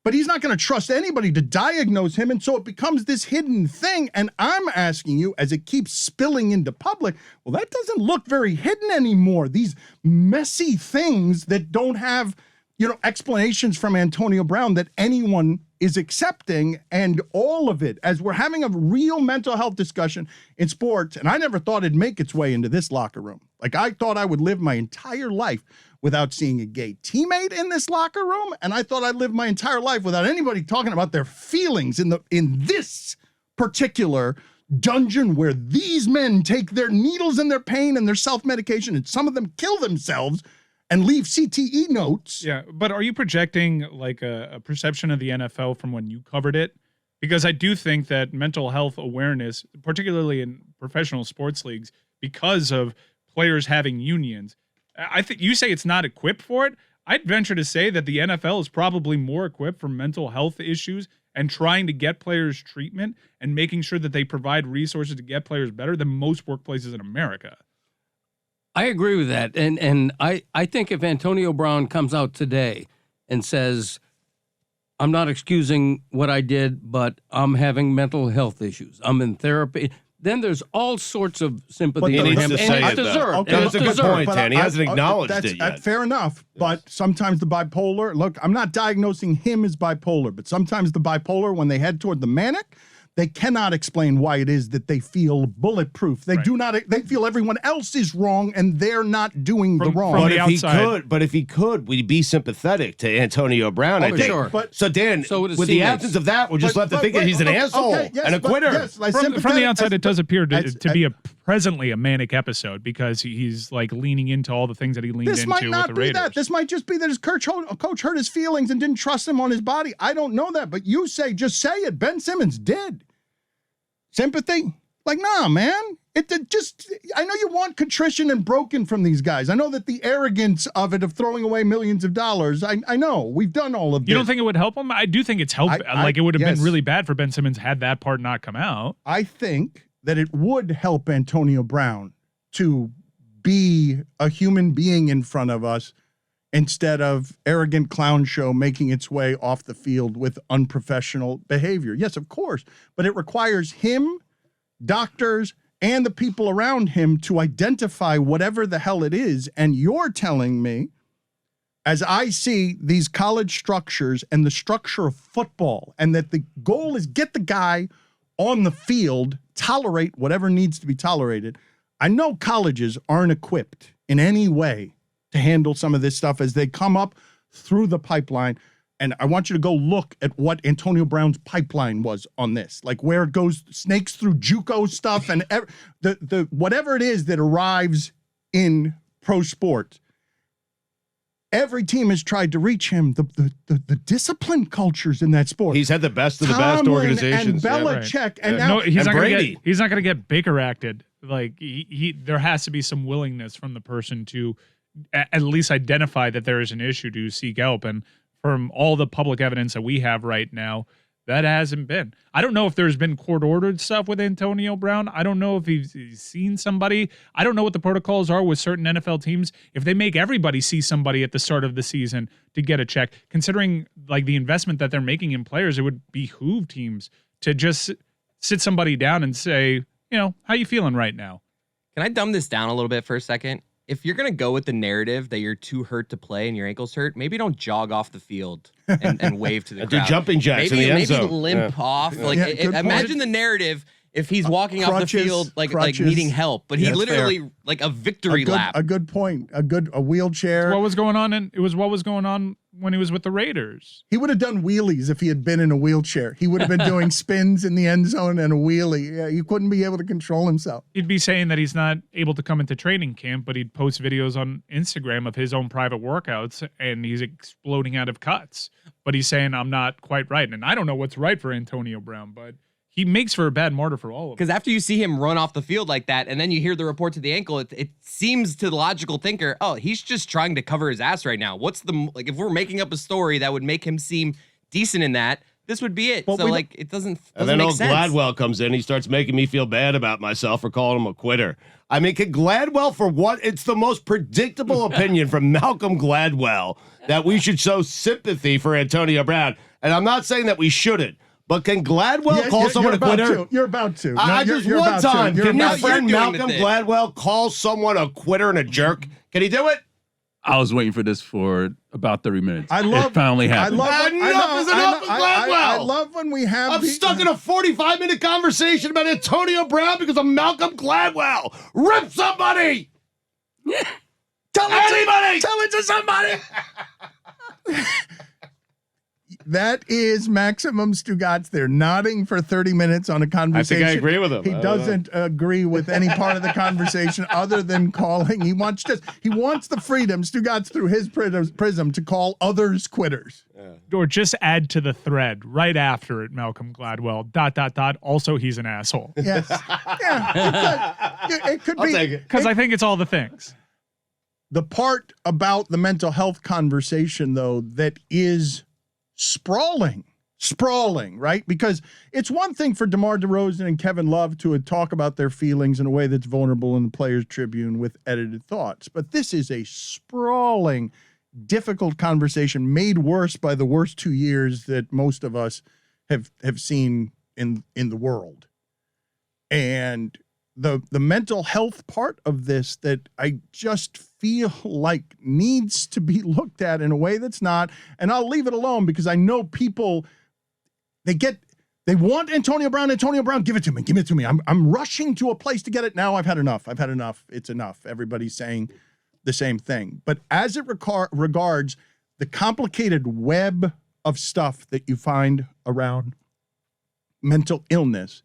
But he's not going to trust anybody to diagnose him, and so it becomes this hidden thing. And I'm asking you, as it keeps spilling into public, well, that doesn't look very hidden anymore. These messy things that don't have, explanations from Antonio Brown that anyone is accepting, and all of it, as we're having a real mental health discussion in sports, and I never thought it'd make its way into this locker room. Like, I thought I would live my entire life without seeing a gay teammate in this locker room, and I thought I'd live my entire life without anybody talking about their feelings in this particular dungeon where these men take their needles and their pain and their self-medication, and some of them kill themselves and leave CTE notes.
Yeah, but are you projecting like a perception of the NFL from when you covered it? Because I do think that mental health awareness, particularly in professional sports leagues, because of players having unions, I think you say it's not equipped for it. I'd venture to say that the NFL is probably more equipped for mental health issues and trying to get players treatment and making sure that they provide resources to get players better than most workplaces in America.
I agree with that. And I think if Antonio Brown comes out today and says, I'm not excusing what I did, but I'm having mental health issues, I'm in therapy, then there's all sorts of sympathy
He
for
needs
him.
to say it, though.
Okay.
That's a good point,
But
Dan. He hasn't acknowledged it yet.
Fair enough. But sometimes the bipolar, look, I'm not diagnosing him as bipolar, but sometimes the bipolar, when they head toward the manic, they cannot explain why it is that they feel bulletproof. They do not. They feel everyone else is wrong and they're not doing the wrong.
But if he could, we'd be sympathetic to Antonio Brown. I think.
Sure.
So Dan,
So would
with the absence of that, we're just left to think that he's an asshole and a quitter.
From the outside, it does appear to be presently a manic episode because he's like leaning into all the things that he leaned into with the Raiders.
This might not be that. This might just be that his coach hurt his feelings and didn't trust him on his body. I don't know that, but you just say it. Ben Simmons did. Sympathy? Like, nah, man. I know you want contrition and broken from these guys. I know that the arrogance of it, of throwing away millions of dollars, I know. We've done all of this.
You don't think it would help him? I do think it's helped. It would have been really bad for Ben Simmons had that part not come out.
I think that it would help Antonio Brown to be a human being in front of us instead of arrogant clown show making its way off the field with unprofessional behavior. Yes, of course, but it requires him, doctors, and the people around him to identify whatever the hell it is. And you're telling me, as I see these college structures and the structure of football, and that the goal is get the guy on the field, tolerate whatever needs to be tolerated, I know colleges aren't equipped in any way to handle some of this stuff as they come up through the pipeline. And I want you to go look at what Antonio Brown's pipeline was on this, like where it goes, snakes through JUCO stuff and the whatever it is that arrives in pro sports. Every team has tried to reach him. The discipline cultures in that sport.
He's had the best of the best organizations.
And Belichick, and now
he's not
Brady.
He's not going to get Baker acted. Like there has to be some willingness from the person to at least identify that there is an issue to seek help. And from all the public evidence that we have right now, that hasn't been. I don't know if there's been court-ordered stuff with Antonio Brown. I don't know if he's seen somebody. I don't know what the protocols are with certain NFL teams. If they make everybody see somebody at the start of the season to get a check, considering like the investment that they're making in players, it would behoove teams to just sit somebody down and say, how you feeling right now?
Can I dumb this down a little bit for a second? If you're going to go with the narrative that you're too hurt to play and your ankle's hurt, maybe don't jog off the field and wave to the crowd.
Do jumping jacks in the end zone.
Maybe limp off. Like imagine the narrative if he's walking off the field like needing help, but he literally like a victory lap.
A good point. A wheelchair.
What was going on? It was what was going on when he was with the Raiders.
He would have done wheelies if he had been in a wheelchair. He would have been doing spins in the end zone and a wheelie. Yeah, he couldn't be able to control himself.
He'd be saying that he's not able to come into training camp, but he'd post videos on Instagram of his own private workouts, and he's exploding out of cuts. But he's saying, I'm not quite right. And I don't know what's right for Antonio Brown, but he makes for a bad martyr for all of them.
Because after you see him run off the field like that, and then you hear the report to the ankle, it seems to the logical thinker, oh, he's just trying to cover his ass right now. If we're making up a story that would make him seem decent in that, this would be it.
But
so it doesn't
And then
make
old
sense.
Gladwell comes in. He starts making me feel bad about myself for calling him a quitter. I mean, can Gladwell, for what? It's the most predictable opinion from Malcolm Gladwell that we should show sympathy for Antonio Brown. And I'm not saying that we shouldn't. But can Gladwell call someone a quitter?
You're about to.
Just one time. Can your friend
you're
Malcolm Gladwell call someone a quitter and a jerk? Can he do it?
I was waiting for this for about 30 minutes.
It
finally happened.
I
love when we have.
I'm stuck in a 45-minute conversation about Antonio Brown because of Malcolm Gladwell. Rip somebody! Tell it to somebody!
That is maximum Stugotz. They're nodding for 30 minutes on a conversation.
I think I agree with him.
He doesn't agree with any part of the conversation other than calling. He wants the freedom, Stugotz, through his prism, to call others quitters.
Or just add to the thread right after it, Malcolm Gladwell, ... Also, he's an asshole.
Yes. Yeah. It could be.
Because I think it's all the things.
The part about the mental health conversation, though, that is sprawling, right? Because it's one thing for DeMar DeRozan and Kevin Love to talk about their feelings in a way that's vulnerable in the Players Tribune with edited thoughts. But this is a sprawling, difficult conversation made worse by the worst 2 years that most of us have seen in the world. And the mental health part of this that I just feel like needs to be looked at in a way that's not, and I'll leave it alone because I know people, they want Antonio Brown, give it to me. I'm rushing to a place to get it now. I've had enough. It's enough. Everybody's saying the same thing. But as it regards the complicated web of stuff that you find around mental illness,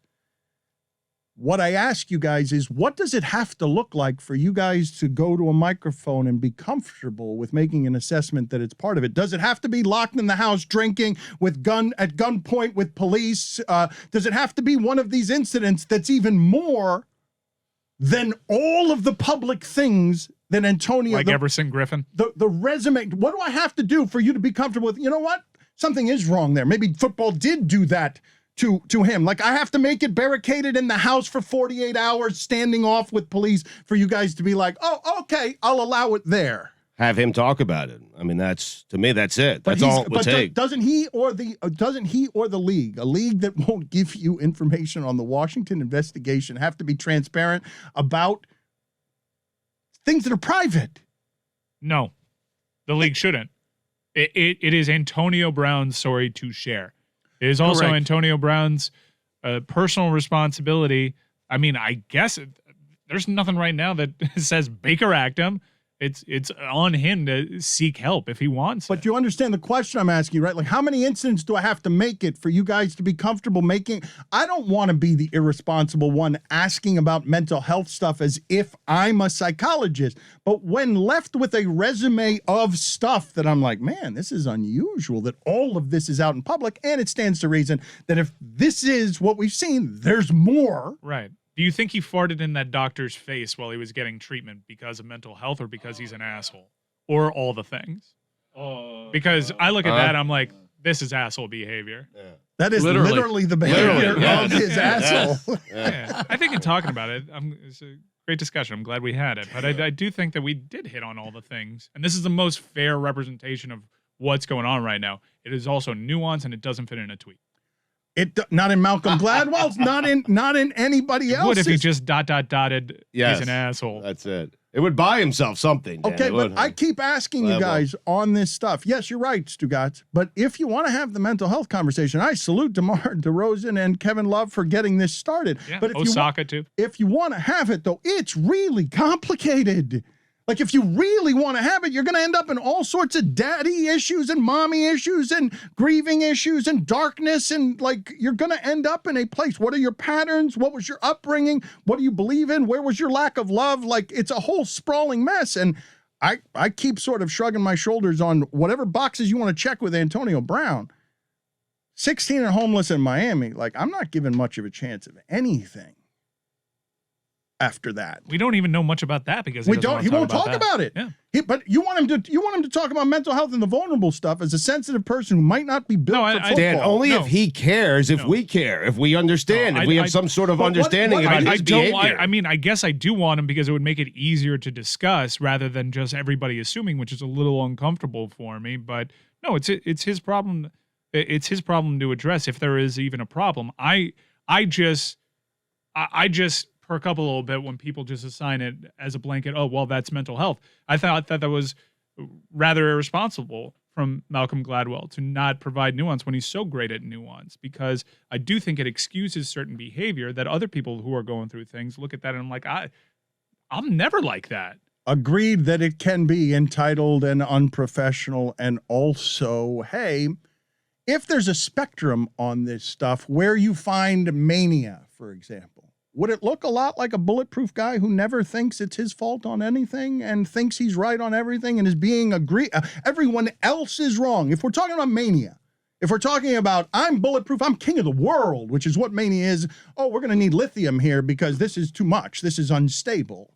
what I ask you guys is, what does it have to look like for you guys to go to a microphone and be comfortable with making an assessment that it's part of it? Does it have to be locked in the house drinking at gunpoint with police? Does it have to be one of these incidents that's even more than all of the public things that Antonio...
Like Everson Griffin?
The resume. What do I have to do for you to be comfortable with, you know what? Something is wrong there. Maybe football did do that to him. Like, I have to make it barricaded in the house for 48 hours, standing off with police for you guys to be like, oh, okay, I'll allow it there.
Have him talk about it. I mean, to me, that's it. That's all it would take.
Doesn't he or the league, a league that won't give you information on the Washington investigation, have to be transparent about things that are private?
No, the league shouldn't. It is Antonio Brown's story to share. It is also Antonio Brown's personal responsibility. I mean, I guess there's nothing right now that says Baker act him. It's on him to seek help if he wants
But
it.
you understand the question I'm asking, right? Like, how many incidents do I have to make it for you guys to be comfortable making? I don't want to be the irresponsible one asking about mental health stuff as if I'm a psychologist. But when left with a resume of stuff that I'm like, man, this is unusual that all of this is out in public, and it stands to reason that if this is what we've seen, there's more.
Right. Do you think he farted in that doctor's face while he was getting treatment because of mental health or because he's an asshole? Or all the things? Because I look at that, I'm like, this is asshole behavior.
That is literally the behavior of his asshole.
Yeah. I think in talking about it, it's a great discussion. I'm glad we had it. But I do think that we did hit on all the things. And this is the most fair representation of what's going on right now. It is also nuanced and it doesn't fit in a tweet.
Not in Malcolm Gladwell's, not in anybody else.
What if he just dotted?
Yes.
He's an asshole.
That's it. It would buy himself something. Dan.
Okay,
It
but
would.
I keep asking you guys on this stuff. Yes, you're right, Stugotz. But if you want to have the mental health conversation, I salute DeMar DeRozan and Kevin Love for getting this started.
Yeah,
but if
Osaka too.
If you want to have it, though, it's really complicated. Like, if you really want to have it, you're going to end up in all sorts of daddy issues and mommy issues and grieving issues and darkness. And, like, you're going to end up in a place. What are your patterns? What was your upbringing? What do you believe in? Where was your lack of love? Like, it's a whole sprawling mess. And I keep sort of shrugging my shoulders on whatever boxes you want to check with Antonio Brown. 16 and homeless in Miami. Like, I'm not giving much of a chance of anything after that.
We don't even know much about that because he
won't talk about it.
Yeah.
But you want him to talk about mental health and the vulnerable stuff as a sensitive person who might not be built for football.
Dan, only if he cares, if we care, if we understand, if we have some sort of understanding about his behavior.
I mean, I guess I do want him because it would make it easier to discuss rather than just everybody assuming, which is a little uncomfortable for me. But no, it's his problem. It's his problem to address if there is even a problem. I just perk up a little bit when people just assign it as a blanket. Oh, well, that's mental health. I thought that was rather irresponsible from Malcolm Gladwell to not provide nuance when he's so great at nuance, because I do think it excuses certain behavior that other people who are going through things look at that and I'm like, I'm never like that.
Agreed that it can be entitled and unprofessional, and also, hey, if there's a spectrum on this stuff where you find mania, for example, would it look a lot like a bulletproof guy who never thinks it's his fault on anything and thinks he's right on everything and is being everyone else is wrong? If we're talking about mania, if we're talking about I'm bulletproof, I'm king of the world, which is what mania is. Oh, we're going to need lithium here because this is too much. This is unstable.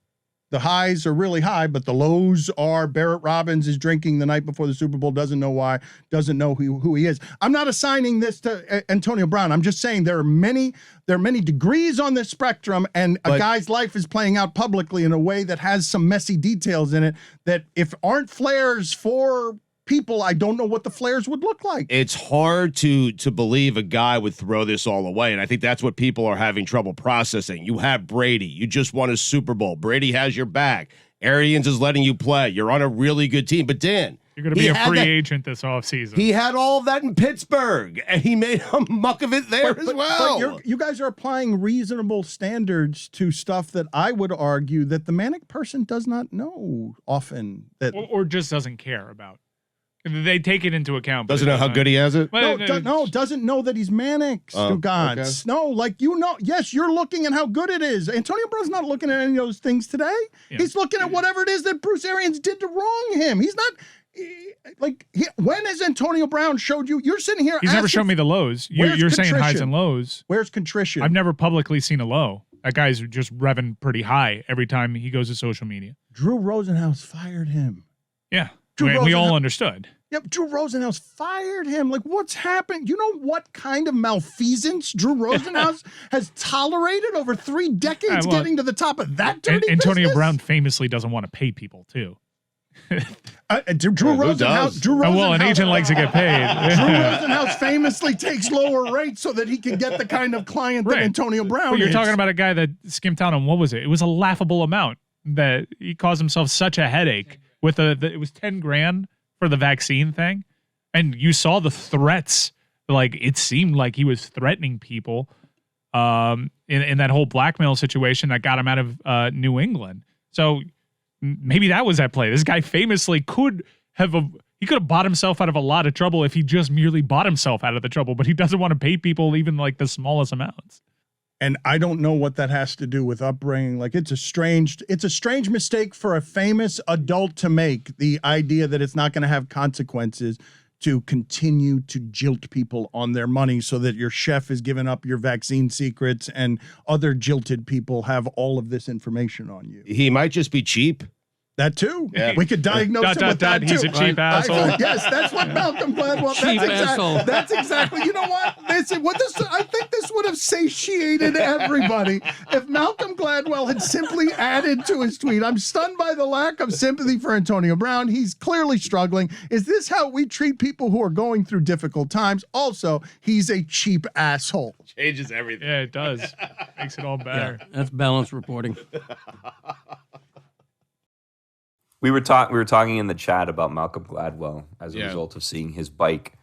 The highs are really high, but the lows are Barrett Robbins is drinking the night before the Super Bowl, doesn't know why, doesn't know who he is. I'm not assigning this to Antonio Brown. I'm just saying there are many degrees on this spectrum, and a guy's life is playing out publicly in a way that has some messy details in it that if aren't flares for people, I don't know what the flares would look like.
It's hard to believe a guy would throw this all away, and I think that's what people are having trouble processing. You have Brady. You just won a Super Bowl. Brady has your back. Arians is letting you play. You're on a really good team. But Dan,
you're going to be a free agent this offseason.
He had all of that in Pittsburgh, and he made a muck of it there as well.
But you guys are applying reasonable standards to stuff that I would argue that the manic person does not know often. That
or just doesn't care about. They take it into account.
Doesn't know how good he has it?
Doesn't know that he's manic, Stugotz. Okay. No, like, yes, you're looking at how good it is. Antonio Brown's not looking at any of those things today. Yeah. He's looking at whatever it is that Bruce Arians did to wrong him. He's not, when has Antonio Brown showed you? You're sitting here.
He's never shown me the lows. You're saying highs and lows.
Where's contrition?
I've never publicly seen a low. That guy's just revving pretty high every time he goes to social media.
Drew Rosenhaus fired him.
Yeah. We all understood.
Yep, Drew Rosenhaus fired him. Like, what's happened? You know what kind of malfeasance Drew Rosenhaus has tolerated over 3 decades getting to the top of that dirty
Antonio
business?
Brown famously doesn't want to pay people, too.
Drew Rosenhaus.
Well, an agent likes to get paid.
Drew Rosenhaus famously takes lower rates so that he can get the kind of client that Antonio Brown
You're talking about a guy that skimped out on, what was it? It was a laughable amount that he caused himself such a headache with it was $10,000 for the vaccine thing. And you saw the threats. Like, it seemed like he was threatening people. in that whole blackmail situation that got him out of New England. So maybe that was at play. This guy famously could have bought himself out of a lot of trouble if he just merely bought himself out of the trouble, but he doesn't want to pay people even like the smallest amounts.
And I don't know what that has to do with upbringing. Like it's a strange mistake for a famous adult to make, the idea that it's not going to have consequences to continue to jilt people on their money so that your chef is giving up your vaccine secrets and other jilted people have all of this information on you.
He might just be cheap.
That too.
Yeah.
We could diagnose him with that too.
He's a cheap asshole.
Yes, that's what Malcolm Gladwell.
Cheap asshole.
That's exactly. You know what? I think this would have satiated everybody if Malcolm Gladwell had simply added to his tweet. I'm stunned by the lack of sympathy for Antonio Brown. He's clearly struggling. Is this how we treat people who are going through difficult times? Also, he's a cheap asshole.
Changes everything.
Yeah, it does. Makes it all better.
Yeah, that's balanced reporting.
We were talking in the chat about Malcolm Gladwell as a result of seeing his bike,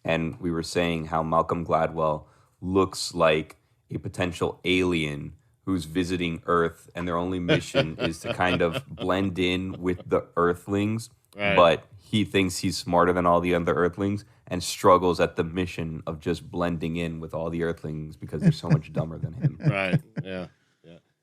and we were saying how Malcolm Gladwell looks like a potential alien who's visiting Earth, and their only mission is to kind of blend in with the Earthlings, but he thinks he's smarter than all the other Earthlings and struggles at the mission of just blending in with all the Earthlings because they're so much dumber than him.
Right. Yeah.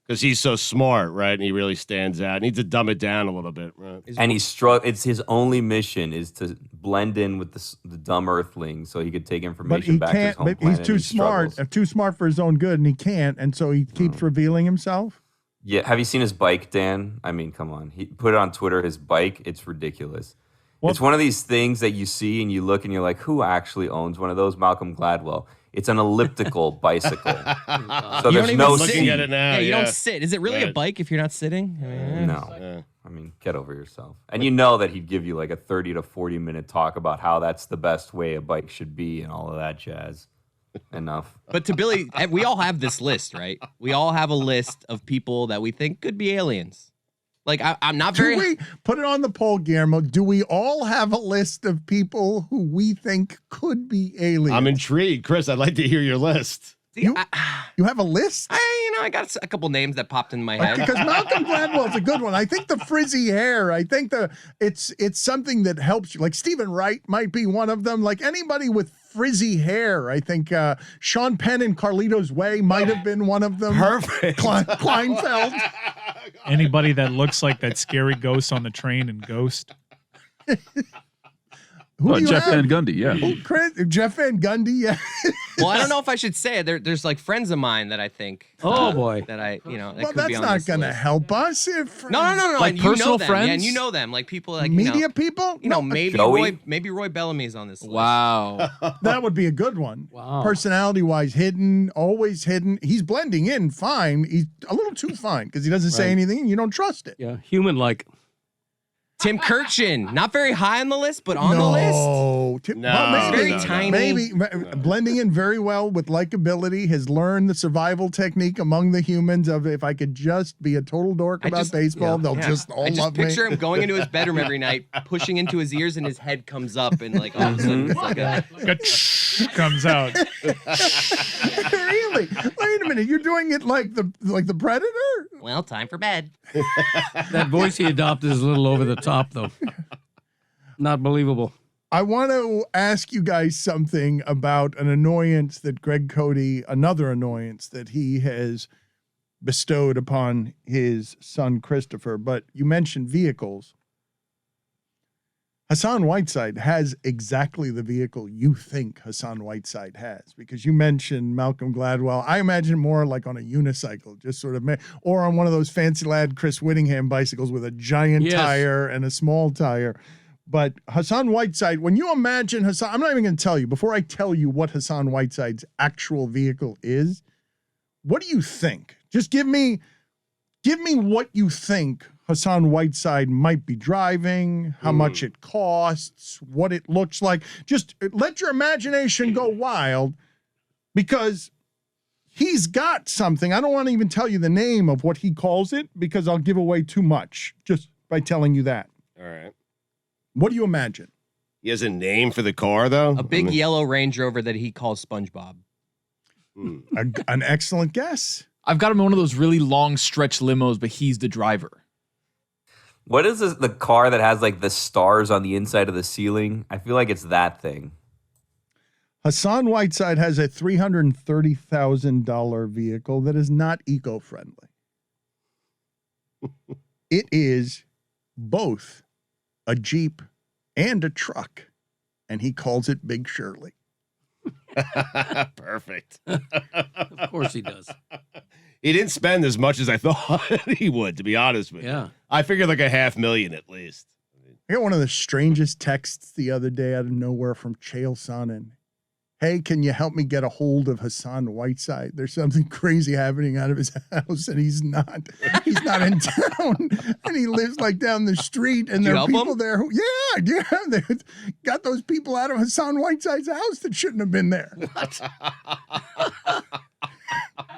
Because he's so smart, right? And he really stands out. Needs to dumb it down a little bit, right?
And it's his only mission is to blend in with the dumb Earthlings so he could take information back to his home planet.
He's too smart for his own good, and he can't, and so he keeps revealing himself.
Yeah, have you seen his bike, Dan? I mean, come on. He put it on Twitter, his bike. It's ridiculous. Well, it's one of these things that you see and you look and you're like, who actually owns one of those? Malcolm Gladwell. It's an elliptical bicycle. So there's no seat.
Looking at it now,
you don't sit. Is it really a bike if you're not sitting?
No. I mean, get over yourself. And you know that he'd give you like a 30 to 40 minute talk about how that's the best way a bike should be and all of that jazz. Enough.
But to Billy, we all have this list, right? We all have a list of people that we think could be aliens. Like, I'm not very...
Do we put it on the poll, Guillermo? Do we all have a list of people who we think could be aliens?
I'm intrigued. Chris, I'd like to hear your list.
You have a list?
I got a couple names that popped in my head.
Because Malcolm Gladwell's a good one. I think the frizzy hair, I think it's something that helps you. Like Stephen Wright might be one of them. Like anybody with frizzy hair, I think Sean Penn and Carlito's Way might have been one of them.
Perfect.
Kleinfeld.
Anybody that looks like that scary ghost on the train in Ghost.
Jeff Van Gundy, yeah.
Jeff Van Gundy, yeah.
Well, I don't know if I should say it. There's like friends of mine that I think.
Oh boy.
That that
well,
could
that's
be on
not
this
going to
list.
help us. If
No.
Like
and
personal
you know them.
friends?
Yeah, and you know them, like people like
media people.
maybe
Joey?
Roy Bellamy's on this list.
Wow.
That would be a good one.
Wow.
Personality-wise, hidden, always hidden. He's blending in fine. He's a little too fine because he doesn't say anything and you don't trust it.
Yeah, human-like.
Tim Kurkjian, not very high on the list, but on the list.
No,
very tiny.
Maybe blending in very well with likability. Has learned the survival technique among the humans of if I could just be a total dork about baseball, they'll just all
I just
love
picture
me.
him going into his bedroom every night, pushing into his ears, and his head comes up, and like all of a sudden it's like a
Comes out.
Really? Wait a minute. You're doing it like the Predator?
well, time for bed.
That voice he adopted is a little over the top, though. Not believable.
I want to ask you guys something about an annoyance that Greg Cote, another annoyance that he has bestowed upon his son Christopher. But you mentioned vehicles. Hassan Whiteside has exactly the vehicle you think Hassan Whiteside has, because you mentioned Malcolm Gladwell. I imagine more like on a unicycle, just sort of, or on one of those fancy lad Chris Whittingham bicycles with a giant tire and a small tire. But Hassan Whiteside, when you imagine Hassan, I'm not even going to tell you, before I tell you what Hassan Whiteside's actual vehicle is, what do you think? Just give me what you think Hassan Whiteside might be driving, how much it costs, what it looks like. Just let your imagination go wild, because he's got something. I don't want to even tell you the name of what he calls it, because I'll give away too much just by telling you that.
All right.
What do you imagine?
He has a name for the car, though?
A big yellow Range Rover that he calls SpongeBob.
An excellent guess.
I've got him in one of those really long stretch limos, but he's the driver.
What is this, the car that has like the stars on the inside of the ceiling? I feel like it's that thing.
Hassan Whiteside has a $330,000 vehicle that is not eco-friendly. It is both a Jeep and a truck, and he calls it Big Shirley.
Perfect.
Of course he does.
He didn't spend as much as I thought he would, to be honest with you.
Yeah.
I figured like $500,000 at least.
I got one of the strangest texts the other day out of nowhere from Chael Sonnen. Hey, can you help me get a hold of Hassan Whiteside? There's something crazy happening out of his house, and he's not in town, and he lives like down the street, and
Did you
there are
help
people
him?
there who, they got those people out of Hassan Whiteside's house that shouldn't have been there.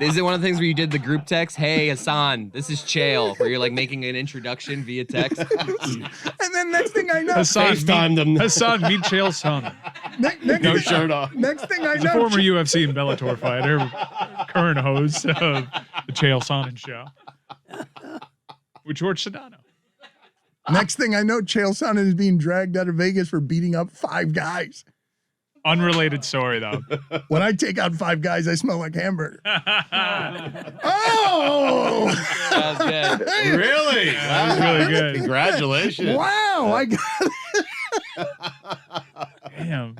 Is it one of the things where you did the group text? Hey, Hassan, this is Chael, where you're like making an introduction via text.
And then next thing I know,
FaceTimed him.
Hassan, meet Chael Sonnen.
No shirt off.
Next thing I
He's a
know,
former UFC and Bellator fighter, current host of the Chael Sonnen Show with George Sedano.
next thing I know, Chael Sonnen is being dragged out of Vegas for beating up 5 guys.
Unrelated story, though.
When I take out 5 guys, I smell like hamburger. Oh!
That was good.
Really?
That was really good.
Congratulations.
Wow, I got
Damn.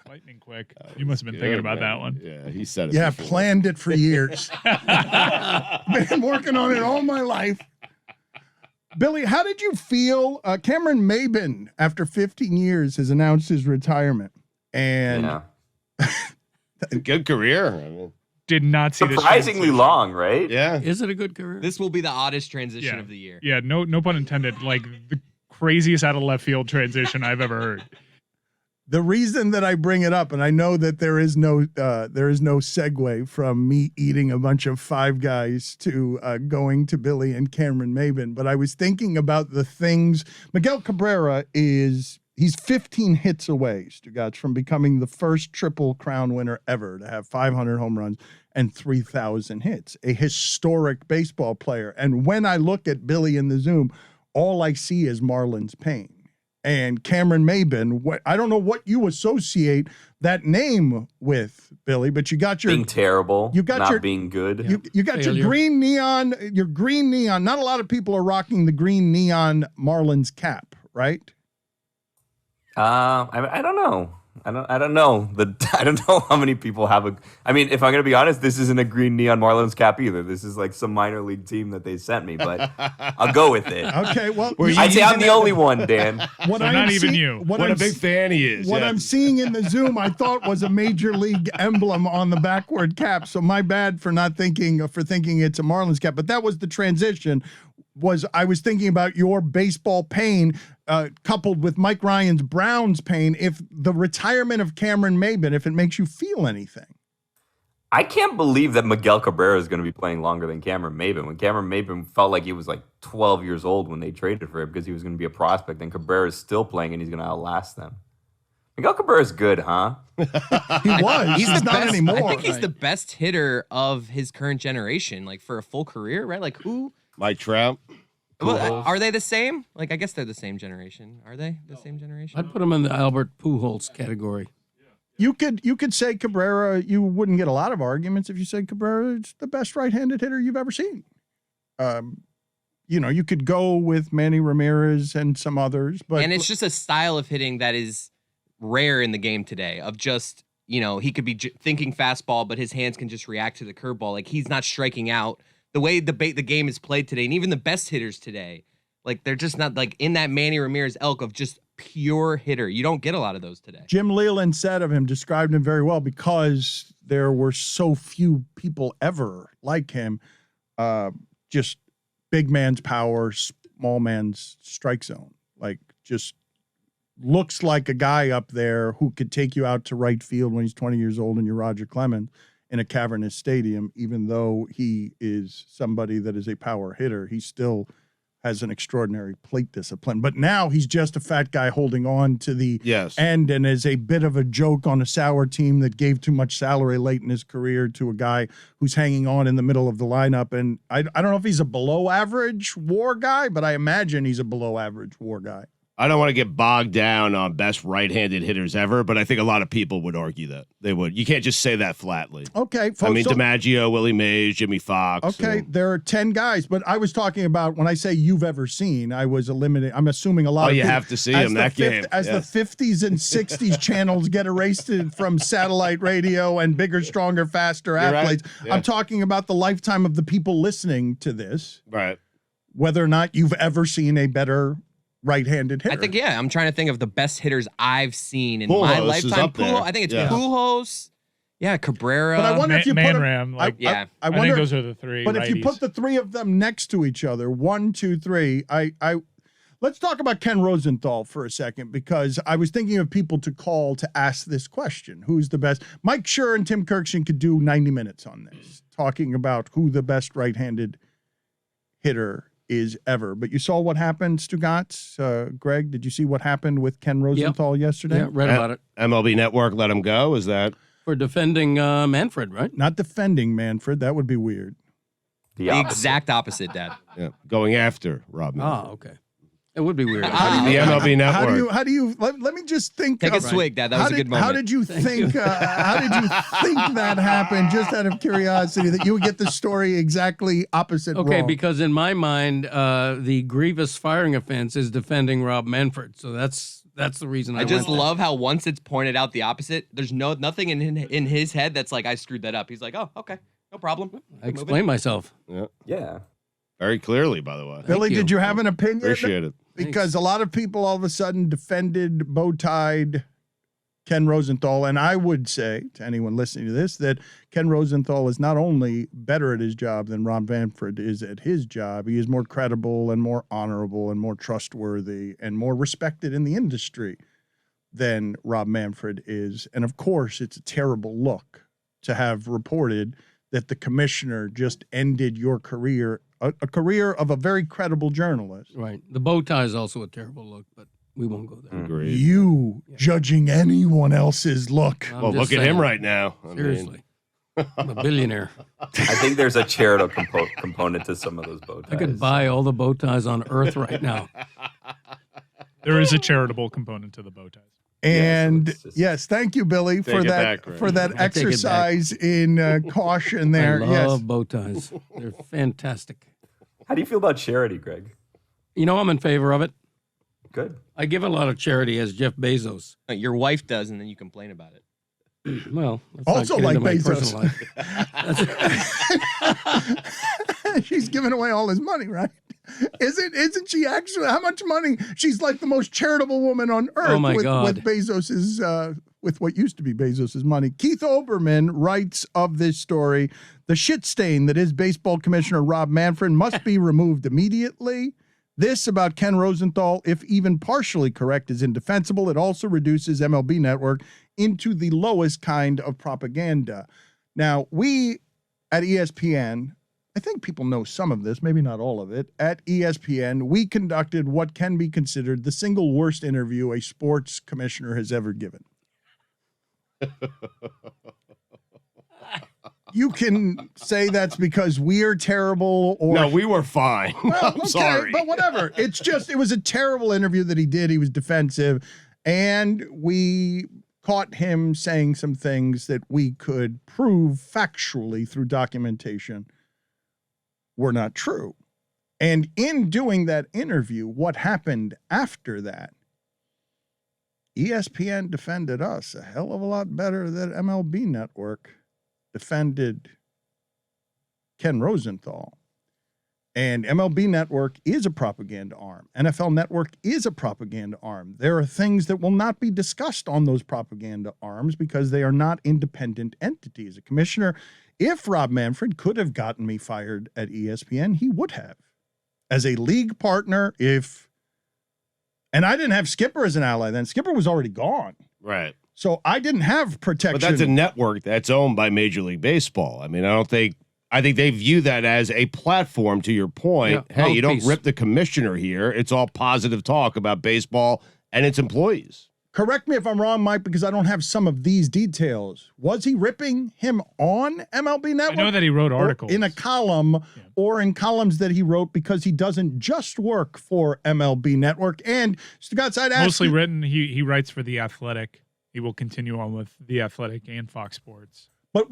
Lightning quick. You must have been thinking about that one.
Yeah, he said it.
Yeah,
before.
planned it for years. Been working on it all my life. Billy, how did you feel? Cameron Maben, after 15 years, has announced his retirement. And
Yeah.
Good career. I mean,
Did not see this.
Surprisingly long, right?
yeah.
Is it a good career?
This will be the oddest transition
Yeah.
of the year.
Yeah, no pun intended. Like the craziest out of left field transition I've ever heard.
the reason that I bring it up, and I know that there is no segue from me eating a bunch of Five Guys to going to Billy and Cameron Maben, but I was thinking about the things. Miguel Cabrera he's 15 hits away, Stugotz, from becoming the first Triple Crown winner ever to have 500 home runs and 3,000 hits, a historic baseball player. And when I look at Billy in the Zoom, all I see is Marlins Payne. And Cameron Maben, I don't know what you associate that name with, Billy, but you got your
Being terrible,
you got
not
your-
being good.
you got
Failure.
your green neon. Not a lot of people are rocking the green neon Marlins cap, right?
I don't know. I don't know. I don't know how many people have a. I mean, if I'm gonna be honest, this isn't a green neon Marlins cap either. This is like some minor league team that they sent me, but I'll go with it.
Okay, well,
I'd say I'm the only one, Dan.
what
So
I'm
not even
see-
you.
What
What
I'm
a big fan he is.
What
yeah.
I'm seeing in the Zoom, I thought was a major league emblem on the backward cap. So my bad for thinking it's a Marlins cap. But that was the transition. I was thinking about your baseball pain coupled with Mike Ryan's Browns pain. If the retirement of Cameron Maben, if it makes you feel anything.
I can't believe that Miguel Cabrera is going to be playing longer than Cameron Maben. When Cameron Maben felt like he was like 12 years old when they traded for him because he was going to be a prospect, and Cabrera is still playing and he's going to outlast them. Miguel Cabrera is good, huh?
He was. He's
the
not
best,
anymore.
I think he's the best hitter of his current generation, like for a full career, right? Like who?
Mike Trout.
Well, are they the same? Like I guess they're the same generation. Are they the same generation?
I'd put him in the Albert Pujols category.
You could say Cabrera. You wouldn't get a lot of arguments if you said Cabrera is the best right-handed hitter you've ever seen. You could go with Manny Ramirez and some others, but
And it's just a style of hitting that is rare in the game today. Of just he could be thinking fastball, but his hands can just react to the curveball. Like he's not striking out. The way the game is played today, and even the best hitters today, like they're just not like in that Manny Ramirez elk of just pure hitter. You don't get a lot of those today.
Jim Leland said of him, described him very well because there were so few people ever like him. Just big man's power, small man's strike zone. Like just looks like a guy up there who could take you out to right field when he's 20 years old and you're Roger Clemens in a cavernous stadium, even though he is somebody that is a power hitter. He still has an extraordinary plate discipline. But now he's just a fat guy holding on to the end and is a bit of a joke on a sour team that gave too much salary late in his career to a guy who's hanging on in the middle of the lineup. And I don't know if he's a below average WAR guy, but I imagine he's a below average WAR guy.
I don't want to get bogged down on best right-handed hitters ever, but I think a lot of people would argue that. They would. You can't just say that flatly.
Okay, folks.
I mean, DiMaggio, Willie Mays, Jimmy Fox.
Okay, there are 10 guys, but I was talking about when I say you've ever seen, I was eliminating. I'm assuming a lot of
you
people,
have to see him that game.
As the 50s and 60s channels get erased from satellite radio and bigger, stronger, faster athletes.
Right. Yeah.
I'm talking about the lifetime of the people listening to this.
Right.
Whether or not you've ever seen a better right-handed hitter.
I think, I'm trying to think of the best hitters I've seen in
Pujols
my
is
lifetime.
up there.
I think it's
Yeah.
Pujols. Yeah, Cabrera.
But I wonder if you put
Manram,
I
I
wonder,
think those are the three.
but if you
righties.
put the three of them next to each other, 1, 2, 3, let's talk about Ken Rosenthal for a second, because I was thinking of people to call to ask this question. Who's the best? Mike Schur and Tim Kurkjian could do 90 minutes on this, talking about who the best right-handed hitter is ever. But you saw what happened, Stugotz. Greg, did you see what happened with Ken Rosenthal yesterday?
Yeah, read about it.
MLB Network let him go. Is that?
For defending Manfred, right?
Not defending Manfred. That would be weird.
The exact opposite, Dad.
Yeah. Going after Rob Manfred.
Oh, okay. It would be weird.
The MLB Network.
How do you let me just think.
Take a swig, Dad. That was a good moment.
How did you think that happened? Just out of curiosity, that you would get the story exactly opposite.
Okay,
wrong.
because in my mind, the grievous firing offense is defending Rob Manfred. So that's the reason
I just
went there.
love how once it's pointed out the opposite, there's nothing in his head that's like, I screwed that up. He's like, oh, okay, no problem.
I explain myself.
Yeah.
Very clearly, by the way.
Billy,
you.
did you have an opinion?
Appreciate it.
Because a lot of people all of a sudden defended bow-tied Ken Rosenthal, and I would say to anyone listening to this that Ken Rosenthal is not only better at his job than Rob Manfred is at his job, he is more credible and more honorable and more trustworthy and more respected in the industry than Rob Manfred is. And of course, it's a terrible look to have reported that the commissioner just ended your career, a career of a very credible journalist.
Right. The bow tie is also a terrible look, but we won't go there.
Agreed.
You judging anyone else's look.
I'm
Well,
just
look at him
saying.
right now. I mean,
Seriously. I'm a billionaire.
I think there's a charitable component to some of those bow ties.
I could buy all the bow ties on earth right now.
There is a charitable component to the bow ties.
And
it's just-
yes, thank you, Billy,
Take
for
it
that
back, Greg.
for that
I take it
exercise in caution there.
I
Yes.
love bow ties. They're fantastic.
How do you feel about charity, Greg?
You know, I'm in favor of it.
Good.
I give a lot of charity as Jeff Bezos.
Your wife does, and then you complain about it.
Well, let's
Also
not get
like
into my
Bezos.
personal life.
She's giving away all his money, right? Isn't she actually? How much money? She's like the most charitable woman on earth.
Oh, my
with,
God.
With Bezos's, with what used to be Bezos's money. Keith Oberman writes of this story: the shit stain that is baseball commissioner Rob Manfred must be removed immediately. This about Ken Rosenthal, if even partially correct, is indefensible. It also reduces MLB Network into the lowest kind of propaganda. Now, we at ESPN, I think people know some of this, maybe not all of it. At ESPN, we conducted what can be considered the single worst interview a sports commissioner has ever given. You can say that's because we're terrible or...
No, we were fine.
Well,
I'm
okay,
sorry.
but whatever. It was a terrible interview that he did. He was defensive, and we caught him saying some things that we could prove factually through documentation were not true. And in doing that interview, what happened after that, ESPN defended us a hell of a lot better than MLB Network defended Ken Rosenthal. And MLB Network is a propaganda arm. NFL Network is a propaganda arm. There are things that will not be discussed on those propaganda arms because they are not independent entities. A commissioner, if Rob Manfred could have gotten me fired at ESPN, he would have. As a league partner, and I didn't have Skipper as an ally then. Skipper was already gone.
Right.
So I didn't have protection.
But that's a network that's owned by Major League Baseball. I mean, I don't think I think they view that as a platform, to your point.
Yeah,
Hey, you don't
mouthpiece.
rip the commissioner here. It's all positive talk about baseball and its employees.
Correct me if I'm wrong, Mike, because I don't have some of these details. Was he ripping him on MLB Network?
I know that he wrote
Or
articles
in a column or in columns that he wrote because he doesn't just work for MLB Network. And Stugotz, I'd ask
mostly
you,
written. He writes for The Athletic. He will continue on with The Athletic and Fox Sports.
but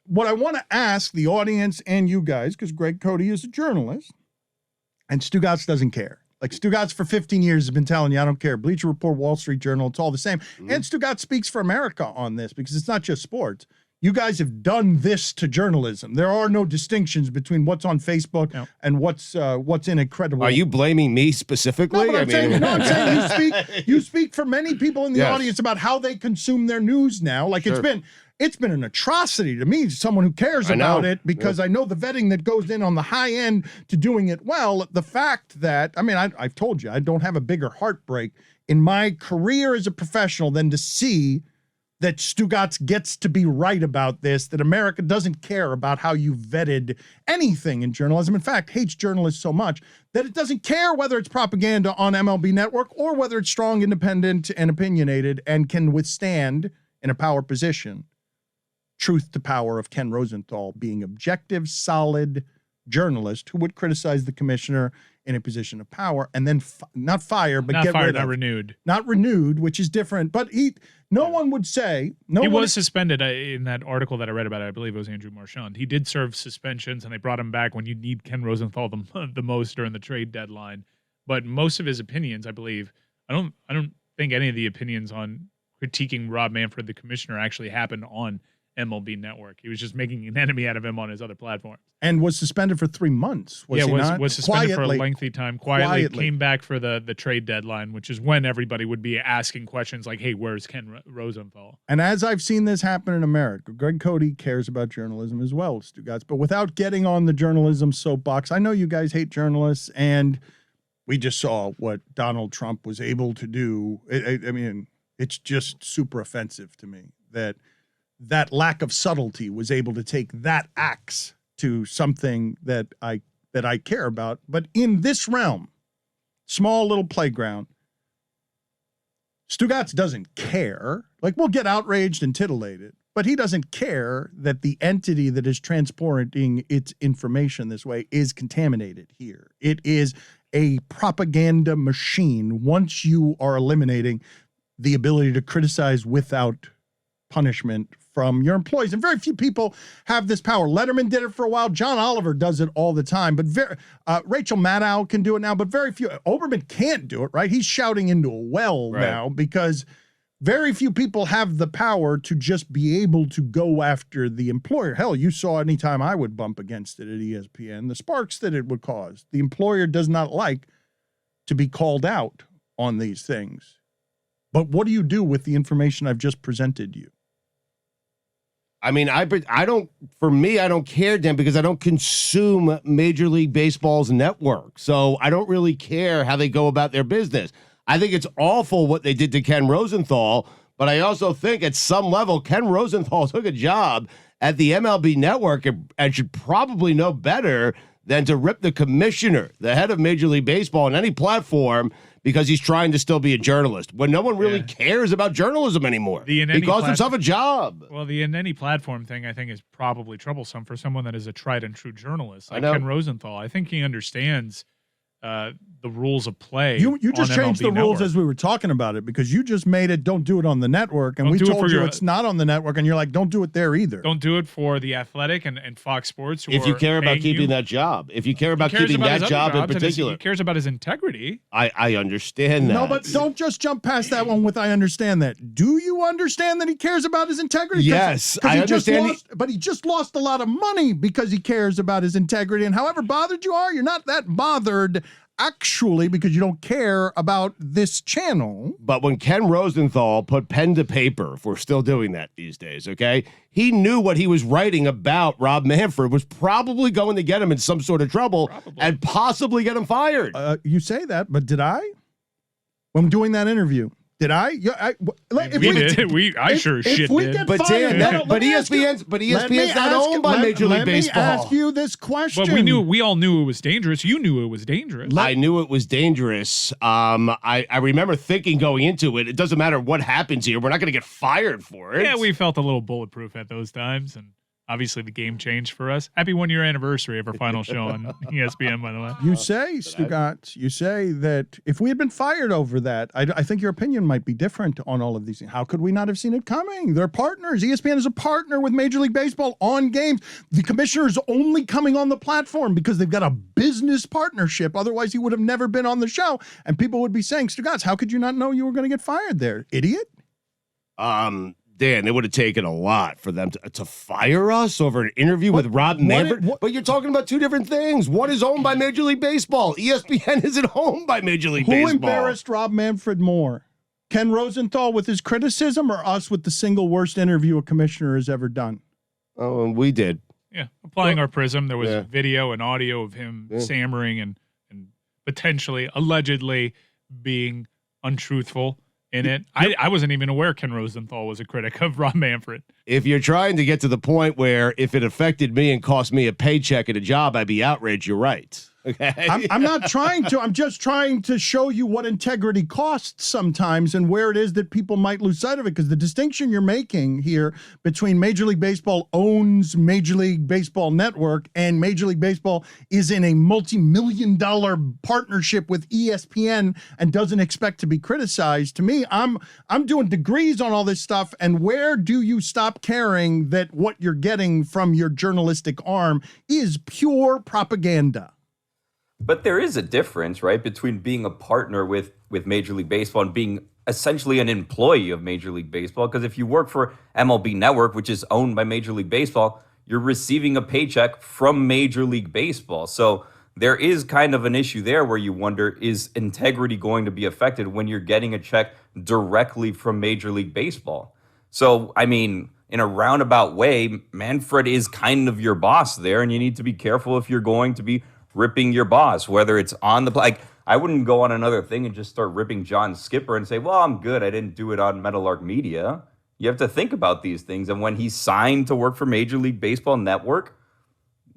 what I want to ask the audience and you guys, because Greg Cote is a journalist, and Stugotz doesn't care. Like Stugotz for 15 years has been telling you, I don't care. Bleacher Report, Wall Street Journal, it's all the same. And Stugotz speaks for America on this because it's not just sports. You guys have done this to journalism. There are no distinctions between what's on Facebook and what's in a credible.
Are you blaming me specifically?
No, but I'm saying you speak for many people in the audience about how they consume their news now. Like it's been an atrocity to me, someone who cares about it, because I know the vetting that goes in on the high end to doing it well. The fact that, I mean, I've told you, I don't have a bigger heartbreak in my career as a professional than to see that Stugotz gets to be right about this, that America doesn't care about how you vetted anything in journalism. In fact, hates journalists so much that it doesn't care whether it's propaganda on MLB Network or whether it's strong, independent, and opinionated and can withstand, in a power position, truth to power of Ken Rosenthal being objective, solid journalist who would criticize the commissioner in a position of power and then not fire, but get rid of. Not renewed, which is different. But no one would say.
He was suspended in that article that I read about it. I believe it was Andrew Marchand. He did serve suspensions, and they brought him back when you need Ken Rosenthal the most during the trade deadline. But most of his opinions, I believe, I don't think any of the opinions on critiquing Rob Manfred, the commissioner, actually happened on MLB Network. He was just making an enemy out of him on his other platforms.
And was suspended for 3 months. Was
suspended for a lengthy time. Quietly came back for the trade deadline, which is when everybody would be asking questions like, hey, where's Ken Rosenthal?
And as I've seen this happen in America, Greg Cote cares about journalism as well, Stugotz. But without getting on the journalism soapbox, I know you guys hate journalists, and we just saw what Donald Trump was able to do. I mean, it's just super offensive to me that lack of subtlety was able to take that axe to something that I care about. But in this realm, small little playground, Stugotz doesn't care. Like, we'll get outraged and titillated, but he doesn't care that the entity that is transporting its information this way is contaminated here. It is a propaganda machine once you are eliminating the ability to criticize without punishment from your employees. And very few people have this power. Letterman did it for a while. John Oliver does it all the time. But Rachel Maddow can do it now, but very few. Oberman can't do it, right? He's shouting into a well now because very few people have the power to just be able to go after the employer. Hell, you saw anytime I would bump against it at ESPN, the sparks that it would cause. The employer does not like to be called out on these things. But what do you do with the information I've just presented you?
I mean, I don't care, Dan, because I don't consume Major League Baseball's network. So I don't really care how they go about their business. I think it's awful what they did to Ken Rosenthal, but I also think at some level, Ken Rosenthal took a job at the MLB Network and should probably know better than to rip the commissioner, the head of Major League Baseball, on any platform because he's trying to still be a journalist when no one really cares about journalism anymore. He calls himself a job.
Well, the in any platform thing, I think, is probably troublesome for someone that is a tried and true journalist like Ken Rosenthal. I think he understands the rules of play.
You just changed the rules as we were talking about it, because you just made it don't do it on the network, and we told you it's not on the network, and you're like, don't do it there either.
Don't do it for The Athletic and Fox Sports.
If you care about keeping that job. If you care about keeping that job in particular.
He cares about his integrity.
I understand that.
No, but don't just jump past that one with I understand that. Do you understand that he cares about his integrity?
Yes, I understand.
But he just lost a lot of money because he cares about his integrity, and however bothered you are, you're not that bothered actually because you don't care about this channel.
But when Ken Rosenthal put pen to paper, if we're still doing that these days, okay, he knew what he was writing about Rob Manfred was probably going to get him in some sort of trouble and possibly get him fired.
You say that, but did I? When doing that interview, Did I? Yeah,
I sure shit did.
But Dan, but ESPN's not owned by Major League Baseball.
Let me ask you this question.
But we all knew it was dangerous. You knew it was dangerous.
I knew it was dangerous. I remember thinking going into it, it doesn't matter what happens here. We're not going to get fired for it.
Yeah, we felt a little bulletproof at those times, and obviously the game changed for us. Happy 1-year anniversary of our final show on ESPN, by the way.
You say, Stugotz, you say that if we had been fired over that, I think your opinion might be different on all of these things. How could we not have seen it coming? They're partners. ESPN is a partner with Major League Baseball on games. The commissioner is only coming on the platform because they've got a business partnership. Otherwise, he would have never been on the show. And people would be saying, Stugotz, how could you not know you were going to get fired there? Idiot.
Dan, it would have taken a lot for them to fire us over an interview with Rob Manfred. But you're talking about two different things. One is owned by Major League Baseball. ESPN isn't owned by Major League Baseball.
Who embarrassed Rob Manfred more? Ken Rosenthal with his criticism or us with the single worst interview a commissioner has ever done?
Oh, we did.
Yeah, applying our prism. There was video and audio of him stammering and potentially, allegedly being untruthful in it. I wasn't even aware Ken Rosenthal was a critic of Rob Manfred.
If you're trying to get to the point where if it affected me and cost me a paycheck at a job, I'd be outraged, you're right. Okay.
I'm not trying to. I'm just trying to show you what integrity costs sometimes and where it is that people might lose sight of it. Because the distinction you're making here between Major League Baseball owns Major League Baseball Network and Major League Baseball is in a multi-million-dollar partnership with ESPN and doesn't expect to be criticized. To me, I'm doing degrees on all this stuff. And where do you stop caring that what you're getting from your journalistic arm is pure propaganda?
But there is a difference, right, between being a partner with Major League Baseball and being essentially an employee of Major League Baseball. Because if you work for MLB Network, which is owned by Major League Baseball, you're receiving a paycheck from Major League Baseball. So there is kind of an issue there where you wonder, is integrity going to be affected when you're getting a check directly from Major League Baseball? So, I mean, in a roundabout way, Manfred is kind of your boss there, and you need to be careful if you're going to be ripping your boss, whether it's on the like. I wouldn't go on another thing and just start ripping John Skipper and say, well, I'm good, I didn't do it on Meadowlark Media. You have to think about these things. And when he signed to work for Major League Baseball Network,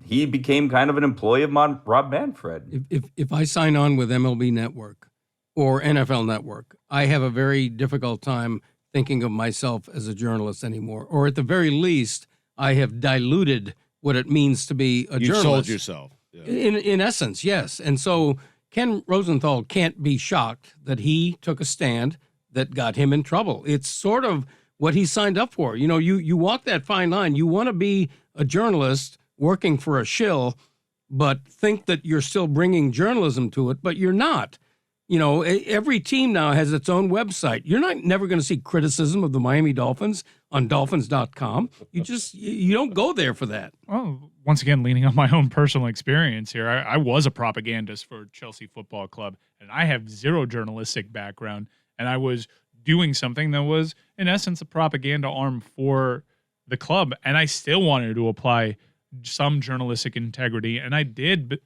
he became kind of an employee of Rob Manfred.
If I sign on with MLB Network or NFL Network, I have a very difficult time thinking of myself as a journalist anymore. Or at the very least, I have diluted what it means to be a journalist.
You sold yourself. Yeah.
In essence, yes. And so Ken Rosenthal can't be shocked that he took a stand that got him in trouble. It's sort of what he signed up for. You know, you walk that fine line. You want to be a journalist working for a shill, but think that you're still bringing journalism to it, but you're not. You know, every team now has its own website. You're never going to see criticism of the Miami Dolphins on dolphins.com. You don't go there for that.
Well, once again, leaning on my own personal experience here, I was a propagandist for Chelsea Football Club, and I have zero journalistic background, and I was doing something that was, in essence, a propaganda arm for the club, and I still wanted to apply some journalistic integrity, and I did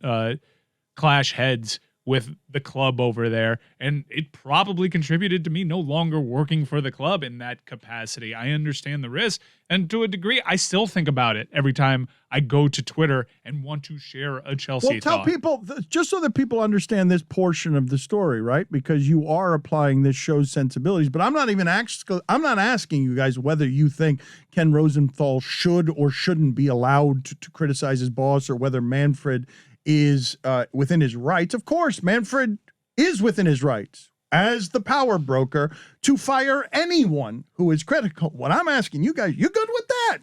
clash heads with the club over there, and it probably contributed to me no longer working for the club in that capacity. I understand the risk, and to a degree, I still think about it every time I go to Twitter and want to share a Chelsea
thought. Well, tell people, just so that people understand this portion of the story, right? Because you are applying this show's sensibilities, but I'm not asking you guys whether you think Ken Rosenthal should or shouldn't be allowed to criticize his boss, or whether Manfred is within his rights. Of course, Manfred is within his rights as the power broker to fire anyone who is critical. What I'm asking you guys, you good with that?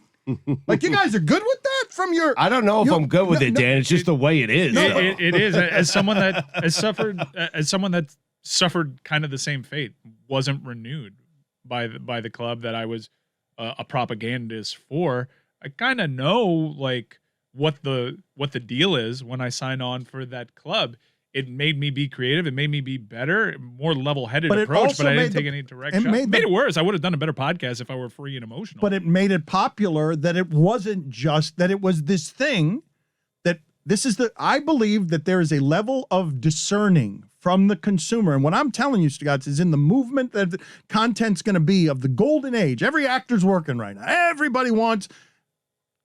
Like, you guys are good with that from your...
I don't know if I'm good with it, Dan. It's just the way it is.
It is. As someone that suffered kind of the same fate, wasn't renewed by the club that I was a propagandist for, I kind of know, like, what the deal is when I sign on for that club. It made me be creative. It made me be better, more level-headed approach, but I didn't take any direct shot. It made it worse. I would have done a better podcast if I were free and emotional.
But it made it popular that it wasn't just that it was this thing that this is I believe that there is a level of discerning from the consumer. And what I'm telling you, Stugotz, is in the movement that the content's going to be of the golden age. Every actor's working right now. Everybody wants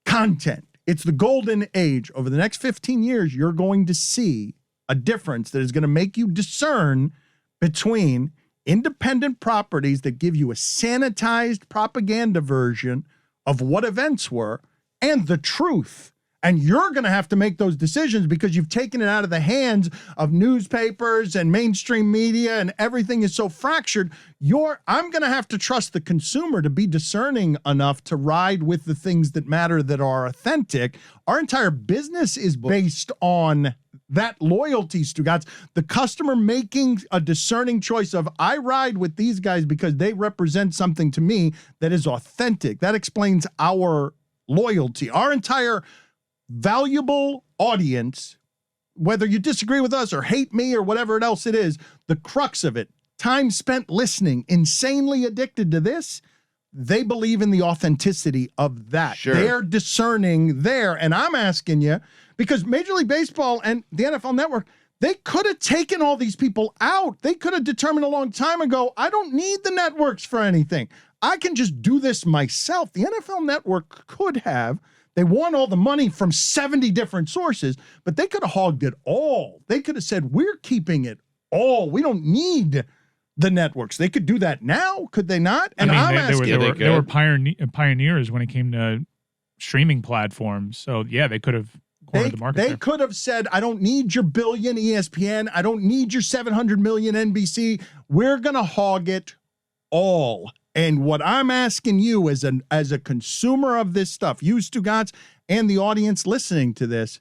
content. It's the golden age. Over the next 15 years, you're going to see a difference that is going to make you discern between independent properties that give you a sanitized propaganda version of what events were and the truth. And you're going to have to make those decisions because you've taken it out of the hands of newspapers and mainstream media, and everything is so fractured. I'm going to have to trust the consumer to be discerning enough to ride with the things that matter, that are authentic. Our entire business is based on that loyalty, Stugotz. The customer making a discerning choice of, I ride with these guys because they represent something to me that is authentic. That explains our loyalty. Our entire valuable audience, whether you disagree with us or hate me or whatever else it is, the crux of it, time spent listening, insanely addicted to this, they believe in the authenticity of that.
Sure.
They're discerning there. And I'm asking you, because Major League Baseball and the NFL Network, they could have taken all these people out. They could have determined a long time ago, I don't need the networks for anything. I can just do this myself. The NFL Network could have. They want all the money from 70 different sources, but they could have hogged it all. They could have said, we're keeping it all. We don't need the networks. They could do that now, could they not? And I'm asking,
they were pioneers when it came to streaming platforms. So yeah, they could have cornered the market.
They could have said, I don't need your billion ESPN. I don't need your 700 million NBC. We're going to hog it all. And what I'm asking you as a consumer of this stuff, you, Stugotz, and the audience listening to this,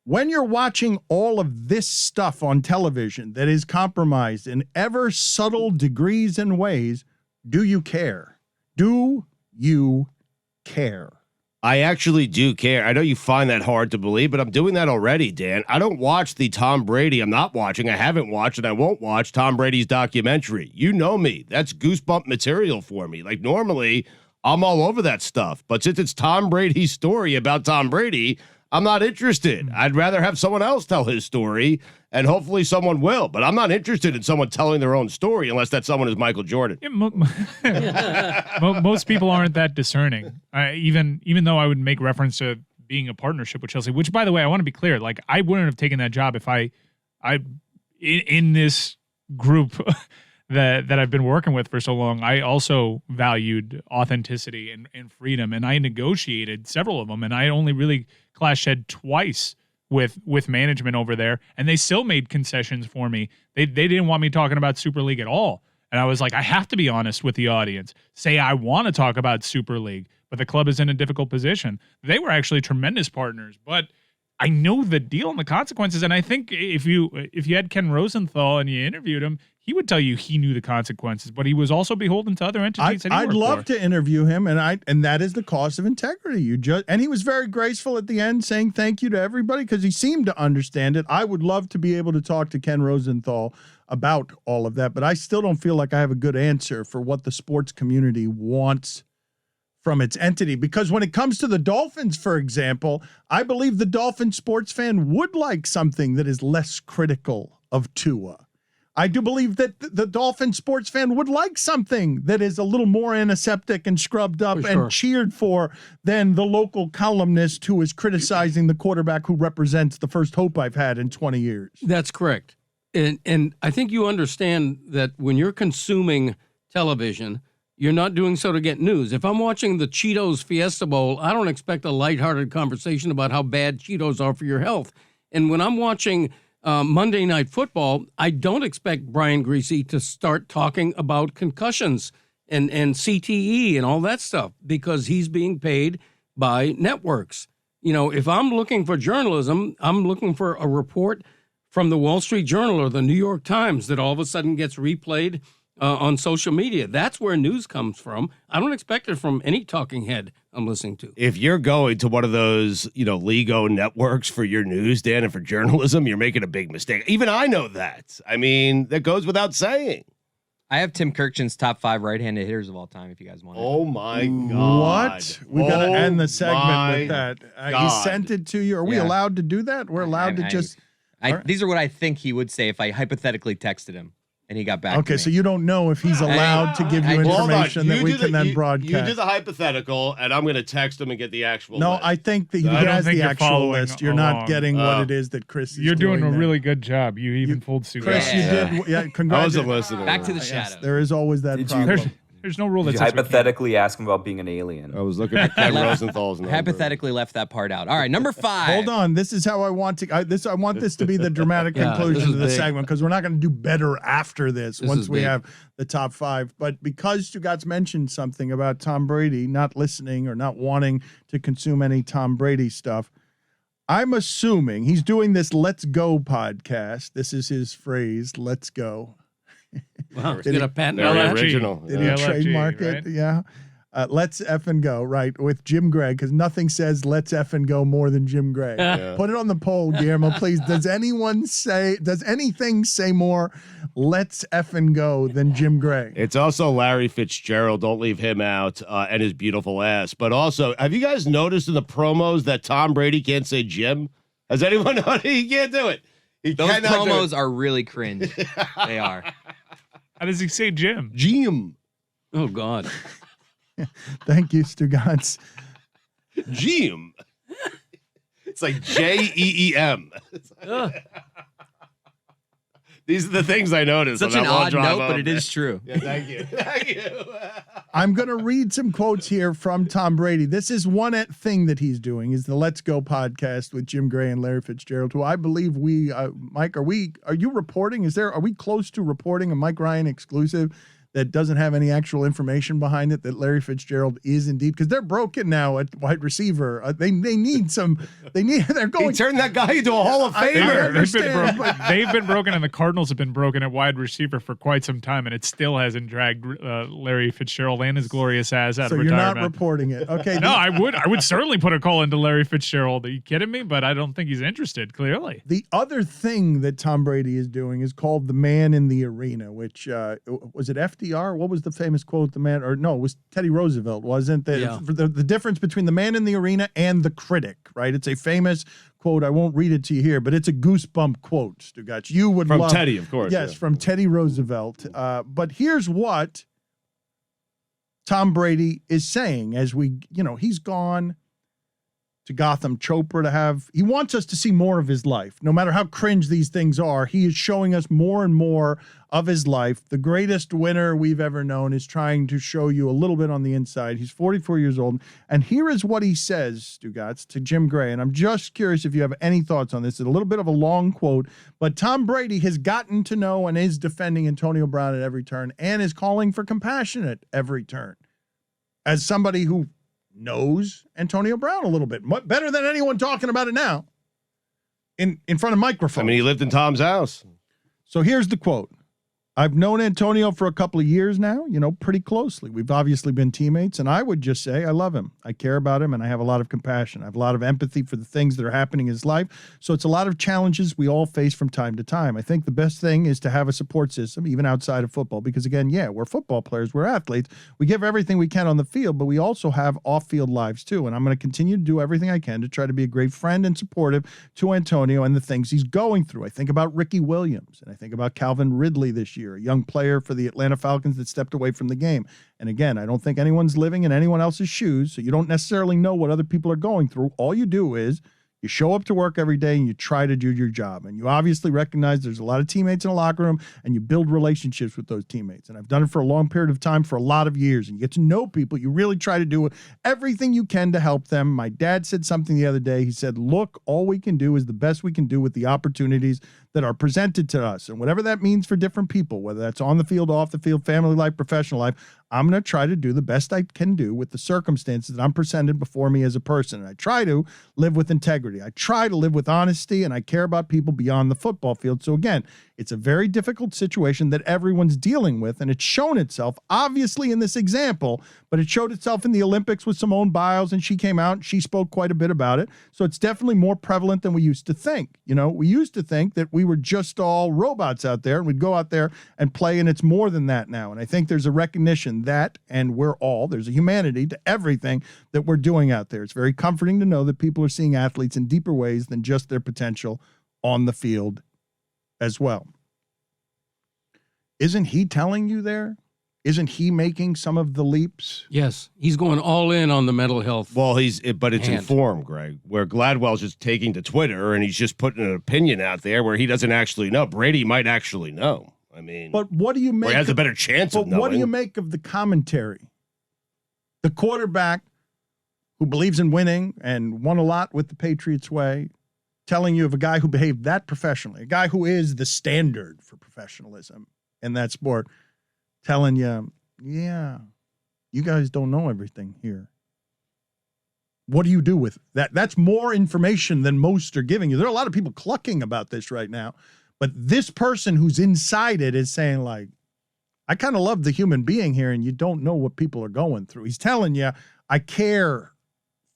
when you're watching all of this stuff on television that is compromised in ever subtle degrees and ways, do you care? Do you care?
I actually do care. I know you find that hard to believe, but I'm doing that already, Dan. I don't watch the Tom Brady. I haven't watched, and I won't watch Tom Brady's documentary. You know me. That's goosebump material for me. Like, normally, I'm all over that stuff. But since it's Tom Brady's story about Tom Brady, I'm not interested. I'd rather have someone else tell his story, and hopefully someone will. But I'm not interested in someone telling their own story unless that someone is Michael Jordan.
Yeah, most people aren't that discerning. Even though I would make reference to being a partnership with Chelsea, which, by the way, I want to be clear. Like, I wouldn't have taken that job if I in this group that I've been working with for so long. I also valued authenticity and freedom, and I negotiated several of them, and I only really clashed head twice with management over there, and they still made concessions for me. They didn't want me talking about Super League at all. And I was like, I have to be honest with the audience. Say I want to talk about Super League, but the club is in a difficult position. They were actually tremendous partners, but I know the deal and the consequences. And I think if you had Ken Rosenthal and you interviewed him, he would tell you he knew the consequences, but he was also beholden to other entities.
I'd love to interview him, and that is the cost of integrity. And he was very graceful at the end, saying thank you to everybody because he seemed to understand it. I would love to be able to talk to Ken Rosenthal about all of that, but I still don't feel like I have a good answer for what the sports community wants from its entity. Because when it comes to the Dolphins, for example, I believe the Dolphin sports fan would like something that is less critical of Tua. I do believe that the Dolphin sports fan would like something that is a little more antiseptic and scrubbed up and cheered for than the local columnist who is criticizing the quarterback who represents the first hope I've had in 20 years.
That's correct. And I think you understand that when you're consuming television, you're not doing so to get news. If I'm watching the Cheetos Fiesta Bowl, I don't expect a lighthearted conversation about how bad Cheetos are for your health. And when I'm watching Monday Night Football, I don't expect Brian Greasy to start talking about concussions and CTE and all that stuff because he's being paid by networks. You know, if I'm looking for journalism, I'm looking for a report from the Wall Street Journal or the New York Times that all of a sudden gets replayed on social media. That's where news comes from. I don't expect it from any talking head I'm listening to.
If you're going to one of those, Lego networks for your news, Dan, and for journalism, you're making a big mistake. Even I know that. I mean, that goes without saying.
I have Tim Kurkjian's top 5 right-handed hitters of all time, if you guys want it.
Oh, my God.
What? We got to end the segment with that. He sent it to you. Are we allowed to do that? We're allowed to just...
These are what I think he would say if I hypothetically texted him and he got back to me.
Okay, so you don't know if he's allowed to give you
Hold on.
information that
You
we
do
can
the-
then
you
broadcast.
do the hypothetical, and I'm going to text him and get the actual
No,
list.
I think that he
I don't
has
think
the
you're
actual
following
list. You're
along.
not getting what it is that Chris is
You're doing a
there.
really good job. You even fooled Stugotz.
Chris, you did. Yeah,
I wasn't
congratulations.
listening.
Back to the
Yes,
shadow.
there is always that
Did you-
problem.
There's no rule
Did
that
you
says we can't.
hypothetically ask him about being an alien?
I was looking for Ken Rosenthal's number.
Hypothetically left that part out. All right, number 5.
Hold on. This is how I want to. I want this to be the dramatic
Yeah,
conclusion
this is
to the
big.
segment because we're not going to do better after this
This
once
is
we
big.
have the top 5. But because Stugotz mentioned something about Tom Brady not listening or not wanting to consume any Tom Brady stuff, I'm assuming he's doing this "Let's Go" podcast. This is his phrase, "Let's go."
Wow, get a patent
Very
on that.
original.
Did
Yeah.
he trademark
LFG,
it?
right?
Yeah. Let's effing go, right, with Jim Gray, because nothing says let's effing go more than Jim Gray. Put it on the poll, Guillermo, please. Does anything say more let's effing go than Jim Gray?
It's also Larry Fitzgerald. Don't leave him out, and his beautiful ass. But also, have you guys noticed in the promos that Tom Brady can't say Jim? Has anyone noticed? He can't do it. He
Those
cannot do
promos
it.
are really cringe. They are.
How does he say Jim?
Jim.
Oh God.
Thank you, Stugotz.
Jim. It's like Jeem. These are the things I noticed.
Such
on
an
that long
odd
drive
note,
home.
but it is true.
Yeah, thank you. Thank you.
I'm going to read some quotes here from Tom Brady. This is one thing that he's doing is the Let's Go podcast with Jim Gray and Larry Fitzgerald, who I believe Mike, are you reporting? Are we close to reporting a Mike Ryan exclusive that doesn't have any actual information behind it that Larry Fitzgerald is indeed, because they're broken now at wide receiver. They're going.
He turned that guy into a Hall of
I
Famer.
understand, but
They've been broken, and the Cardinals have been broken at wide receiver for quite some time, and it still hasn't dragged Larry Fitzgerald and his glorious ass out
so
of
you're
retirement.
not reporting it. Okay.
No, I would certainly put a call into Larry Fitzgerald. Are you kidding me? But I don't think he's interested, clearly.
The other thing that Tom Brady is doing is called the man in the arena, which was it FDR? What was the famous quote? The man, or no, it was Teddy Roosevelt, wasn't it?
Yeah.
The difference between the man in the arena and the critic, right? It's a famous quote. I won't read it to you here, but it's a goosebump quote, Stugotz. You would
From
love
Teddy, of course.
Yes,
yeah.
from Teddy Roosevelt. But here's what Tom Brady is saying as he's gone to Gotham Chopra to have, he wants us to see more of his life. No matter how cringe these things are, he is showing us more and more of his life. The greatest winner we've ever known is trying to show you a little bit on the inside. He's 44 years old. And here is what he says, Stugotz, to Jim Gray. And I'm just curious if you have any thoughts on this. It's a little bit of a long quote, but Tom Brady has gotten to know and is defending Antonio Brown at every turn and is calling for compassion at every turn. As somebody who knows Antonio Brown a little bit, better than anyone talking about it now in front of microphones.
I mean, he lived in Tom's house.
So here's the quote. I've known Antonio for a couple of years now, pretty closely. We've obviously been teammates, and I would just say I love him. I care about him, and I have a lot of compassion. I have a lot of empathy for the things that are happening in his life. So it's a lot of challenges we all face from time to time. I think the best thing is to have a support system, even outside of football, because again, we're football players, we're athletes. We give everything we can on the field, but we also have off-field lives too, and I'm going to continue to do everything I can to try to be a great friend and supportive to Antonio and the things he's going through. I think about Ricky Williams, and I think about Calvin Ridley this year, a young player for the Atlanta Falcons that stepped away from the game. And again, I don't think anyone's living in anyone else's shoes, so you don't necessarily know what other people are going through. All you do is you show up to work every day and you try to do your job. And you obviously recognize there's a lot of teammates in the locker room and you build relationships with those teammates. And I've done it for a long period of time, for a lot of years. And you get to know people. You really try to do everything you can to help them. My dad said something the other day. He said, look, all we can do is the best we can do with the opportunities that are presented to us. And whatever that means for different people, whether that's on the field, off the field, family life, professional life, I'm going to try to do the best I can do with the circumstances that I'm presented before me as a person. And I try to live with integrity. I try to live with honesty, and I care about people beyond the football field. So again, it's a very difficult situation that everyone's dealing with, and it's shown itself, obviously, in this example, but it showed itself in the Olympics with Simone Biles, and she came out and she spoke quite a bit about it. So it's definitely more prevalent than we used to think. We used to think that we were just all robots out there, and we'd go out there and play, and it's more than that now. And I think there's a recognition that, and there's a humanity to everything that we're doing out there. It's very comforting to know that people are seeing athletes in deeper ways than just their potential on the field as well. Isn't he telling you there? Isn't he making some of the leaps?
Yes, he's going all in on the mental health.
Well, but it's
And-
informed, Greg, where Gladwell's just taking to Twitter and he's just putting an opinion out there where he doesn't actually know. Brady might actually know. I mean,
But what do you
or
make?
he has a better chance
But
of knowing.
what do you make of the commentary? The quarterback who believes in winning and won a lot with the Patriots way, telling you of a guy who behaved that professionally, a guy who is the standard for professionalism in that sport, telling you, yeah, you guys don't know everything here. What do you do with that? That's more information than most are giving you. There are a lot of people clucking about this right now, but this person who's inside it is saying, like, I kind of love the human being here, and you don't know what people are going through. He's telling you, I care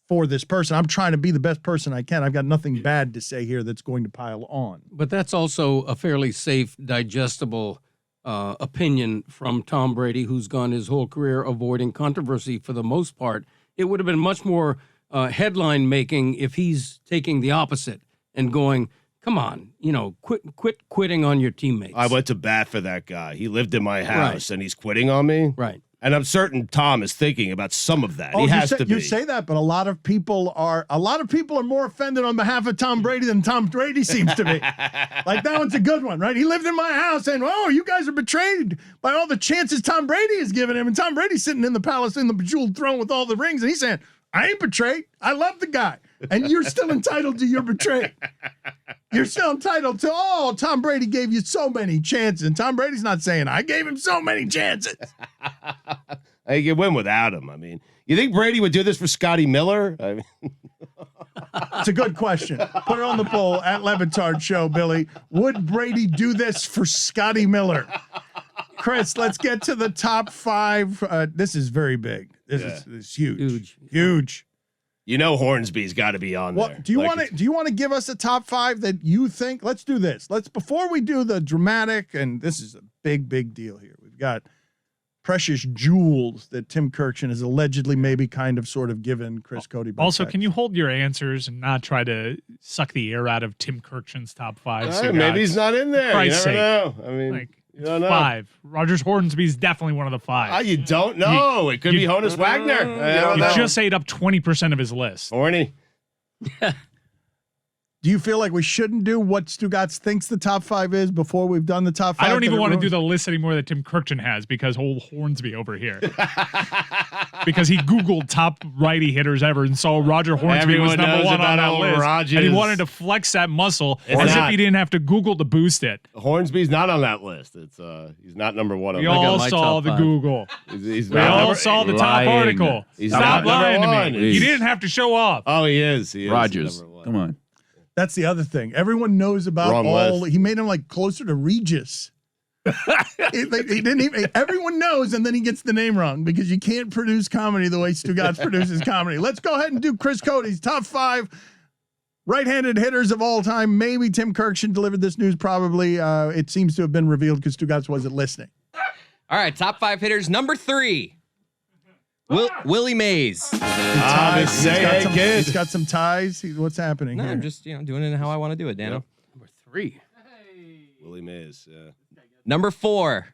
for this person. I'm trying to be the best person I can. I've got nothing bad to say here that's going to pile on.
But that's also a fairly safe, digestible opinion from Tom Brady, who's gone his whole career avoiding controversy for the most part. It would have been much more headline making if he's taking the opposite and going, come on, quit quitting on your teammates.
I went to bat for that guy. He lived in my house and he's quitting on me.
Right.
And I'm certain Tom is thinking about some of that. He has to be.
You say that, but a lot of people are more offended on behalf of Tom Brady than Tom Brady seems to be. Like, that one's a good one, right? He lived in my house saying, oh, you guys are betrayed by all the chances Tom Brady has given him. And Tom Brady's sitting in the palace in the bejeweled throne with all the rings. And he's saying, I ain't betrayed. I love the guy. And you're still entitled to your betrayal. You're still entitled to, oh, Tom Brady gave you so many chances. And Tom Brady's not saying, I gave him so many chances.
I could win without him. I mean, you think Brady would do this for Scotty Miller? I mean,
It's a good question. Put it on the poll at LeBatard Show, Billy. Would Brady do this for Scotty Miller? Chris, let's get to the top 5. This is very big. This is huge. Huge.
you know Hornsby's got to be on there.
Do you want to give us a top 5 that you think? Let's do this. Before we do the dramatic, and this is a big deal here. We've got precious jewels that Tim Kurkjian has allegedly maybe kind of sort of given Chris Cote.
Also, can you hold your answers and not try to suck the air out of Tim Kurkjian's top 5?
Maybe he's not in there. You never know. I mean, you don't know.
5. Rogers Hornsby's definitely one of the 5.
You don't know. It could be Honus Wagner.
You just ate up 20% of his list.
Horny.
Do you feel like we shouldn't do what Stugotz thinks the top 5 is before we've done the top 5?
I don't even want to do the list anymore that Tim Kurkjian has because old Hornsby over here. Because he Googled top righty hitters ever and saw Roger Hornsby was number 1 on that list.
Rogers.
And he wanted to flex that muscle as if he didn't have to Google to boost it.
Hornsby's not on that list. It's he's not number 1 on
We
that.
all saw the Google.
He's
We all saw the top article.
He's
Stop
not
lying
number
to me.
one.
You didn't have to show off.
Oh, he is.
Rogers.
number 1.
Come on.
That's the other thing. Everyone knows about
Wrong
all.
list.
He made him like closer to Regis. He didn't even. Everyone knows, and then he gets the name wrong because you can't produce comedy the way Stugotz produces comedy. Let's go ahead and do Chris Cote's top 5 right-handed hitters of all time. Maybe Tim Kurkjian delivered this news. Probably, it seems to have been revealed because Stugotz wasn't listening.
All right, top 5 hitters. Number 3, Willie Mays.
He's got some ties. What's happening
No,
here?
I'm just doing it how I want to do it, Dano.
Number 3.
Willie Mays. Yeah.
Number 4,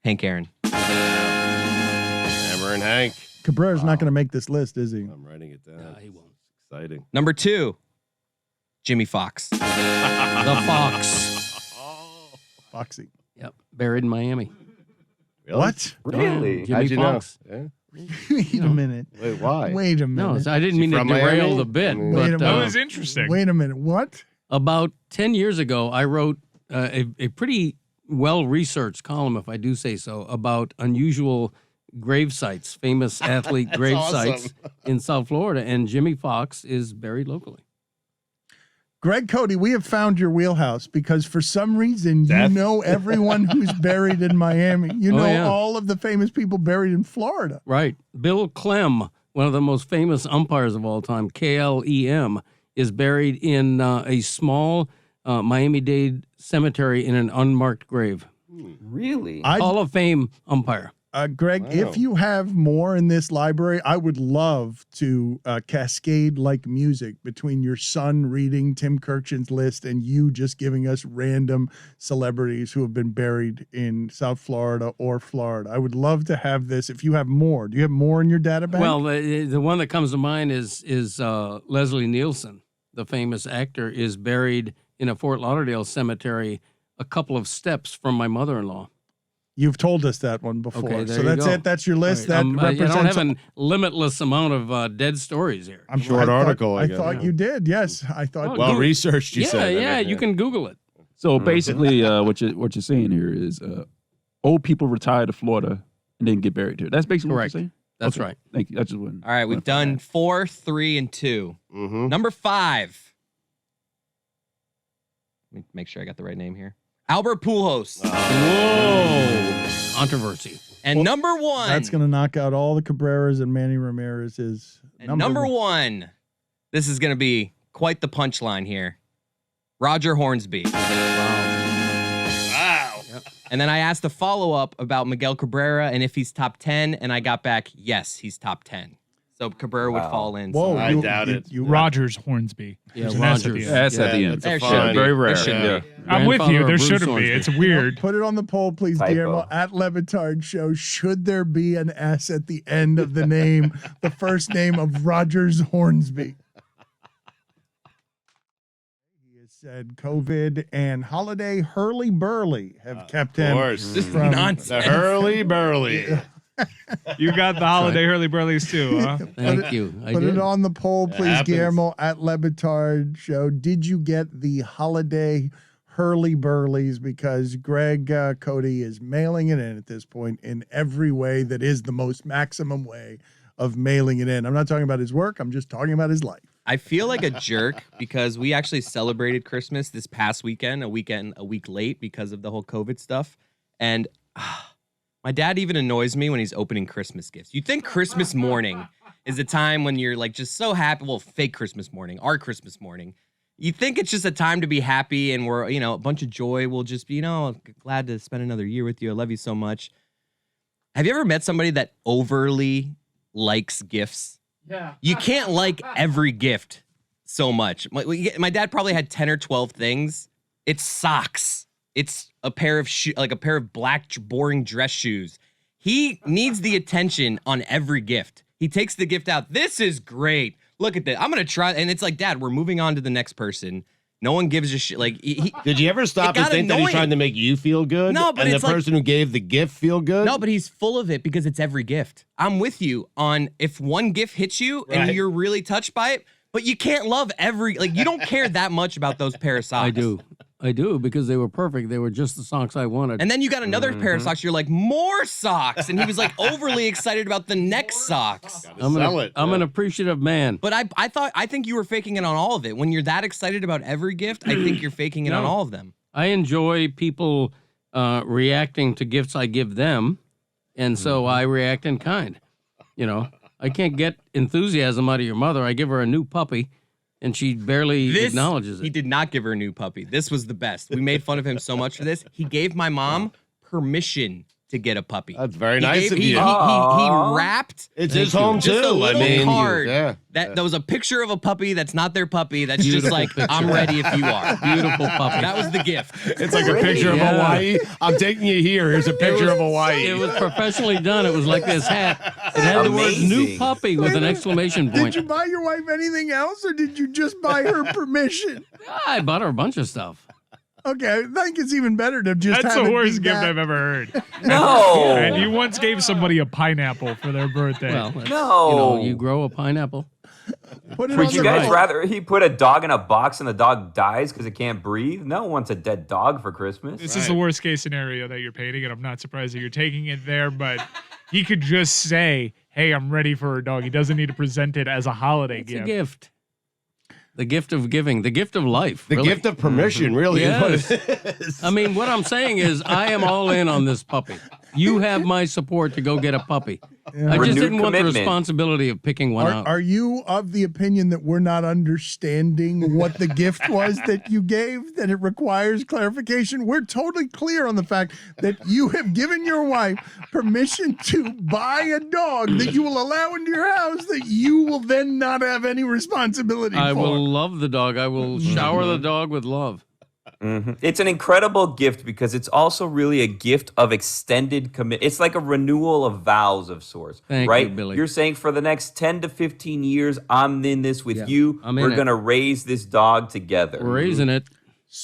Hank Aaron.
Hammer and Hank.
Cabrera's not going to make this list, is he?
I'm writing it down.
He won't.
Exciting.
Number 2, Jimmy Fox.
The Fox.
Foxy.
Yep. Buried in Miami.
Really?
What?
Really?
Jimmy
How'd you
Fox.
know? Yeah.
Wait a minute.
Wait, why?
Wait a
No,
minute.
I didn't mean to
from
derail
Miami?
the bit,
I mean-
Wait a
but
minute.
That was interesting.
Wait a minute. What?
about 10 years ago, I wrote a pretty well-researched column, if I do say so, about unusual grave sites, famous athlete grave sites in South Florida, and Jimmy Fox is buried locally.
Greg Cote, we have found your wheelhouse because for some reason
Death?
you know everyone who's buried in Miami. You know
yeah.
all of the famous people buried in Florida.
Right. Bill Clem, one of the most famous umpires of all time, KLEM, is buried in a small Miami-Dade cemetery in an unmarked grave.
Really?
Hall of Fame umpire.
Greg, if you have more in this library, I would love to cascade like music between your son reading Tim Kurkjian's list and you just giving us random celebrities who have been buried in South Florida or Florida. I would love to have this. If you have more, do you have more in your data bank?
Well, the one that comes to mind is Leslie Nielsen, the famous actor, is buried in a Fort Lauderdale cemetery a couple of steps from my mother-in-law.
You've told us that one before.
Okay, there
so
you
that's
go.
it. That's your list.
Right.
That represents.
I don't have a limitless amount of dead stories here.
I'm
Short article, I
I
guess.
thought you did. Yes, I thought.
Well researched, you
yeah,
said.
yeah, you can Google it.
So basically, what you're saying here is old people retire to Florida and then get buried here. That's basically
Correct.
what you're saying?
That's
Okay.
right.
Thank you. I just wouldn't.
All right, we've done 4, 3, and 2.
Mm-hmm.
Number 5. Let me make sure I got the right name here. Albert Pujols.
Whoa. Controversy.
And number 1.
That's going to knock out all the Cabreras and Manny Ramirez's.
And number 1. This is going to be quite the punchline here. Roger Hornsby.
Wow.
And then I asked a follow-up about Miguel Cabrera and if he's top 10, and I got back, yes, he's top 10. So Cabrera would
Wow.
fall in.
Whoa,
I doubt it.
Rogers Hornsby.
Yeah,
There's an S at
Rogers.
the end.
That's at the end.
that's a
There
fine.
should be.
Very rare.
There should
Yeah.
be.
I'm with
Grandfather
you. There
of Bruce
shouldn't be.
Hornsby.
It's weird.
Put it on the poll, please,
Typo.
Guillermo, at LeBatard Show. Should there be an S at the end of the name, the first name of Rogers Hornsby? He has said COVID and holiday hurly-burly have kept
Of
him
course.
This is
from-
nonsense.
The hurly-burly.
You got the holiday hurly-burlies too, huh?
Thank you. I
Put
did.
it on the poll, please,
happens.
Guillermo, at LeBatard Show. Did you get the holiday hurly-burlies? Because Greg Cote is mailing it in at this point in every way that is the most maximum way of mailing it in. I'm not talking about his work. I'm just talking about his life.
I feel like a jerk because we actually celebrated Christmas this past weekend a week late because of the whole COVID stuff. And my dad even annoys me when he's opening Christmas gifts. You'd think Christmas morning is a time when you're like just so happy. Well, fake Christmas morning, our Christmas morning. You think it's just a time to be happy and we're, a bunch of joy. We'll just be, glad to spend another year with you. I love you so much. Have you ever met somebody that overly likes gifts?
Yeah.
You can't like every gift so much. My dad probably had 10 or 12 things. It's socks. It's a pair of a pair of black boring dress shoes. He needs the attention on every gift. He takes the gift out. This is great. Look at that. I'm going to try. And it's like, Dad, we're moving on to the next person. No one gives a shit. Like,
Did you ever stop
It
and
got
think that he's
annoying.
trying to make you feel good?
No, but
and
it's
the
like-
person who gave the gift feel good?
no, but he's full of it because it's every gift. I'm with you on if one gift hits you and
Right.
you're really touched by it, but you can't love you don't care that much about those pair of socks.
I do because they were perfect. They were just the socks I wanted.
And then you got another pair of socks. You're like, more socks. And he was like overly excited about the next socks.
I'm an appreciative man.
But I think you were faking it on all of it. When you're that excited about every gift, I think you're faking it on
No.
all of them.
I enjoy people reacting to gifts I give them, and so I react in kind. I can't get enthusiasm out of your mother. I give her a new puppy, and she barely acknowledges
He
it.
did not give her a new puppy. This was the best. We made fun of him so much for this. He gave my mom permission to get a puppy.
That's very
He
nice
gave-
of
he,
you.
he, he wrapped
It's
Thank
his
you.
home
just
too.
a little
I mean,
card
yeah.
that was a picture of a puppy that's not their puppy. That's just
Beautiful
like,
picture.
I'm ready if you are.
Beautiful puppy.
That was the gift.
It's like a picture of
Yeah.
Hawaii. I'm taking you here. Here's a picture of Hawaii.
It was professionally done. It was like this hat. It had the words "new
Amazing.
puppy" with an exclamation
Did
point.
you buy your wife anything else, or did you just buy her permission?
I bought her a bunch of stuff.
Okay, I think it's even better to just
That's
have
the
it
worst
be
gift
that.
I've ever heard.
No.
And you once gave somebody a pineapple for their birthday.
Well, that's,
No.
you grow a pineapple.
Put it
Would
on
you
the
guys
right.
rather he put a dog in a box and the dog dies because it can't breathe? No one wants a dead dog for Christmas.
This is the worst case scenario that you're painting, and I'm not surprised that you're taking it there, but he could just say, hey, I'm ready for a dog. He doesn't need to present it as a holiday
It's a
gift.
gift. The gift of giving. The gift of life.
The
really.
gift of permission, really,
Yes.
is what it is.
I mean, what I'm saying is I am all in on this puppy. You have my support to go get a puppy. I
Renewed
just didn't want the
commitment.
responsibility of picking one out.
Are you of the opinion that we're not understanding what the gift was that you gave, that it requires clarification? We're totally clear on the fact that you have given your wife permission to buy a dog that you will allow into your house that you will then not have any responsibility
I
for.
will love the dog. I will shower the dog with love.
It's an incredible gift because it's also really a gift of extended commit. It's like a renewal of vows of sorts,
Thank
right?
you, Billy.
You're saying for the next 10 to 15 years, I'm in this with you.
I'm in
We're
it.
going to raise this dog together.
We're raising it.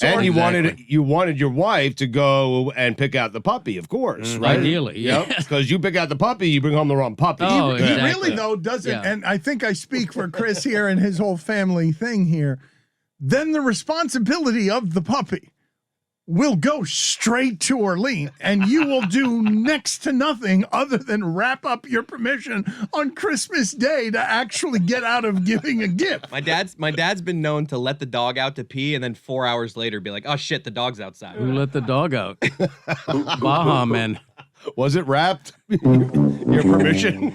And
Exactly.
you wanted your wife to go and pick out the puppy, of course, right?
Ideally, yeah.
Because you pick out the puppy, you bring home the wrong puppy.
Oh,
He
exactly.
really, though, doesn't,
Yeah.
and I think I speak for Chris here and his whole family thing here, then the responsibility of the puppy will go straight to Orlean, and you will do next to nothing other than wrap up your permission on Christmas Day to actually get out of giving a gift.
My dad's been known to let the dog out to pee and then 4 hours later be like, oh shit, the dog's outside.
Who let the dog out? Baja men.
Was it wrapped? Your permission?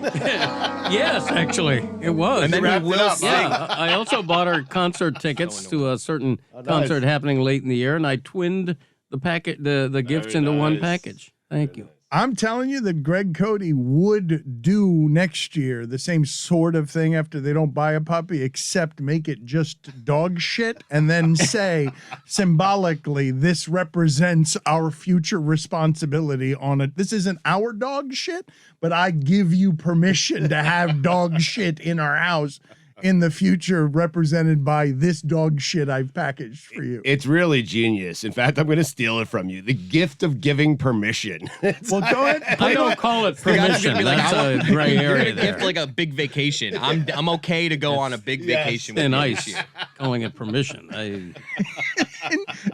Yes, actually, it was.
And then he
wrapped it
will
up,
sing.
Yeah, I also bought her concert tickets to a certain
nice.
concert happening late in the year, and I twinned the packet, the gifts into one package. Thank you.
I'm telling you that Greg Cote would do next year the same sort of thing after they don't buy a puppy, except make it just dog shit and then say symbolically, this represents our future responsibility on it. This isn't our dog shit, but I give you permission to have dog shit in our house in the future, represented by this dog shit I've packaged for you.
It's really genius. In fact, I'm going to steal it from you. The gift of giving permission.
Well, go ahead.
I don't call it
The guy's
permission.
gonna be like,
That's
I
a
want
gray
you're
area
gonna gift
there.
like a big vacation. I'm okay to go on a big vacation with
Thin
you
ice,
this year.
calling it permission.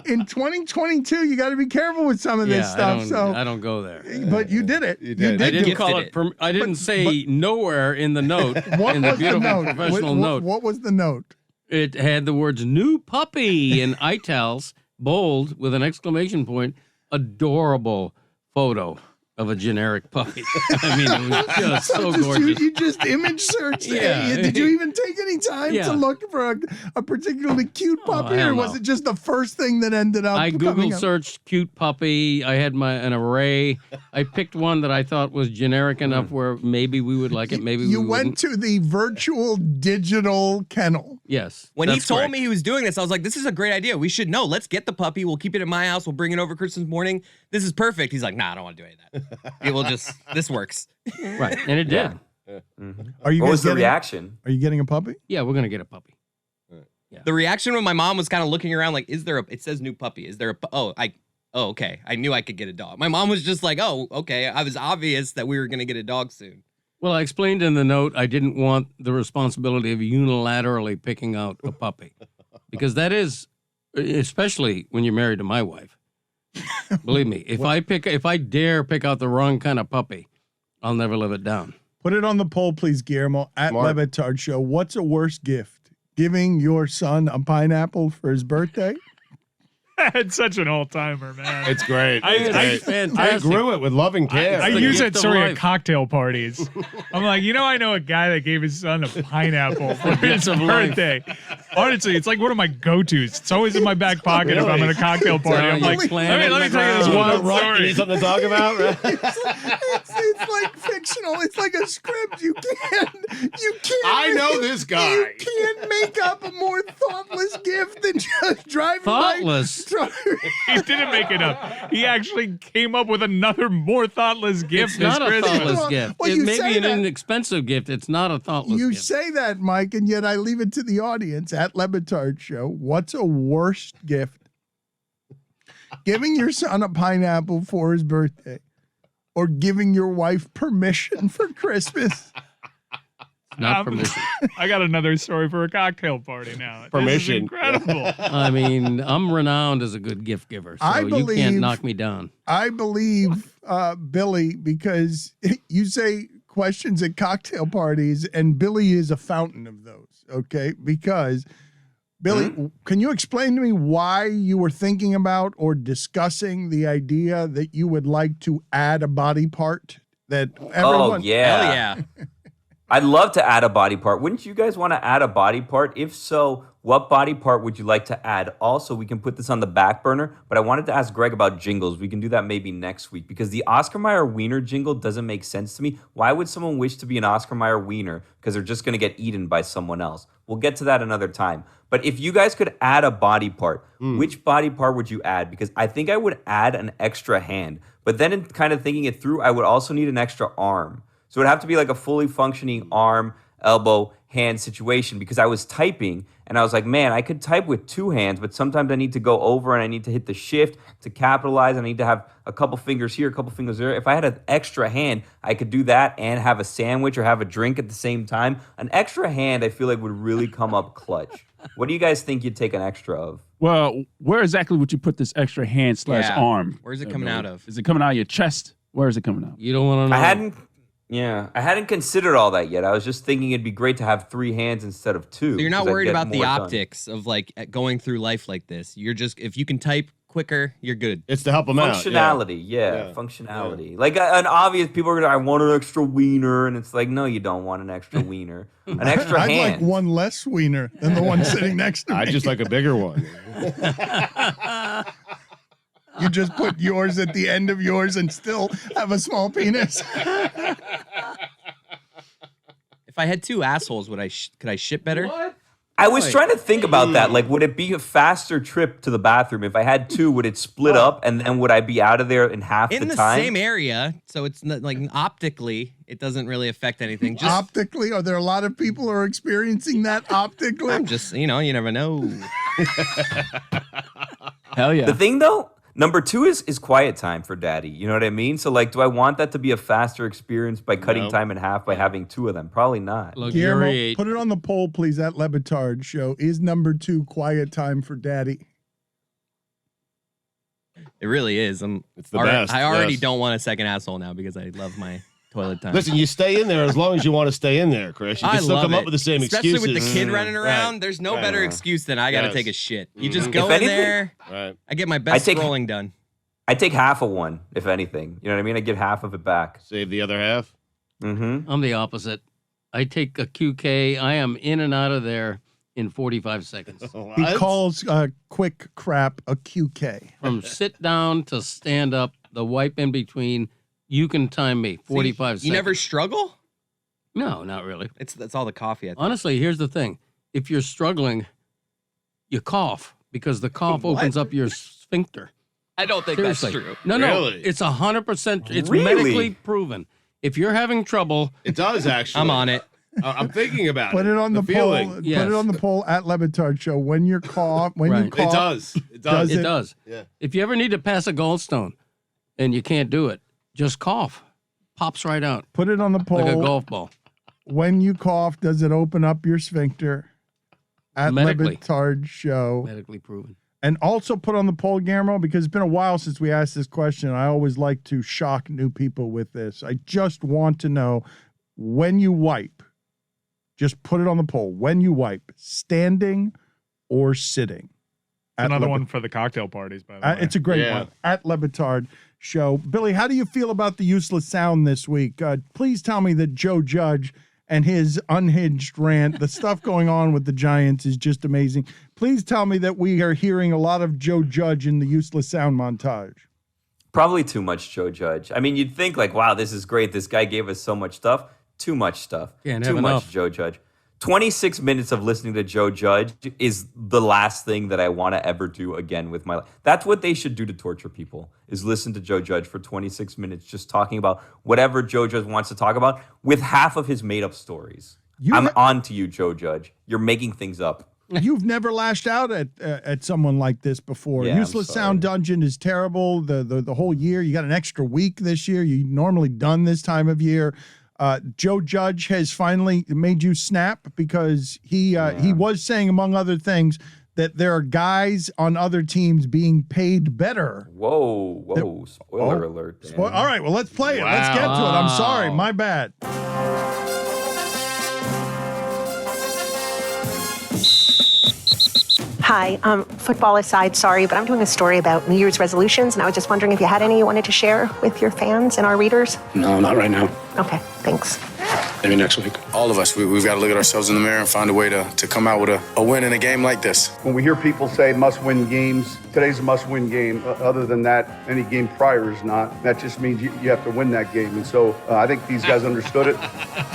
In 2022, you got to be careful with some of this stuff.
I don't go there.
But you did it. You did.
I didn't
do it.
call it. I didn't say nowhere in the note.
What
in the
was the
beautiful
note?
professional note.
What was the note?
It had the words "new puppy" in italics, bold with an exclamation point. Adorable photo of a generic puppy. I mean, it was just so gorgeous.
You just image searched it.
Yeah.
Did you even take any time
Yeah.
to look for a particularly cute puppy,
hell
or was
no.
it just the first thing that ended up?
I
coming
Google
up?
searched cute puppy. I had an array. I picked one that I thought was generic enough where maybe we would like it, maybe
You
we
went
wouldn't.
to the virtual digital kennel.
Yes.
When he
that's
told
correct.
me he was doing this, I was like, this is a great idea. We should know. Let's get the puppy. We'll keep it at my house. We'll bring it over Christmas morning. This is perfect. He's like, nah, I don't want to do any of that. It will just, this works.
Right, and it did.
Are you
What
guys
was the
getting?
reaction?
Are you getting a puppy?
Yeah, we're gonna get a puppy.
The reaction when my mom was kind of looking around, like, is there a, it says new puppy. Is there a, oh, okay. I knew I could get a dog. My mom was just like, oh, okay. I was obvious that we were going to get a dog soon.
Well, I explained in the note I didn't want the responsibility of unilaterally picking out a puppy, because that is, especially when you're married to my wife. Believe me, if I dare pick out the wrong kind of puppy, I'll never live it down.
Put it on the poll, please, Guillermo, at
Smart.
LeBatard Show. What's a worse gift? Giving your son a pineapple for his birthday?
It's such an all-timer, man.
It's great.
I-
It's
I-
great.
fantastic.
I grew it with love and care.
I
the
use
gift
that
of
story at
life.
cocktail parties. I'm like, I know a guy that gave his son a pineapple for his
gift of life.
birthday. Honestly, it's like one of my go-tos. It's always in my back pocket if I'm at a cocktail party. I'm
you
like,
plan
let me
it
tell you this
around.
one story.
Need something to talk about? Right?
It's like fictional. It's like a script. You can't.
I know this guy.
You can't make up a more thoughtless gift than just driving
Thoughtless?
by.
He didn't make it up. He actually came up with another more thoughtless gift
It's
this
not a
Christmas.
thoughtless gift.
Well,
it
you
may
say
be an
that.
inexpensive gift. It's not a thoughtless
You
gift.
say that, Mike, and yet I leave it to the audience at LeBatard Show. What's a worst gift? Giving your son a pineapple for his birthday, or giving your wife permission for Christmas?
Not permission.
I got another story for a cocktail party now. This is
Permission.
incredible.
I mean, I'm renowned as a good gift giver, so
I
you
believe-
can't knock me down.
I believe Billy, because you say questions at cocktail parties, and Billy is a fountain of those, okay? Because Billy, can you explain to me why you were thinking about or discussing the idea that you would like to add a body part that everyone?
Oh, yeah.
Hell yeah.
I'd love to add a body part. Wouldn't you guys want to add a body part? If so, what body part would you like to add? Also, we can put this on the back burner, but I wanted to ask Greg about jingles. We can do that maybe next week because the Oscar Mayer Wiener jingle doesn't make sense to me. Why would someone wish to be an Oscar Mayer Wiener? Because they're just going to get eaten by someone else. We'll get to that another time. But if you guys could add a body part, which body part would you add? Because I think I would add an extra hand. But then in kind of thinking it through, I would also need an extra arm. So it would have to be like a fully functioning arm, elbow, hand situation because I was typing and I was like, man, I could type with two hands, but sometimes I need to go over and I need to hit the shift to capitalize. I need to have a couple fingers here, a couple fingers there. If I had an extra hand, I could do that and have a sandwich or have a drink at the same time. An extra hand, I feel like would really come up clutch. What do you guys think you'd take an extra of?
Well, where exactly would you put this extra hand /
Yeah.
arm?
Where's it coming out of?
Is it coming out of your chest? Where is it coming out?
You don't want to know.
I hadn't considered all that yet. I was just thinking it'd be great to have 3 hands instead of 2.
So you're not
'cause I'd
worried
get
about the
more done.
optics of like going through life like this. You're just, if you can type quicker, you're good.
It's to help them out.
Functionality, yeah. Functionality. Like an obvious, people are gonna, I want an extra wiener, and it's like, no, you don't want an extra wiener. An extra
I'd
hand.
like one less wiener than the one sitting next to me.
I just like a bigger one.
You just put yours at the end of yours and still have a small penis.
If I had 2 assholes, could I shit better?
What?
I was trying to think about that. Like, would it be a faster trip to the bathroom? If I had 2, would it split up, and then would I be out of there in half
In
the
the
time?
same area, so it's not, like optically, it doesn't really affect anything. Just,
Optically, are there a lot of people who are experiencing that optically?
I'm just, you never know.
Hell yeah.
The thing, though, number 2 is quiet time for daddy. You know what I mean? So, like, do I want that to be a faster experience by cutting time in half by having 2 of them? Probably not.
Guillermo,
Luxuriate.
put it on the poll, please, at LeBatard Show. Is number 2 quiet time for daddy?
It really is.
It's the best.
I already
yes.
don't want a second asshole now because I love my toilet time.
Listen, you stay in there as long as you want to stay in there, Chris. You can
I
still
love
come
it.
up with the same
Especially
excuses.
with the kid running around.
Right.
There's no
Right.
better excuse than I got to
Yes.
take a shit. You just
If
go in
anything-
there.
Right.
I get my best
take-
scrolling done.
I take half of one, if anything. You know what I mean? I get half of it back.
Save the other half.
Mm-hmm.
I'm the opposite. I take a QK. I am in and out of there in 45 seconds.
He calls quick crap a QK.
From sit down to stand up, the wipe in between, you can time me 45 seconds.
You never struggle?
No, not really.
That's all the coffee. I think.
Honestly, here's the thing. If you're struggling, you cough because the cough opens up your sphincter.
I don't think
Seriously.
that's true.
No,
Really?
it's 100%. It's
Really?
medically proven. If you're having trouble,
It does, actually.
I'm on it.
I'm thinking about
Put it on the poll.
feeling.
Yes.
Put it on the poll at LeBatard Show. When you cough,
Right.
It does. It does.
Does
it does.
Yeah.
If you ever need to pass a gallstone and you can't do it, just cough. Pops right out
Put it on the poll.
like a golf ball.
When you cough, does it open up your sphincter? At
Medically.
LeBatard Show.
Medically proven.
And also put on the poll, Guillermo, because it's been a while since we asked this question. I always like to shock new people with this. I just want to know, when you wipe, just put it on the poll. When you wipe, standing or sitting? At
Another
Le-
one for the cocktail parties, by the way.
It's a great
Yeah.
one. At LeBatard Show. Billy, how do you feel about the useless sound this week? Please tell me that Joe Judge and his unhinged rant, the stuff going on with the Giants is just amazing. Please tell me that we are hearing a lot of Joe Judge in the useless sound montage.
Probably too much Joe Judge. I mean, you'd think like, wow, this is great. This guy gave us so much stuff. Too much stuff.
Can't
Too
have
much
enough.
Joe Judge. 26 minutes of listening to Joe Judge is the last thing that I want to ever do again with my life. That's what they should do to torture people, is listen to Joe Judge for 26 minutes just talking about whatever Joe Judge wants to talk about with half of his made-up stories. I'm on to you, Joe Judge. You're making things up.
You've never lashed out at someone like this before.
Yeah, I'm
Useless
sorry.
Sound Dungeon is terrible. The whole year. You got an extra week this year. You normally done this time of year. Joe Judge has finally made you snap because he was saying, among other things, that there are guys on other teams being paid better.
Whoa. Spoiler alert. Dan.
All right, well, let's play it. Let's get to it. I'm sorry. My bad.
Hi, football aside, sorry, but I'm doing a story about New Year's resolutions, and I was just wondering if you had any you wanted to share with your fans and our readers?
No, not right now.
Okay, thanks.
Maybe next week. All of us, we've got to look at ourselves in the mirror and find a way to come out with a win in a game like this.
When we hear people say must-win games, today's a must-win game. Other than that, any game prior is not. That just means you have to win that game. And so I think these guys understood it.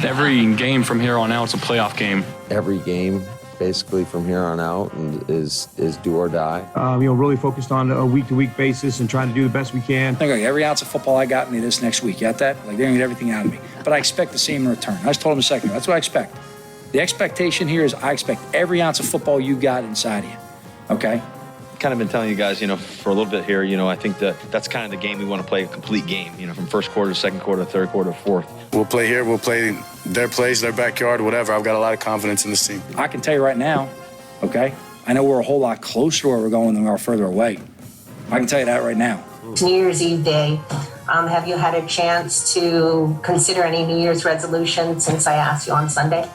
Every game from here on out is a playoff game.
Every game, basically from here on out, and is do or die.
Really focused on a week-to-week basis and trying to do the best we can.
I think every ounce of football I got in me this next week. Got that? Like, they're gonna get everything out of me. But I expect the same in return. I just told him a second ago. That's what I expect. The expectation here is I expect every ounce of football you got inside of you. Okay?
Kind of been telling you guys, for a little bit here, I think that's kind of the game we want to play, a complete game, from first quarter to second quarter, third quarter, fourth.
We'll play here, we'll play their place, their backyard, whatever. I've got a lot of confidence in this team.
I can tell you right now, okay? I know we're a whole lot closer to where we're going than we are further away. I can tell you that right now.
It's New Year's Eve day. Have you had a chance to consider any New Year's resolutions since I asked you on Sunday?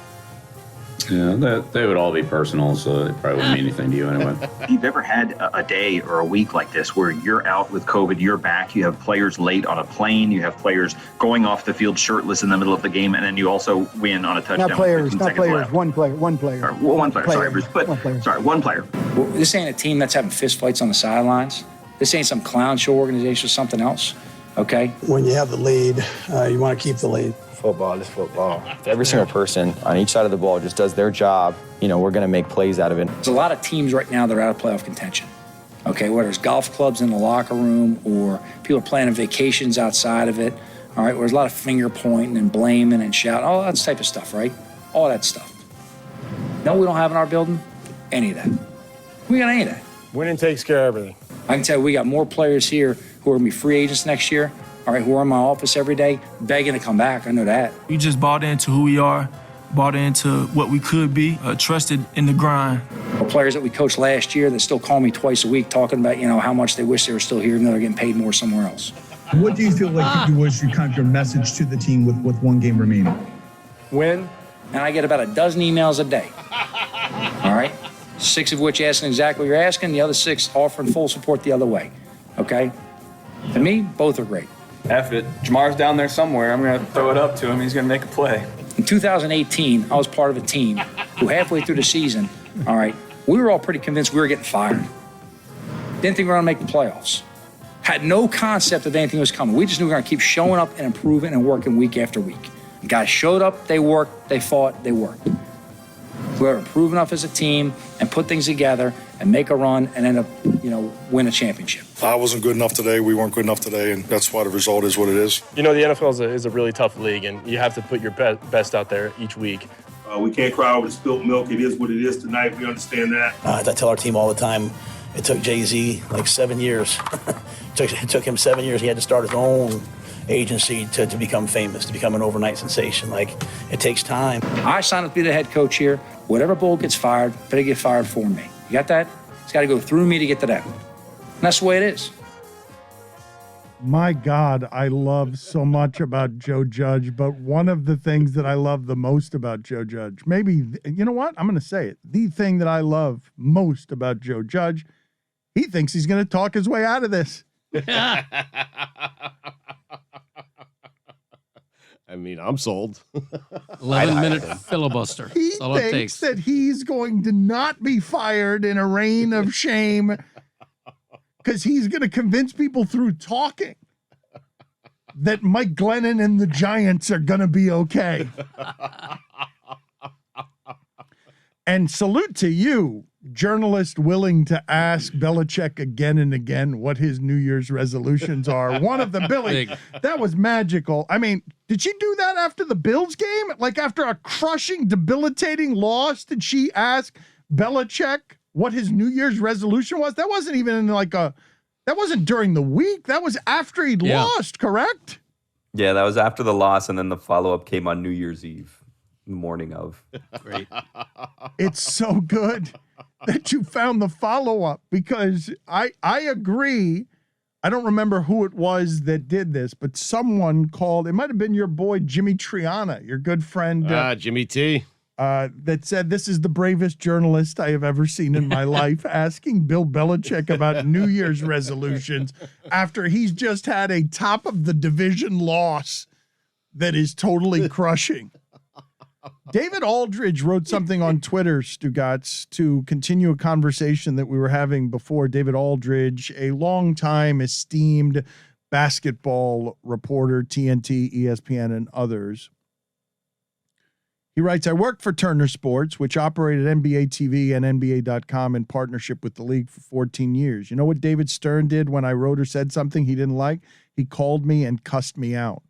Yeah, they would all be personal, so it probably wouldn't mean anything to you anyway.
You've ever had a day or a week like this where you're out with COVID, you're back, you have players late on a plane, you have players going off the field shirtless in the middle of the game, and then you also win on a touchdown.
Not players,
left.
one player.
One player, sorry, Bruce, but one player.
Well, this ain't a team that's having fistfights on the sidelines. This ain't some clown show organization or something else, okay?
When you have the lead, you want to keep the lead.
Football is football. If every single person on each side of the ball just does their job, we're going to make plays out of it.
There's a lot of teams right now that are out of playoff contention. Okay, whether it's golf clubs in the locker room or people are planning vacations outside of it. All right, where there's a lot of finger pointing and blaming and shouting, all that type of stuff, right? All that stuff. No, we don't have in our building any of that. We got any of that.
Winning takes care of everything.
I can tell you we got more players here who are going to be free agents next year, all right, who are in my office every day begging to come back. I know that.
We just bought into who we are, bought into what we could be, trusted in the grind.
Or players that we coached last year that still call me twice a week talking about, how much they wish they were still here and they're getting paid more somewhere else.
What do you feel like was your message to the team with one game remaining?
Win. And I get about a dozen emails a day. All right? 6 of which asking exactly what you're asking, the other 6 offering full support the other way. Okay? To me, both are great.
F it. Jamar's down there somewhere. I'm going to throw it up to him. He's going to make a play.
In 2018, I was part of a team who halfway through the season, all right, we were all pretty convinced we were getting fired. Didn't think we were going to make the playoffs. Had no concept that anything was coming. We just knew we were going to keep showing up and improving and working week after week. Guys showed up, they worked, they fought, they worked. We were improving enough as a team and put things together and make a run and end up, win a championship.
I wasn't good enough today. We weren't good enough today, and that's why the result is what it is.
The NFL is a really tough league, and you have to put your best out there each week.
We can't cry over the spilt milk. It is what it is tonight. We understand that.
As I tell our team all the time, it took Jay-Z like 7 years. It took him 7 years. He had to start his own agency to become famous, to become an overnight sensation. Like, it takes time.
I signed up to be the head coach here. Whatever bull gets fired, better get fired for me. You got that? It's got to go through me to get to that. And that's the way it is.
My God, I love so much about Joe Judge, but one of the things that I love the most about Joe Judge, maybe, you know what? I'm going to say it. The thing that I love most about Joe Judge, he thinks he's going to talk his way out of this.
I mean, I'm sold.
11-minute filibuster.
He
That's all it
thinks
takes.
that he's going to not be fired in a reign of shame because he's going to convince people through talking that Mike Glennon and the Giants are going to be okay. And salute to you, journalist willing to ask Belichick again and again what his New Year's resolutions are. One of them, Billy, that was magical. I mean, did she do that after the Bills game? Like after a crushing, debilitating loss, did she ask Belichick what his New Year's resolution was? That wasn't even in that wasn't during the week. That was after he'd lost, correct?
Yeah, that was after the loss, and then the follow-up came on New Year's Eve, the morning of.
Great.
It's so good that you found the follow-up because I agree. I don't remember who it was that did this, but someone called. It might have been your boy, Jimmy Triana, your good friend.
Jimmy T.
that said, "This is the bravest journalist I have ever seen in my life, asking Bill Belichick about New Year's resolutions after he's just had a top of the division loss that is totally crushing." David Aldridge wrote something on Twitter, Stugotz, to continue a conversation that we were having before. David Aldridge, a longtime esteemed basketball reporter, TNT, ESPN, and others. He writes, "I worked for Turner Sports, which operated NBA TV and NBA.com in partnership with the league for 14 years. You know what David Stern did when I wrote or said something he didn't like? He called me and cussed me out.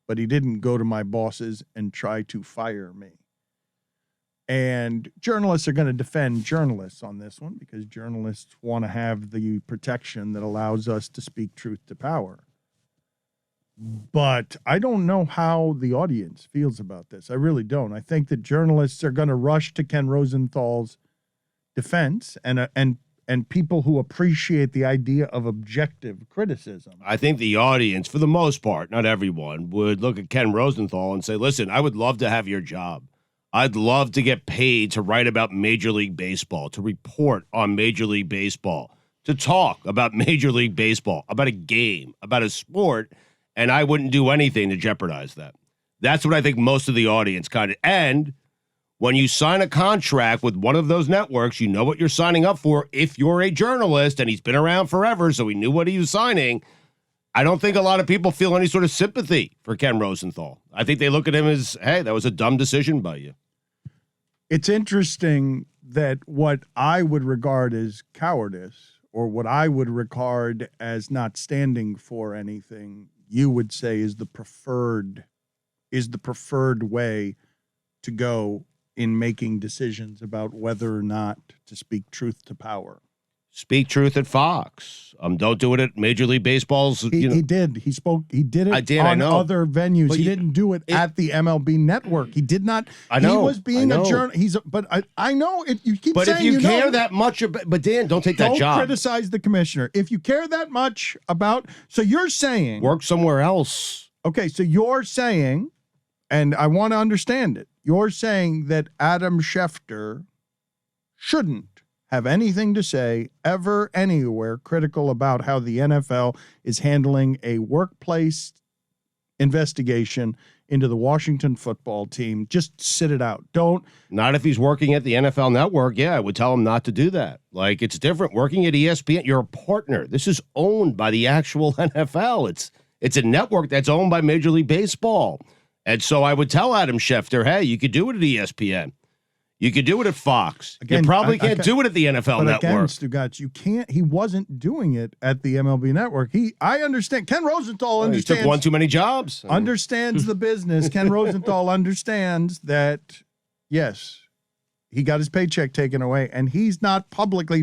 But he didn't go to my bosses and try to fire me." And journalists are going to defend journalists on this one because journalists want to have the protection that allows us to speak truth to power. But I don't know how the audience feels about this. I really don't. I think that journalists are going to rush to Ken Rosenthal's defense and people who appreciate the idea of objective criticism.
I think the audience, for the most part, not everyone, would look at Ken Rosenthal and say, listen, I would love to have your job. I'd love to get paid to write about Major League Baseball, to report on Major League Baseball, to talk about Major League Baseball, about a game, about a sport, and I wouldn't do anything to jeopardize that. That's what I think most of the audience kind of, and when you sign a contract with one of those networks, you know what you're signing up for if you're a journalist, and he's been around forever, so he knew what he was signing. I don't think a lot of people feel any sort of sympathy for Ken Rosenthal. I think they look at him as, hey, that was a dumb decision by you.
It's interesting that what I would regard as cowardice, or what I would regard as not standing for anything, you would say is the preferred way to go in making decisions about whether or not to speak truth to power.
Speak truth at Fox. Don't do it at Major League Baseball's.
He did. He did it on other venues. But he didn't do it at the MLB Network. He did not.
I know.
He was being a journalist. I know it. You keep
but
saying
if you care that much, but Dan, don't take that job.
Don't criticize the commissioner. If you care that much about, so you're saying
work somewhere else.
Okay, so you're saying, and I want to understand it. You're saying that Adam Schefter shouldn't have anything to say ever anywhere critical about how the NFL is handling a workplace investigation into the Washington football team. Just sit it out.
Not if he's working at the NFL Network. Yeah, I would tell him not to do that. Like, it's different. Working at ESPN, you're a partner. This is owned by the actual NFL. It's a network that's owned by Major League Baseball. And so I would tell Adam Schefter, hey, you could do it at ESPN. You could do it at Fox.
Again,
you probably can't do it at the NFL Network.
Again, Stugotz, you can't. He wasn't doing it at the MLB Network. I understand. Ken Rosenthal understands.
He took one too many jobs.
Understands the business. Ken Rosenthal understands that, yes, he got his paycheck taken away, and he's not publicly,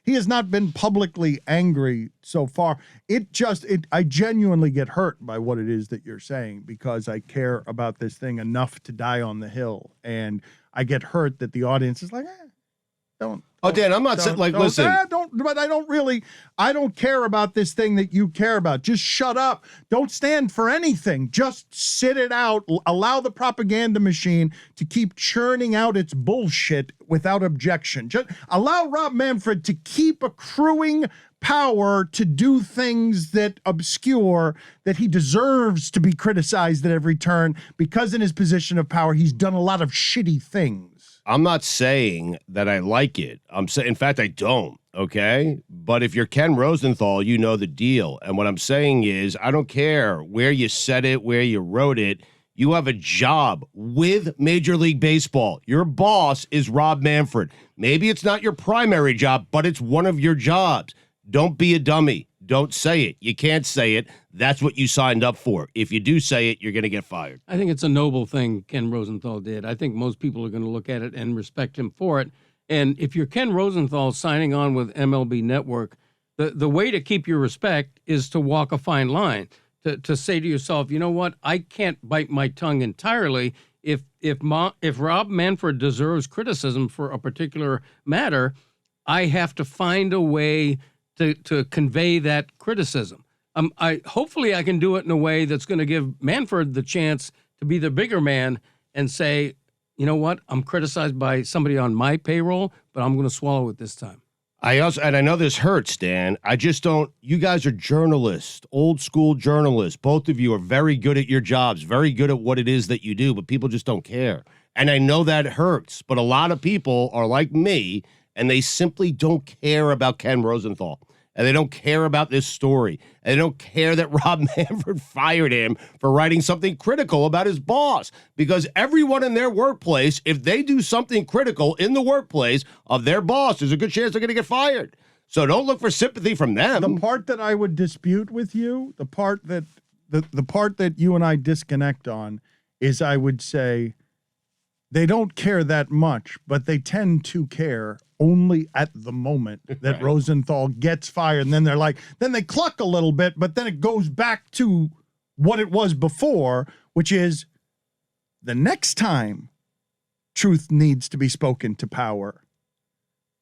he has not been publicly angry so far. I genuinely get hurt by what it is that you're saying because I care about this thing enough to die on the Hill. And I get hurt that the audience is like, don't.
Oh, Dan, I'm not saying, listen.
But I don't care about this thing that you care about. Just shut up. Don't stand for anything. Just sit it out. Allow the propaganda machine to keep churning out its bullshit without objection. Just allow Rob Manfred to keep accruing power to do things that obscure, that he deserves to be criticized at every turn because in his position of power, he's done a lot of shitty things.
I'm not saying that I like it. I'm saying, in fact, I don't. Okay. But if you're Ken Rosenthal, you know the deal. And what I'm saying is, I don't care where you said it, where you wrote it. You have a job with Major League Baseball. Your boss is Rob Manfred. Maybe it's not your primary job, but it's one of your jobs. Don't be a dummy. Don't say it. You can't say it. That's what you signed up for. If you do say it, you're going to get fired.
I think it's a noble thing Ken Rosenthal did. I think most people are going to look at it and respect him for it. And if you're Ken Rosenthal signing on with MLB Network, the way to keep your respect is to walk a fine line, to say to yourself, you know what, I can't bite my tongue entirely. If Rob Manfred deserves criticism for a particular matter, I have to find a way to convey that criticism. Hopefully I can do it in a way that's going to give Manfred the chance to be the bigger man and say, you know what? I'm criticized by somebody on my payroll, but I'm going to swallow it this time.
I know this hurts, Dan. I just don't. You guys are journalists, old school journalists. Both of you are very good at your jobs, very good at what it is that you do, but people just don't care. And I know that hurts, but a lot of people are like me, and they simply don't care about Ken Rosenthal. And they don't care about this story. And they don't care that Rob Manfred fired him for writing something critical about his boss. Because everyone in their workplace, if they do something critical in the workplace of their boss, there's a good chance they're going to get fired. So don't look for sympathy from them.
The part that I would dispute with you, the part that you and I disconnect on, is I would say they don't care that much, but they tend to care only at the moment that Rosenthal gets fired. And then they're like, then they cluck a little bit, but then it goes back to what it was before, which is the next time truth needs to be spoken to power.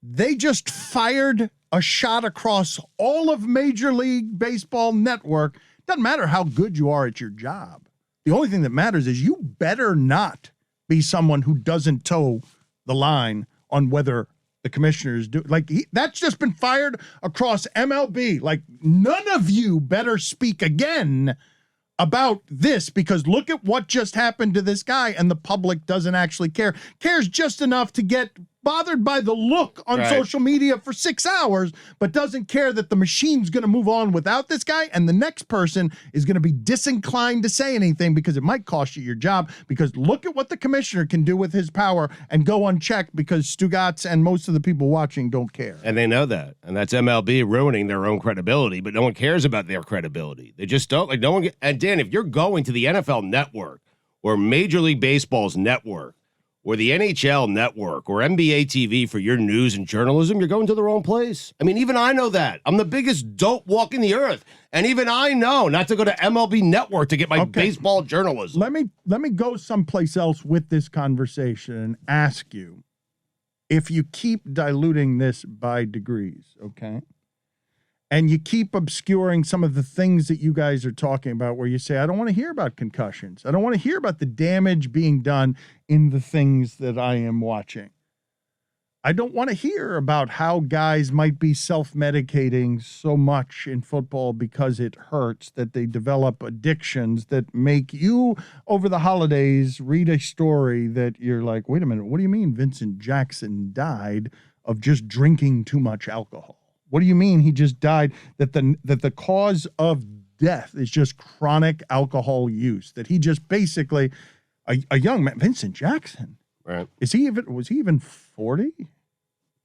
They just fired a shot across all of Major League Baseball Network. Doesn't matter how good you are at your job. The only thing that matters is you better not be someone who doesn't toe the line on whether the commissioners do. Like, that's just been fired across MLB. Like, none of you better speak again about this, because look at what just happened to this guy, and the public doesn't actually care. Cares just enough to get bothered by the look on social media for 6 hours, but doesn't care that the machine's going to move on without this guy, and the next person is going to be disinclined to say anything because it might cost you your job, because look at what the commissioner can do with his power and go unchecked, because Stugotz and most of the people watching don't care.
And they know that. And that's MLB ruining their own credibility, but no one cares about their credibility. They just don't. Like, no one. And Dan, if you're going to the NFL Network or Major League Baseball's network, or the NHL Network, or NBA TV for your news and journalism, you're going to the wrong place. I mean, even I know that. I'm the biggest dope walking the earth. And even I know not to go to MLB Network to get my baseball journalism.
Let me go someplace else with this conversation and ask you if you keep diluting this by degrees, okay? And you keep obscuring some of the things that you guys are talking about, where you say, I don't want to hear about concussions. I don't want to hear about the damage being done in the things that I am watching. I don't want to hear about how guys might be self-medicating so much in football because it hurts, that they develop addictions that make you, over the holidays, read a story that you're like, wait a minute, what do you mean Vincent Jackson died of just drinking too much alcohol? What do you mean he just died? That the cause of death is just chronic alcohol use. That he just basically, a young man, Vincent Jackson.
Right?
Was he even 40?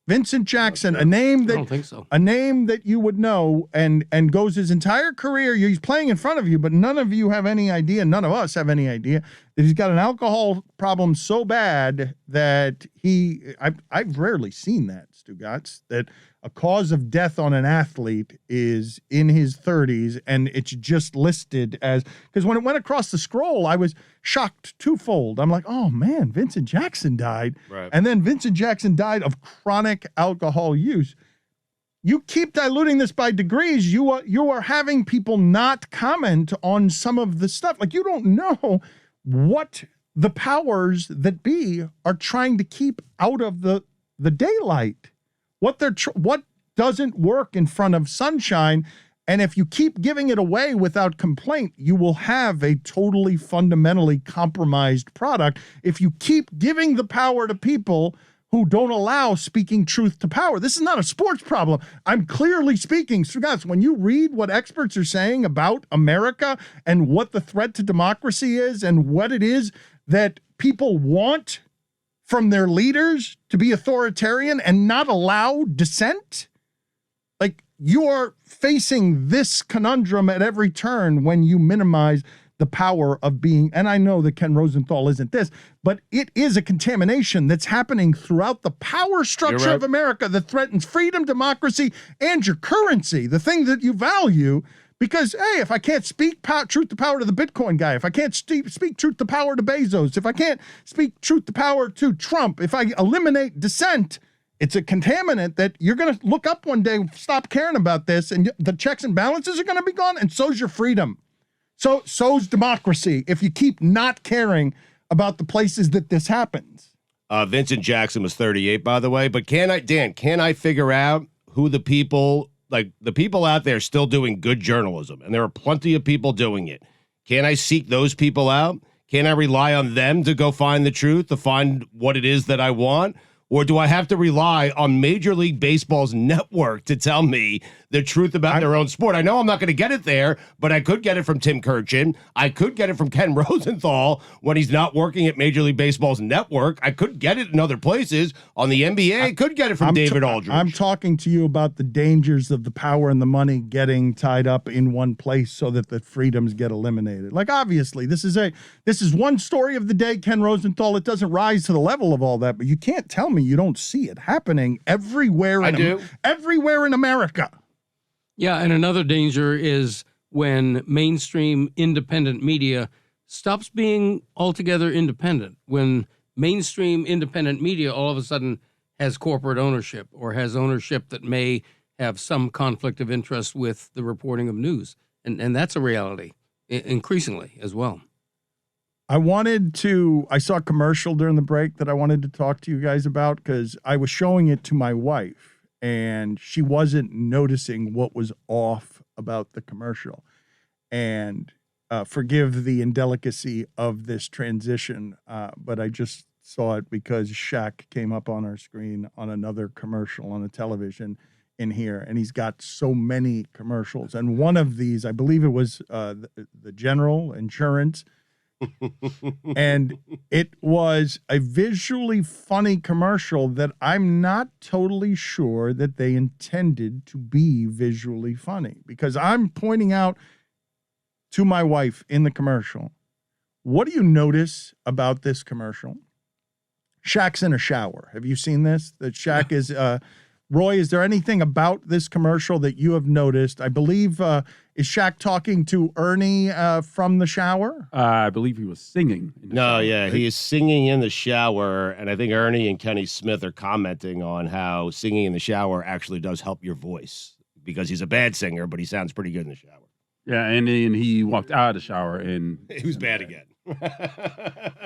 Vincent Jackson, a name that
I don't think so.
A name that you would know, and goes his entire career. He's playing in front of you, but none of you have any idea. None of us have any idea that he's got an alcohol problem so bad that I've rarely seen that, Stugotz, that a cause of death on an athlete is in his 30s, and it's just listed as, because when it went across the scroll, I was shocked twofold. I'm like, oh man, Vincent Jackson died.
Right.
And then Vincent Jackson died of chronic alcohol use. You keep diluting this by degrees. You are having people not comment on some of the stuff. Like, you don't know what the powers that be are trying to keep out of the daylight. What doesn't work in front of sunshine, and if you keep giving it away without complaint, you will have a totally fundamentally compromised product if you keep giving the power to people who don't allow speaking truth to power. This is not a sports problem. I'm clearly speaking. So guys, when you read what experts are saying about America and what the threat to democracy is and what it is that people want from their leaders to be authoritarian and not allow dissent, like, you are facing this conundrum at every turn when you minimize the power of being, and I know that Ken Rosenthal isn't this, but it is a contamination that's happening throughout the power structure of America that threatens freedom, democracy, and your currency, the thing that you value. Because, hey, if I can't speak truth to power to the Bitcoin guy, if I can't speak truth to power to Bezos, if I can't speak truth to power to Trump, if I eliminate dissent, it's a contaminant that you're going to look up one day, stop caring about this, and the checks and balances are going to be gone, and so's your freedom. So's democracy if you keep not caring about the places that this happens.
Vincent Jackson was 38, by the way. But can I figure out who the people out there still doing good journalism? And there are plenty of people doing it. Can I seek those people out? Can I rely on them to go find the truth, to find what it is that I want? Or do I have to rely on Major League Baseball's network to tell me the truth about their own sport? I know I'm not going to get it there, but I could get it from Tim Kurkjian. I could get it from Ken Rosenthal when he's not working at Major League Baseball's network. I could get it in other places on the NBA. I could get it from David Aldridge.
I'm talking to you about the dangers of the power and the money getting tied up in one place so that the freedoms get eliminated. Like, obviously, this is one story of the day, Ken Rosenthal. It doesn't rise to the level of all that, but you can't tell me you don't see it happening everywhere. Everywhere in America.
Yeah, and another danger is when mainstream independent media stops being altogether independent. When mainstream independent media all of a sudden has corporate ownership or has ownership that may have some conflict of interest with the reporting of news. And that's a reality increasingly as well.
I saw a commercial during the break that I wanted to talk to you guys about because I was showing it to my wife and she wasn't noticing what was off about the commercial. And forgive the indelicacy of this transition, but I just saw it because Shaq came up on our screen on another commercial on the television in here, and he's got so many commercials. And one of these, I believe it was the General Insurance, and it was a visually funny commercial that I'm not totally sure that they intended to be visually funny, because I'm pointing out to my wife in the commercial, what do you notice about this commercial? Shaq's in a shower. Have you seen this? That Shaq is Roy, is there anything about this commercial that you have noticed? I believe, is Shaq talking to Ernie from the shower?
I believe he was singing.
Shower, right? He is singing in the shower, and I think Ernie and Kenny Smith are commenting on how singing in the shower actually does help your voice, because he's a bad singer, but he sounds pretty good in the shower.
Yeah, and then he walked out of the shower, and
he was bad again.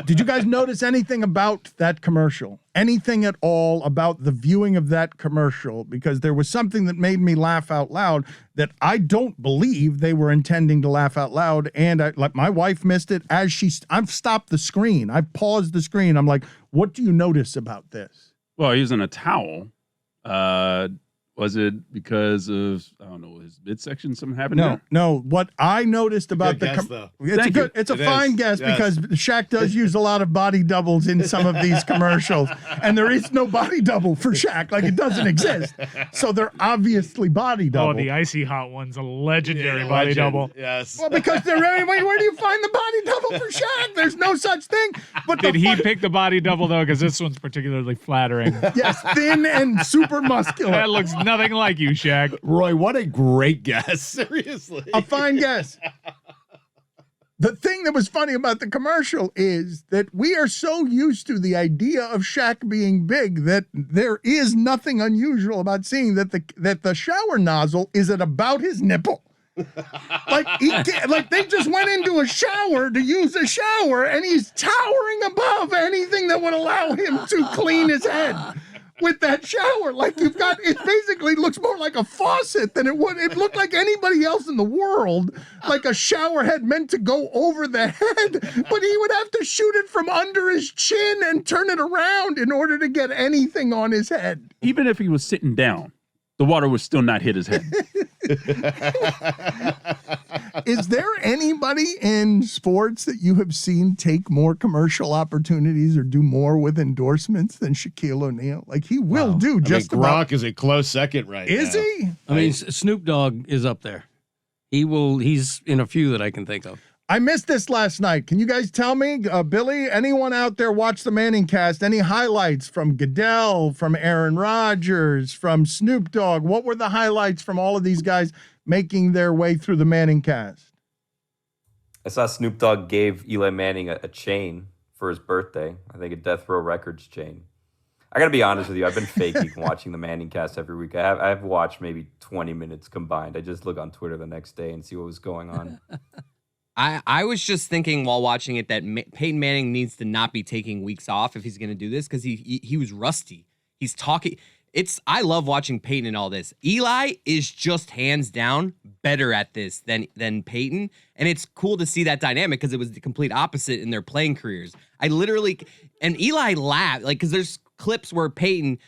Did you guys notice anything about that commercial? Anything at all about the viewing of that commercial? Because there was something that made me laugh out loud that I don't believe they were intending to laugh out loud. And like my wife missed it as I've stopped the screen. I paused the screen. I'm like, what do you notice about this?
Well, he was in a towel. Was it because of, I don't know, his midsection, something happened there?
No. What I noticed about it's a fine guess because Shaq does use a lot of body doubles in some of these commercials, and there is no body double for Shaq. Like, it doesn't exist. So they're obviously body double.
Oh, the Icy Hot one's a legendary body double.
Yes.
Well, because where do you find the body double for Shaq? There's no such thing. But
did he pick the body double though? Because this one's particularly flattering.
Yes, thin and super muscular.
That looks nothing like you, Shaq.
Roy, what a great guess. Seriously.
A fine guess. The thing that was funny about the commercial is that we are so used to the idea of Shaq being big that there is nothing unusual about seeing that the shower nozzle is at about his nipple. Like they just went into a shower to use a shower, and he's towering above anything that would allow him to clean his head. With that shower, like it basically looks more like a faucet than it would. It looked like anybody else in the world, like a shower head meant to go over the head, but he would have to shoot it from under his chin and turn it around in order to get anything on his head.
Even if he was sitting down, the water would still not hit his head.
Is there anybody in sports that you have seen take more commercial opportunities or do more with endorsements than Shaquille O'Neal? Like, he will do just
Gronk is a close second right now.
Is he?
I mean, Snoop Dogg is up there. He's in a few that I can think of.
I missed this last night. Can you guys tell me, Billy, anyone out there watch the ManningCast? Any highlights from Goodell, from Aaron Rodgers, from Snoop Dogg? What were the highlights from all of these guys making their way through the ManningCast?
I saw Snoop Dogg gave Eli Manning a chain for his birthday. I think a Death Row Records chain. I got to be honest with you. I've been faking watching the ManningCast every week. I've watched maybe 20 minutes combined. I just look on Twitter the next day and see what was going on.
I was just thinking while watching it that Peyton Manning needs to not be taking weeks off if he's going to do this because he was rusty. He's talking. I love watching Peyton and all this. Eli is just hands down better at this than Peyton, and it's cool to see that dynamic because it was the complete opposite in their playing careers. And Eli laughed because there's clips where Peyton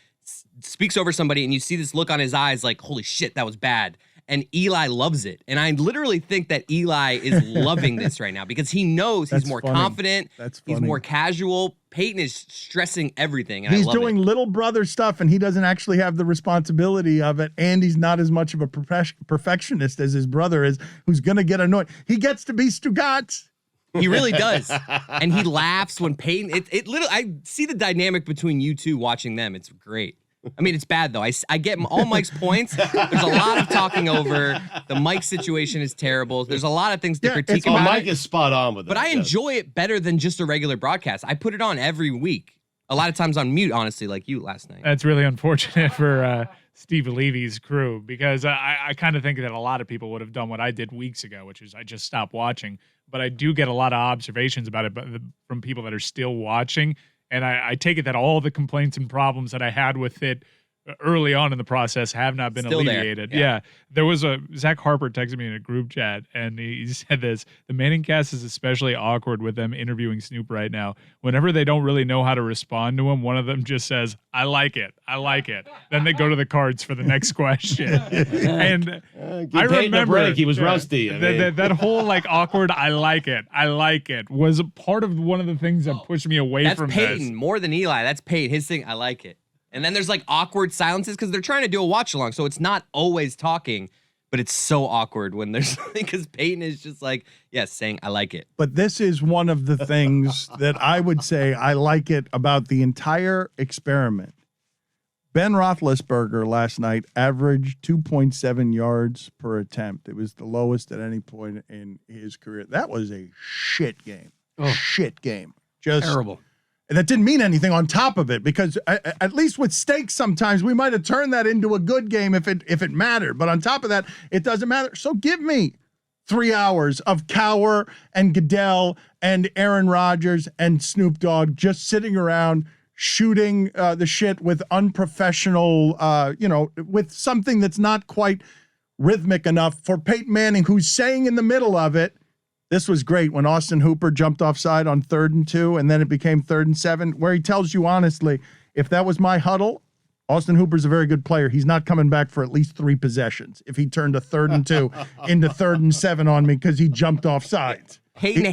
speaks over somebody and you see this look on his eyes like, holy shit, that was bad. And Eli loves it. And I literally think that Eli is loving this right now because he knows he's more confident. He's more casual. Peyton is stressing everything. And
he's
I love
doing little brother stuff and he doesn't actually have the responsibility of it. And he's not as much of a perfectionist as his brother is, who's going to get annoyed. He gets to be Stugotz.
He really does. And he laughs when Peyton, I see the dynamic between you two watching them. It's great. I mean, it's bad, though. I get all Mike's points. There's a lot of talking over. The Mike situation is terrible. There's a lot of things to critique about
Mike
it.
is spot on with that.
But I enjoy it better than just a regular broadcast. I put it on every week. A lot of times on mute, honestly, like you last night.
That's really unfortunate for Steve Levy's crew because I kind of think that a lot of people would have done what I did weeks ago, which is I just stopped watching. But I do get a lot of observations about it from people that are still watching. And I take it that all the complaints and problems that I had with it early on in the process have not been
Still
alleviated.
there.
Yeah. There was Zach Harper texted me in a group chat and he said this, the ManningCast is especially awkward with them interviewing Snoop right now. Whenever they don't really know how to respond to him, one of them just says, I like it. I like it. Then they go to the cards for the next question. And I remember
break. He was rusty.
That whole awkward, I like it was a part of one of the things that pushed me away from
That's Peyton more than Eli. That's Peyton. His thing, I like it. And then there's awkward silences because they're trying to do a watch along. So it's not always talking, but it's so awkward when there's because Peyton is just saying, I like it.
But this is one of the things that I would say I like it about the entire experiment. Ben Roethlisberger last night averaged 2.7 yards per attempt. It was the lowest at any point in his career. That was a shit game. Shit game. Just
terrible.
And that didn't mean anything on top of it because at least with stakes sometimes we might have turned that into a good game if it mattered. But on top of that, it doesn't matter. So give me 3 hours of Cowher and Goodell and Aaron Rodgers and Snoop Dogg just sitting around shooting the shit with unprofessional, with something that's not quite rhythmic enough for Peyton Manning, who's saying in the middle of it, this was great when Austin Hooper jumped offside on 3rd and 2, and then it became 3rd and 7, where he tells you honestly, if that was my huddle, Austin Hooper's a very good player. He's not coming back for at least 3 possessions if he turned a 3rd and 2 into 3rd and 7 on me because he jumped off sides.
Peyton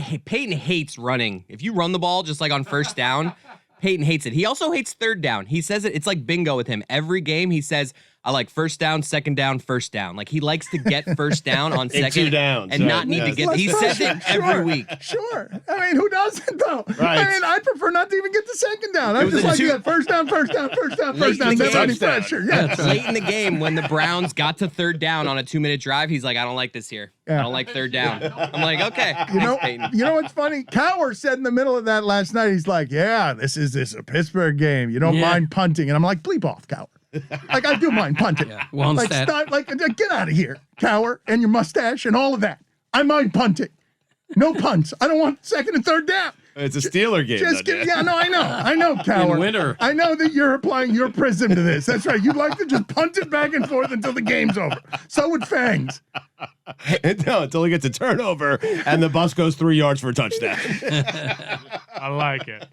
hates running. If you run the ball just on first down, Peyton hates it. He also hates 3rd down. He says it's like bingo with him. Every game he says, I like 1st down, 2nd down, 1st down. He likes to get 1st down on 2nd
2 downs,
and not need to get. He says it every week.
Sure. I mean, who doesn't though?
Right.
I mean, I prefer not to even get the 2nd down. I just like to get 1st down, 1st down, 1st down, 1st down. Never any pressure. Yeah.
Late in the game when the Browns got to 3rd down on a 2-minute drive, he's like, I don't like this here.
Yeah.
I don't like 3rd down. I'm like, okay.
You know what's funny? Cowher said in the middle of that last night, he's like, yeah, this is a Pittsburgh game. You don't mind punting. And I'm like, bleep off, Cowher. I do mind punting.
Yeah,
get out of here, Cowher, and your mustache and all of that. I mind punting. No punts. I don't want 2nd and 3rd down.
It's a Steeler game.
I know, Cowher.
In winter.
I know that you're applying your prism to this. That's right. You'd like to just punt it back and forth until the game's over. So would Fangs.
No, until he gets a turnover and the bus goes 3 yards for a touchdown.
I like it.